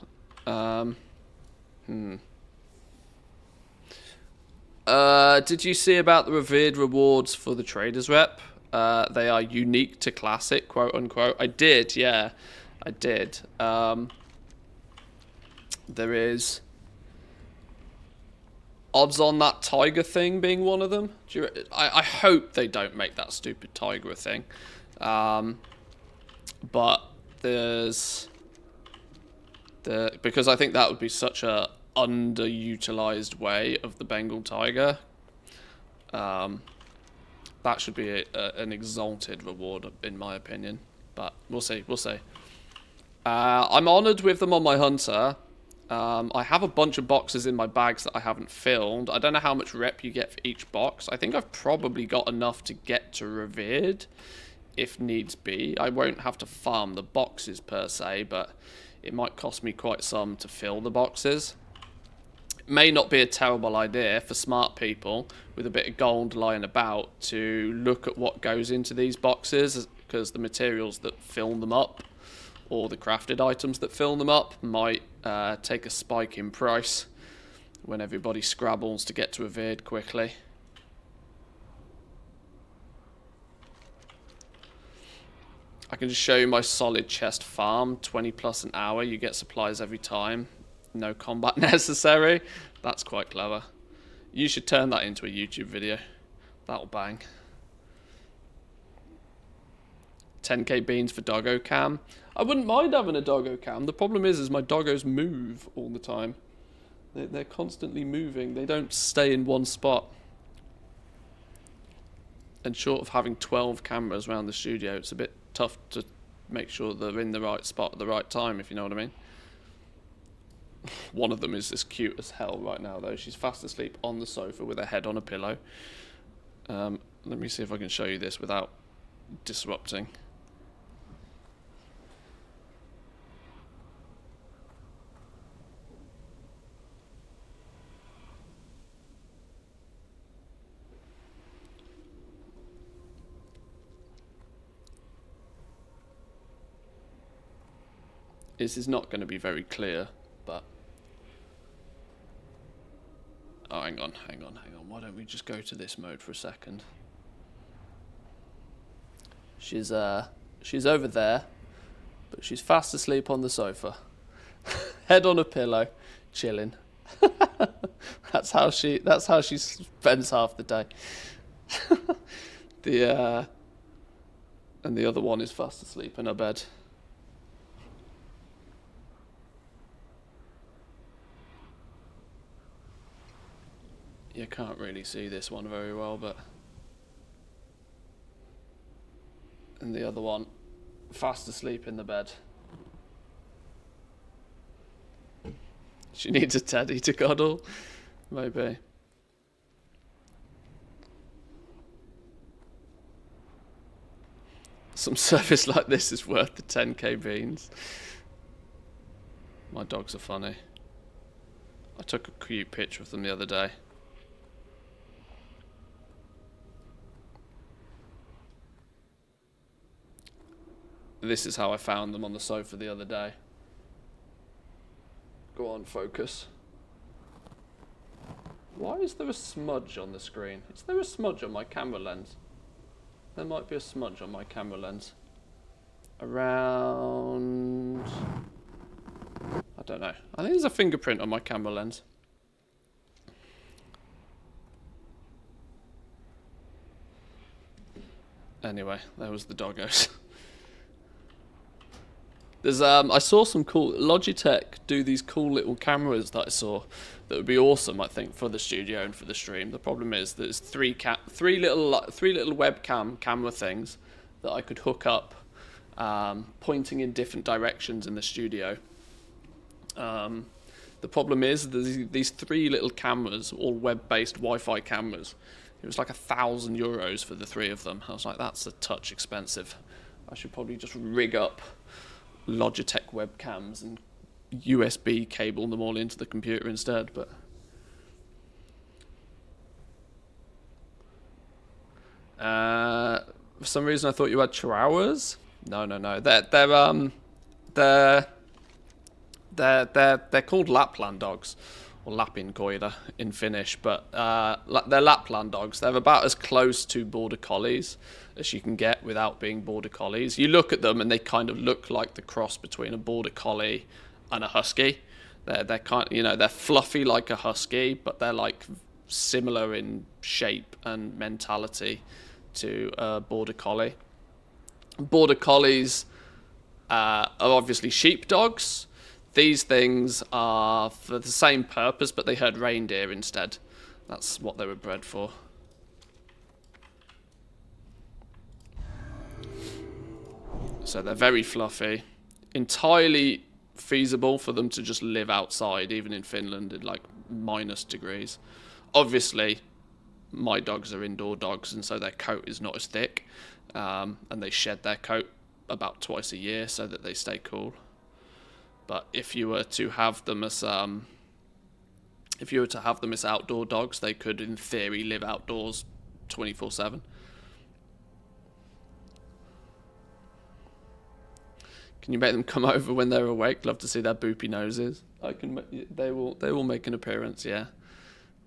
Did you see about the revered rewards for the traders rep? They are unique to Classic, quote unquote. I did, yeah. I did. There is odds on that tiger thing being one of them. I hope they don't make that stupid tiger a thing. But there's because I think that would be such a underutilized way of the Bengal tiger. That should be an exalted reward in my opinion, but we'll see. I'm honoured with them on my hunter. I have a bunch of boxes in my bags that I haven't filled. I don't know how much rep you get for each box. I think I've probably got enough to get to revered if needs be. I won't have to farm the boxes per se, but it might cost me quite some to fill the boxes. It may not be a terrible idea for smart people with a bit of gold lying about to look at what goes into these boxes, because the materials that fill them up or the crafted items that fill them up might take a spike in price when everybody scrabbles to get to revered quickly. I can just show you my solid chest farm, 20 plus an hour. You get supplies every time. No combat necessary. That's quite clever. You should turn that into a YouTube video. That'll bang. 10k beans for doggo cam. I wouldn't mind having a doggo cam. The problem is my doggos move all the time. They're constantly moving. They don't stay in one spot. And short of having 12 cameras around the studio, it's a bit tough to make sure they're in the right spot at the right time, if you know what I mean. One of them is as cute as hell right now, though. She's fast asleep on the sofa with her head on a pillow. Let me see if I can show you this without disrupting. This is not going to be very clear, but... Oh, hang on. Why don't we just go to this mode for a second? She's over there, but she's fast asleep on the sofa. Head on a pillow, chilling. That's how she spends half the day. And the other one is fast asleep in her bed. You can't really see this one very well, but... And the other one, fast asleep in the bed. She needs a teddy to cuddle, maybe. Some service like this is worth the 10k beans. My dogs are funny. I took a cute picture of them the other day. This is how I found them on the sofa the other day. Go on, focus. Why is there a smudge on the screen? Is there a smudge on my camera lens? There might be a smudge on my camera lens. Around... I don't know. I think there's a fingerprint on my camera lens. Anyway, there was the doggos. There's I saw some cool Logitech do these cool little cameras that I saw that would be awesome, I think, for the studio and for the stream. The problem is there's three little webcam camera things that I could hook up, pointing in different directions in the studio. The problem is these three little cameras, all web-based Wi-Fi cameras. It was like €1,000 for the three of them. I was like, that's a touch expensive. I should probably just rig up Logitech webcams and USB cable them all into the computer instead. But for some reason, I thought you had chihuahuas. No. They're called Lapland dogs, or Lapinkoida in Finnish, but they're Lapland dogs. They're about as close to border collies as you can get without being border collies. You look at them and they kind of look like the cross between a border collie and a husky. They're kind of, they're fluffy like a husky, but they're like similar in shape and mentality to a border collie. Border collies are obviously sheepdogs. These things are for the same purpose, but they herd reindeer instead. That's what they were bred for. So they're very fluffy. Entirely feasible for them to just live outside, even in Finland, at like -degrees. Obviously, my dogs are indoor dogs, and so their coat is not as thick. And they shed their coat about twice a year so that they stay cool. But if you were to have them as outdoor dogs, they could, in theory, live outdoors 24/7. Can you make them come over when they're awake? Love to see their boopy noses. They will make an appearance. Yeah,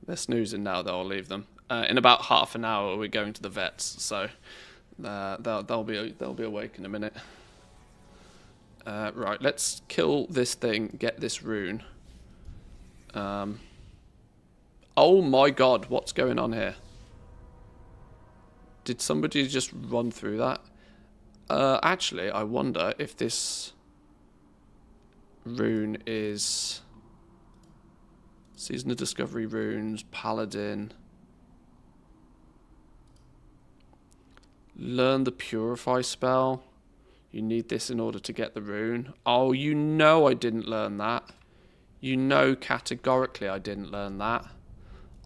they're snoozing now. Though I'll leave them. In about half an hour, we're going to the vets, so they'll be awake in a minute. Right, let's kill this thing, get this rune. Oh my god, what's going on here? Did somebody just run through that? Actually, I wonder if this rune is Season of Discovery runes, Paladin. Learn the Purify spell. You need this in order to get the rune. Oh, I didn't learn that. Categorically I didn't learn that.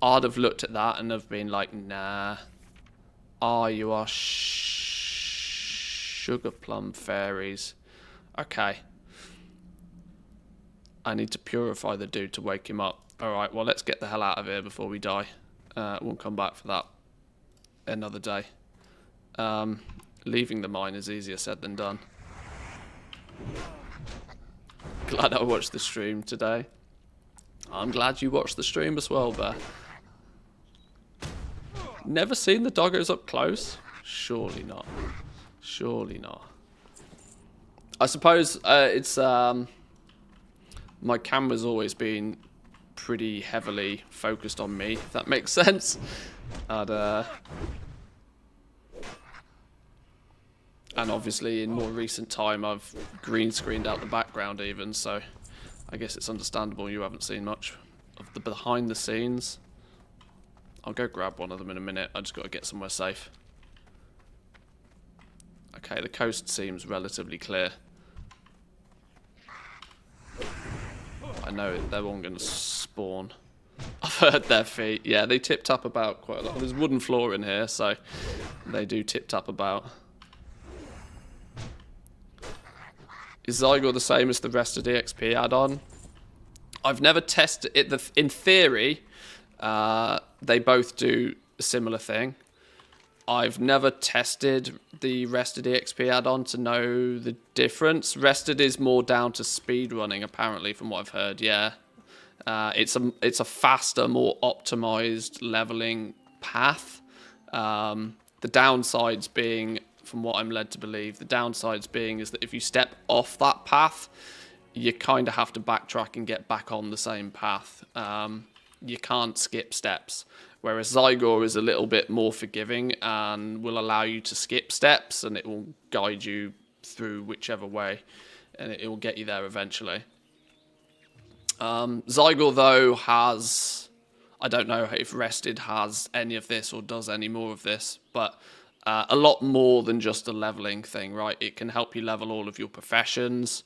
I'd have looked at that and have been like, nah. You are sugar plum fairies. Okay. I need to purify the dude to wake him up. Alright, well, let's get the hell out of here before we die. We'll come back for that another day. Leaving the mine is easier said than done. Glad I watched the stream today. I'm glad you watched the stream as well, Bear. Never seen the doggos up close? Surely not. Surely not. I suppose it's... my camera's always been pretty heavily focused on me, if that makes sense. And obviously in more recent time I've green screened out the background even, so I guess it's understandable you haven't seen much of the behind the scenes. I'll go grab one of them in a minute. I just got to get somewhere safe. Okay, the coast seems relatively clear. I know they're all going to spawn. I've heard their feet. Yeah, they tipped up about quite a lot. There's wooden floor in here, so they do tip tap about. Is Zygor the same as the rest of the XP add-on? I've never tested it. In theory, they both do a similar thing. I've never tested the Rested EXP add-on to know the difference. Rested is more down to speed running, apparently, from what I've heard. Yeah, it's a faster, more optimized leveling path. The downsides being, from what I'm led to believe, the downsides being is that if you step off that path, you kind of have to backtrack and get back on the same path. You can't skip steps. Whereas Zygor is a little bit more forgiving and will allow you to skip steps, and it will guide you through whichever way, and it will get you there eventually. Zygor, though, has... I don't know if Rested has any of this or does any more of this, but a lot more than just a leveling thing, right? It can help you level all of your professions.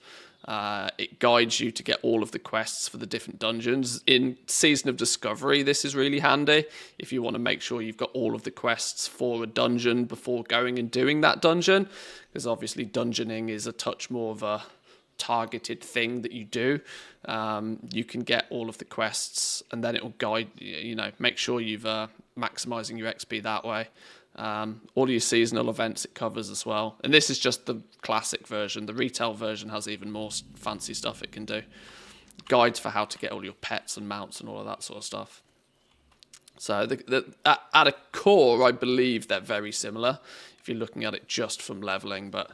It guides you to get all of the quests for the different dungeons. In Season of Discovery, this is really handy if you want to make sure you've got all of the quests for a dungeon before going and doing that dungeon, because obviously dungeoning is a touch more of a targeted thing that you do. You can get all of the quests, and then it will guide you, make sure you've maximizing your XP that way. All your seasonal events it covers as well, and this is just the classic version. The retail version has even more fancy stuff it can do. Guides for how to get all your pets and mounts and all of that sort of stuff. So at a core, I believe they're very similar if you're looking at it just from leveling, but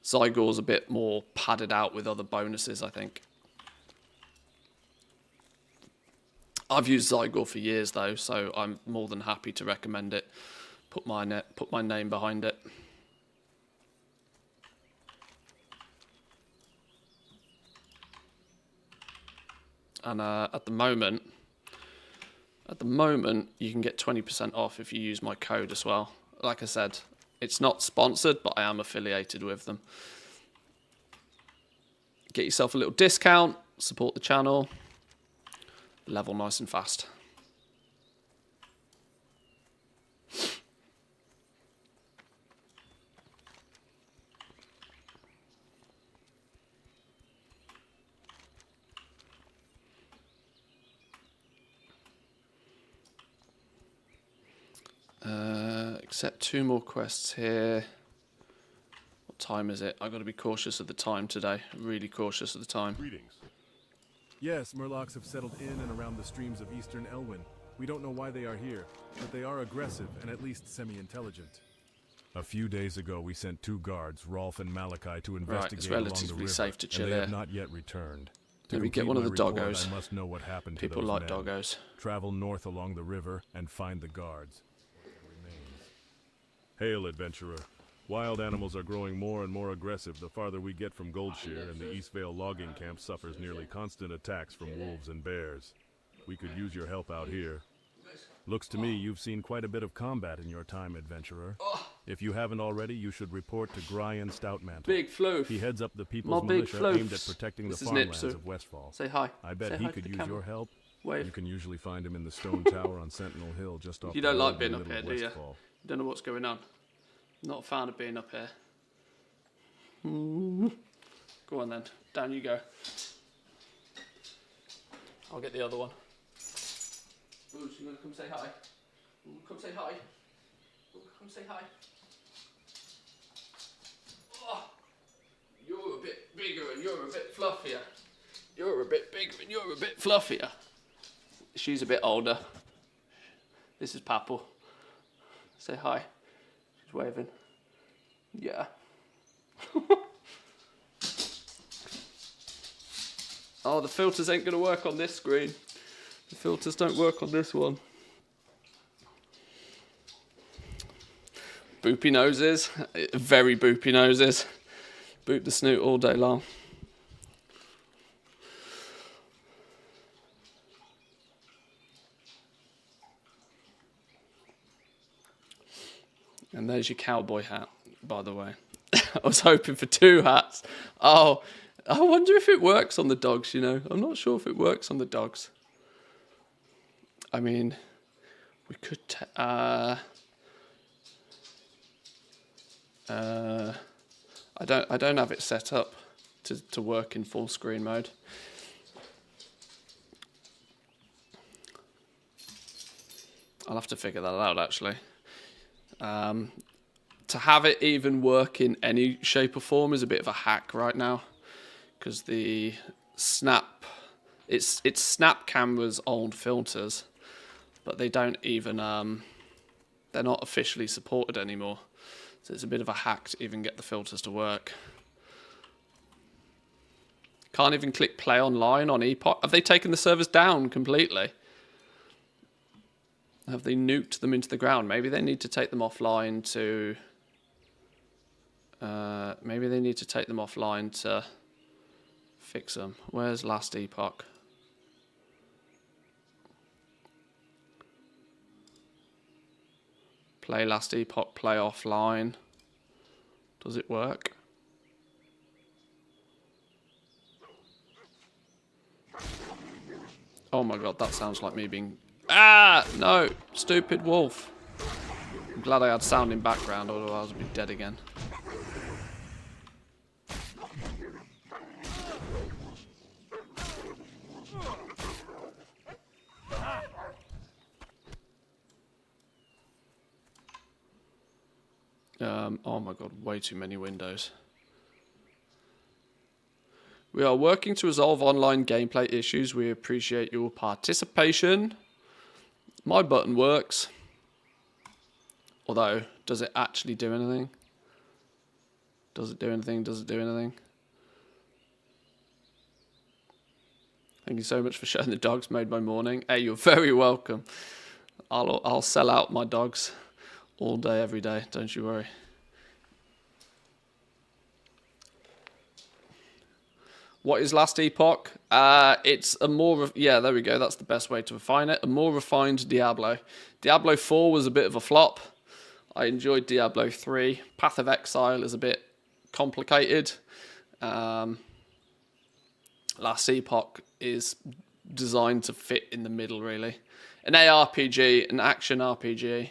Zygor's a bit more padded out with other bonuses, I think. I've used Zygor for years though, so I'm more than happy to recommend it. Put my name behind it. And at the moment, you can get 20% off if you use my code as well. Like I said, it's not sponsored, but I am affiliated with them. Get yourself a little discount, support the channel, level nice and fast. Accept 2 more quests here. What time is it? I've got to be cautious of the time today. Really cautious of the time. Greetings. Yes, Murlocs have settled in and around the streams of Eastern Elwyn. We don't know why they are here, but they are aggressive and at least semi-intelligent. A few days ago, we sent 2 guards, Rolf and Malachi, to investigate along the river, relatively safe to chill and they here. have not yet returned. Let me get one of the doggos. I must know what happened to People those like men. doggos. Travel north along the river and find the guards. Hail, adventurer. Wild animals are growing more and more aggressive the farther we get from Goldshear, and the Eastvale logging camp suffers nearly constant attacks from wolves and bears. We could use your help out here. Looks to me you've seen quite a bit of combat in your time, adventurer. If you haven't already, you should report to Gryan Stoutmantle. Big Floof. He heads up the People's My big Militia aimed at floofs. protecting the This is farmlands Nipsu. of Westfall. Say hi. I bet Say he hi could to the use camera. your help. Wave. You can usually find him in the stone tower on Sentinel Hill just off You the don't road like in being the up middle here, of do you? Westfall. You don't know what's going on. Not a fan of being up here. Go on then. Down you go. I'll get the other one. Ooh, you want to come say hi? Ooh, come say hi. Ooh, come say hi. Oh, you're a bit bigger and you're a bit fluffier. You're a bit bigger and you're a bit fluffier. She's a bit older. This is Papal. Say hi. She's waving. Yeah. Oh, the filters ain't going to work on this screen. The filters don't work on this one. Boopy noses. Very boopy noses. Boop the snoot all day long. And there's your cowboy hat, by the way. I was hoping for 2 hats. Oh, I wonder if it works on the dogs, I'm not sure if it works on the dogs. I mean, we could... I don't have it set up. to work in full screen mode. I'll have to figure that out, actually. To have it even work in any shape or form is a bit of a hack right now, because the Snap, it's Snap Camera's old filters, but they don't even they're not officially supported anymore, so it's a bit of a hack to even get the filters to work. Can't even click play online on Epoch. Have they taken the servers down completely? Have they nuked them into the ground? Maybe they need to take them offline to... maybe they need to take them offline to fix them. Where's Last Epoch? Play Last Epoch, play offline. Does it work? Oh my god, that sounds like me being... Ah! No! Stupid wolf. I'm glad I had sound in background, otherwise I'd be dead again. Oh my god, way too many windows. We are working to resolve online gameplay issues. We appreciate your participation. My button works. Although, does it actually do anything? Does it do anything? Does it do anything? Thank you so much for showing the dogs. Made my morning. Hey, you're very welcome. I'll sell out my dogs all day, every day. Don't you worry. What is Last Epoch? It's a more... yeah, there we go. That's the best way to refine it. A more refined Diablo. Diablo 4 was a bit of a flop. I enjoyed Diablo 3. Path of Exile is a bit complicated. Last Epoch is designed to fit in the middle, really. An ARPG, an action RPG.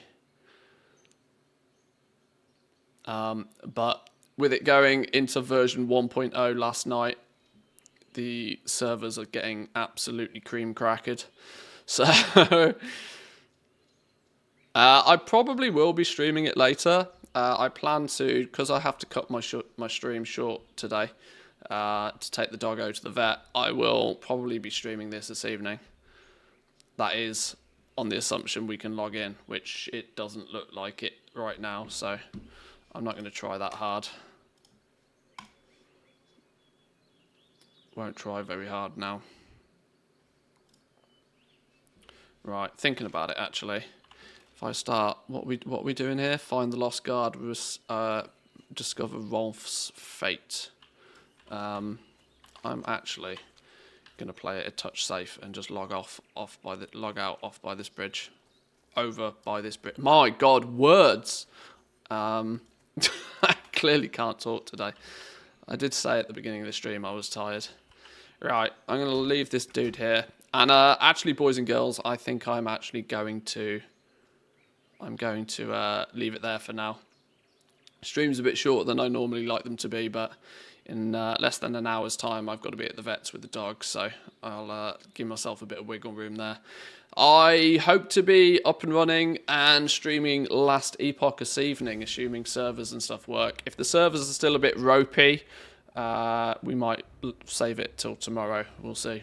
But with it going into version 1.0 last night, the servers are getting absolutely cream crackered. So I probably will be streaming it later. I plan to, because I have to cut my stream short today to take the doggo to the vet. I will probably be streaming this evening. That is on the assumption we can log in, which it doesn't look like it right now. So I'm not going to try that hard. Won't try very hard now. Right, thinking about it actually. If I start, what we doing here? Find the lost guard. Discover Rolf's fate. I'm actually gonna play it a touch safe and just log out off by this bridge, over by this bridge. My God, words! I clearly can't talk today. I did say at the beginning of the stream I was tired. Right, I'm going to leave this dude here. And actually, boys and girls, I think I'm actually going to... leave it there for now. Stream's a bit shorter than I normally like them to be, but in less than an hour's time, I've got to be at the vets with the dogs, so I'll give myself a bit of wiggle room there. I hope to be up and running and streaming Last Epoch this evening, assuming servers and stuff work. If the servers are still a bit ropey, we might save it till tomorrow. We'll see.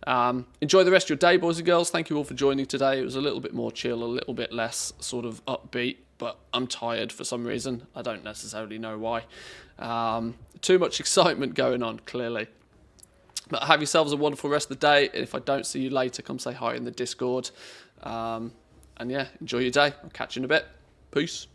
Enjoy the rest of your day, boys and girls. Thank you all for joining today. It was a little bit more chill, a little bit less sort of upbeat, but I'm tired for some reason. I don't necessarily know why. Too much excitement going on, clearly. But have yourselves a wonderful rest of the day. If I don't see you later, come say hi in the Discord. And yeah, enjoy your day. I'll catch you in a bit. Peace.